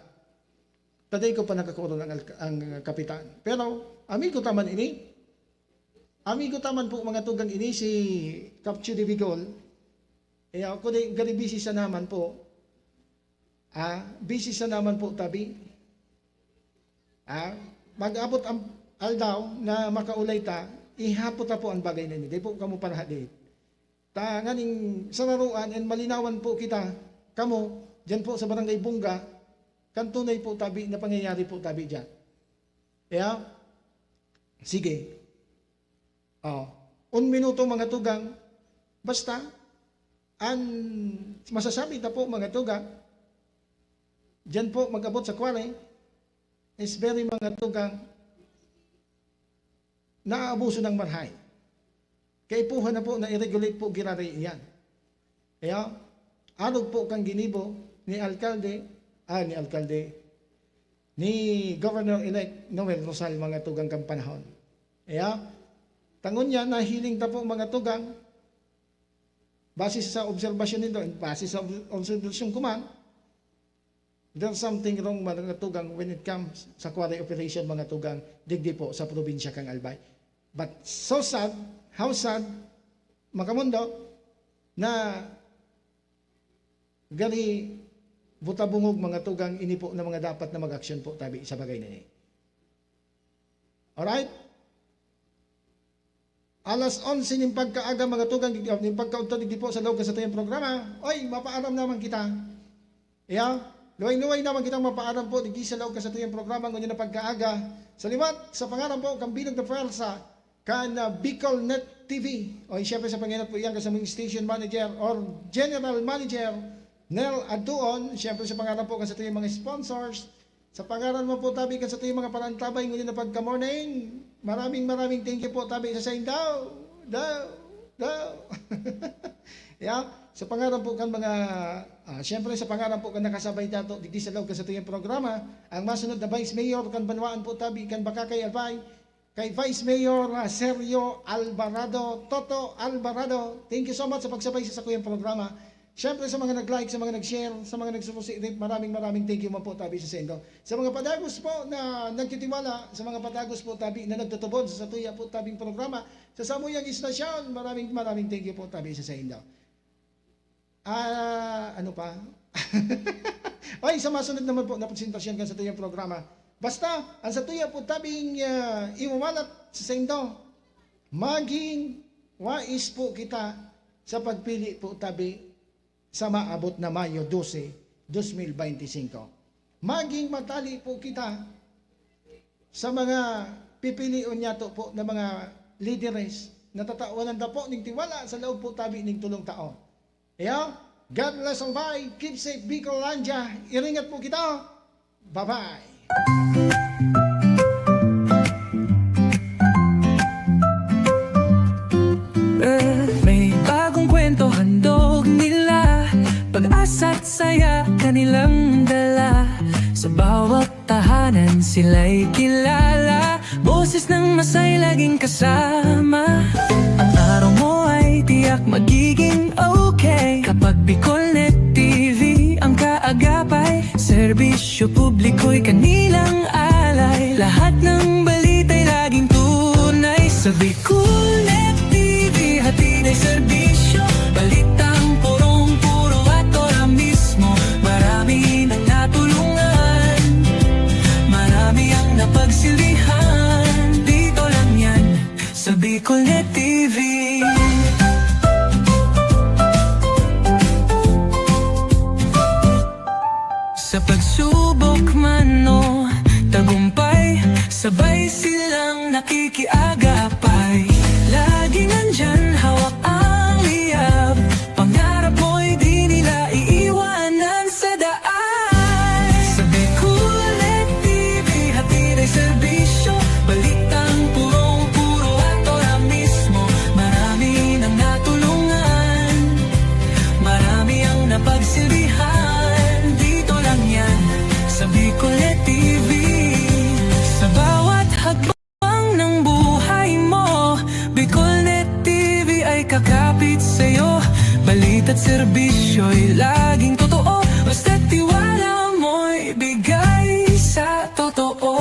Taday ko pa nakakuron ang kapitan. Pero, amigo taman ini. Amigo taman po mga tugang ini si Capture de Bigol. Kaya ako gali busy sa naman po. Busy sa naman po tabi. Mag-abot ang aldaw na makaulay ta, ihapot ta po ang bagay na ini. Di po kamo parahadit. Nganing sararuan and malinawan po kita, kamo, dyan po sa Barangay Bungga, kantunay po tabi na pangyayari po tabi dyan. Kaya, sige. 1 minuto mga tugang, basta, masasabi ta po mga tugang, diyan po mag-abot sa kware, is very mga tugang, naaabuso ng marhay. Kaipuhan na po na i-regulate po girari iyan. Kaya, alog po kang ginibo ni Governor-elect Noel Rosal mga tugang kang panahon. Kaya, tangon niya na hiling ta po mga tugang, base sa obserbasyon nito, base sa obserbasyon kuman, there's something wrong mga tugang when it comes sa quarry operation mga tugang digdi po sa probinsya kang Albay. But so sad, how sad, makamundo, na gani butabungog mga tugang ini po na mga dapat na mag-action po tabi sa bagay na ini. Alright? Alas 11 ng pagkaaga mga tugang, ng pagkaunta digdi po sa loob sa tuyang programa, oy, mapaaram naman kita. Luway-luway naman kitang mapaaram po, digdi sa loob sa tuyang programa, ngunyan na pagkaaga, sa liwat, sa pangalan po, kambilang na Fersa, kan Bicol Net TV, o siyempre sa panginat po iyan kasamang station manager or general manager, Nel Aduon, siyempre sa pangalan po sa tuyang mga sponsors, sa pangalan mo po tabi sa tuyang mga parantabay, ngunyan na pagka-morning, maraming thank you po tabi sa sayin daw. Yeah? Sa pangarap po kan mga, siyempre sa pangarap po kan nakasabay dato, digdi sa loob ka sa tuyong programa, ang masunod na Vice Mayor kan Banwaan po tabi, kan baka kay Albay, kay Vice Mayor Sergio Alvarado, Toto Alvarado. Thank you so much sa pagsabay sa kuyang programa. Siyempre sa mga nag-like, sa mga nag-share, sa mga nagsususit, maraming thank you mo po tabi sa sendo. Sa mga padagos po na nagtitiwala, sa mga padagos po tabi na nagtutubod sa tuya po tabing programa, sa Samuyang Istasyon, maraming thank you po tabi sa sendo. Ano pa? Ay, sa masunod naman po na presentasyon kan sa tuyang programa. Basta, ang sa tuya po tabing iwawalat sa sendo, maging wais po kita sa pagpili po tabi sa maabot na Mayo 12, 2025. Maging matali po kita sa mga pipilion niya to po na mga leaders na tatawanan na po ng tiwala sa loob po tabi ng tulong taon. Yeah? God bless all bye. Keep safe, Bicolandia. Iringat po kita. Bye-bye. May bagong kwento handog nila, pag-asa at saya kanilang dala. Sa bawat tahanan sila'y kilala, boses ng masay laging kasama. Ang araw mo ay tiyak magiging okay kapag Bicolnet TV ang kaagapay. Serbisyo publiko'y kanilang alay, lahat ng balita'y laging tunay. Sa Bicolnet TV hatid ay serbisyo, balitang purong-puro at ora mismo. Marami nang natulungan, marami ang napagsilbihan. Dito lang yan sa Bicolnet TV. Sa pagsubok man o tagumpay, sabay silang nakikiagapay. Laging nandyan, hawak ang liyab, pangarap mo'y di nila iiwanan sa daan. Sa Bicolnet TV hatid ay serbisyo, balitang purong-puro at ora mismo. Marami nang natulungan, marami ang napagsilbihan. Dito lang yan sa Bicolnet TV. Sa bawat hakbang ng buhay mo, Bicolnet TV ay kakapit sa'yo. Balita't serbisyo'y laging totoo, basta't tiwala mo'y bigay sa totoo.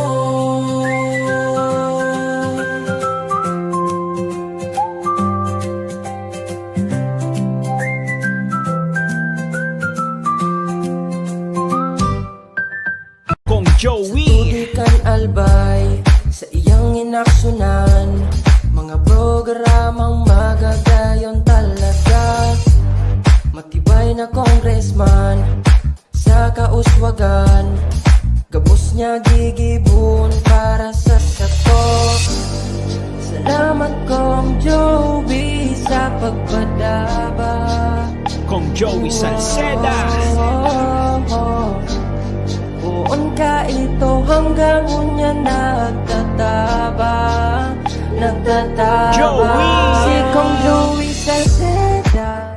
Kong Joey. Tudikan albay sa iyang inaksyonan, mga programang magagayon talaga. Matibay na congressman sa kauswagan, gabos niya gigibon para sa sato. Salamat Kong Joey sa pagpadaba. Kong Joey Salceda. Buon ka ito hanggang unya nagtataba. Joey! Si Kong Joey Salceda.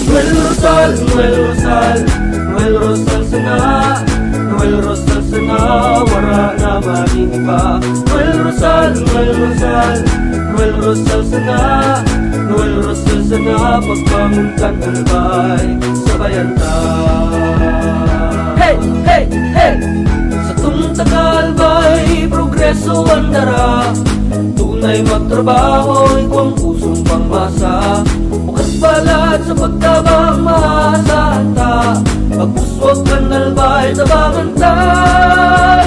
Noel Rosal, Noel Rosal, Noel Rosal sana, Noel Rosal sana, wala na maniba. Noel Rosal, Noel Rosal, Noel Rosal sana, Noel Rosal sana, pagbangon ka talbay, sabayan ta. Hey, hey, hey! Sa tuntagalbay, progreso ang dara, tunay magtrabaho, ikaw ang pusong pangmasa. Bukas balat sa pagtabang maasahan ta, pagpuswag ka nalbay, tabangan ta,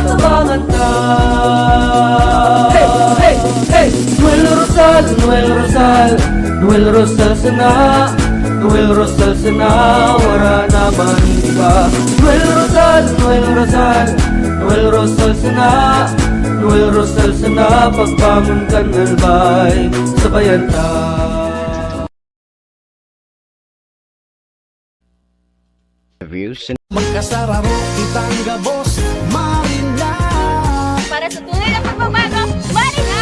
tabangan ta. Hey, hey, hey! Noel Rosal, Noel Rosal, Noel Rosal sana, Noel Rosal sana, wala na maniba. Noel Rosal, Noel Rosal, Noel Rosal sana, Noel Rosal sana, pagbangon ka nalbay, sabayan ta. views and Magkasararo kitang gabos, Marina. Para sa tunay na pagbabago, Marina!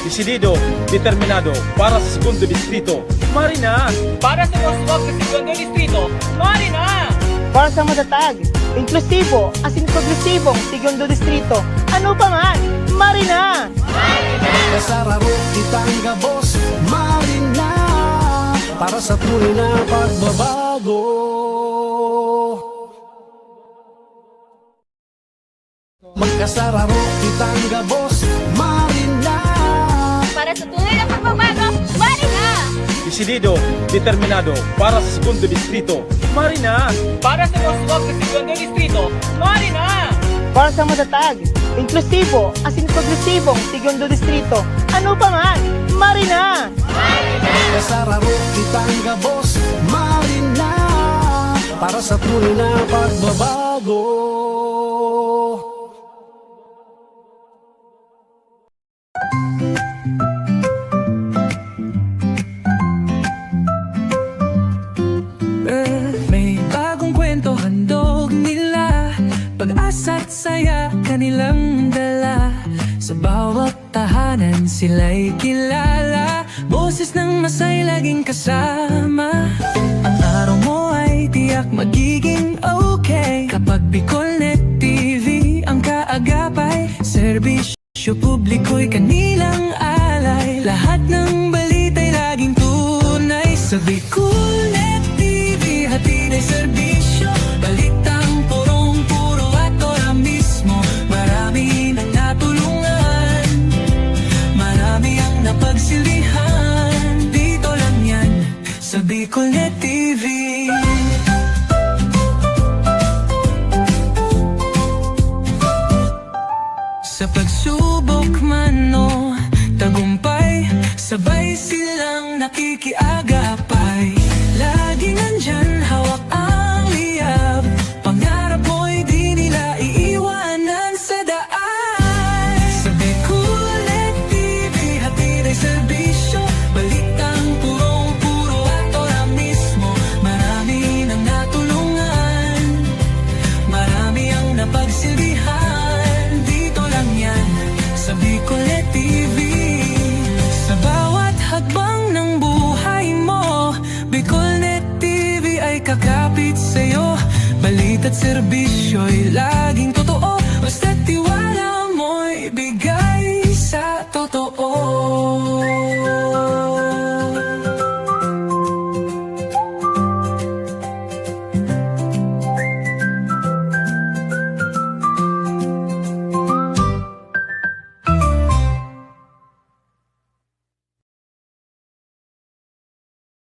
Desidido, determinado para sa segundo distrito, Marina. Para sa Roswag sa segundo distrito, Marina! Para sa matatag, inklusibo, asin progresibong segundo distrito. Ano pa man, Marina! Magkasararo kitang gabos, Marina. Para sa tunay na pagbabago. Magkasararo kitang gabos, Marina. Para sa tunay na pagbabago, Marina! Desidido, determinado para sa segundo distrito, Marina. Para sa Roswag sa segundo distrito, Marina! Para sa matatag, inklusibo, asin progresibong segundo distrito. Ano pa man, Marina! Magkasararo kitang gabos, Marina. Para sa tunay na pagbabago. May bagong kwento handog nila, pag-asa't saya kanilang dala. Sa bawat tahanan sila'y kilala, boses ng masay laging kasama. Ang araw mo ay tiyak magiging okay kapag Bicolnet TV ang kaagapay. Serbisyo publiko'y kanilang alay, lahat ng balita'y laging tunay. Sa Bicolnet TV hatid ay serbisyo, balitang purong-puro at ora mismo. Marami nang natulungan, marami ang napagsilbihan. Dito lang yan sa Bicolnet TV. Sa pagsubok man o tagumpay, sabay silang nakikiagapay. Laging nandyan, hawak ang liyab, pangarap mo'y di nila iiwanan sa daan. Sa Bicolnet TV hatid ay serbisyo, balitang purong-puro at ora mismo. Marami nang natulungan, marami ang napagsilbihan. Dito lang yan sa Bicolnet TV. Sa bawat hakbang ng buhay mo, Bicolnet TV ay kakapit sa'yo. Balita't serbisyo'y laging totoo, basta't tiwala mo'y bigay sa totoo.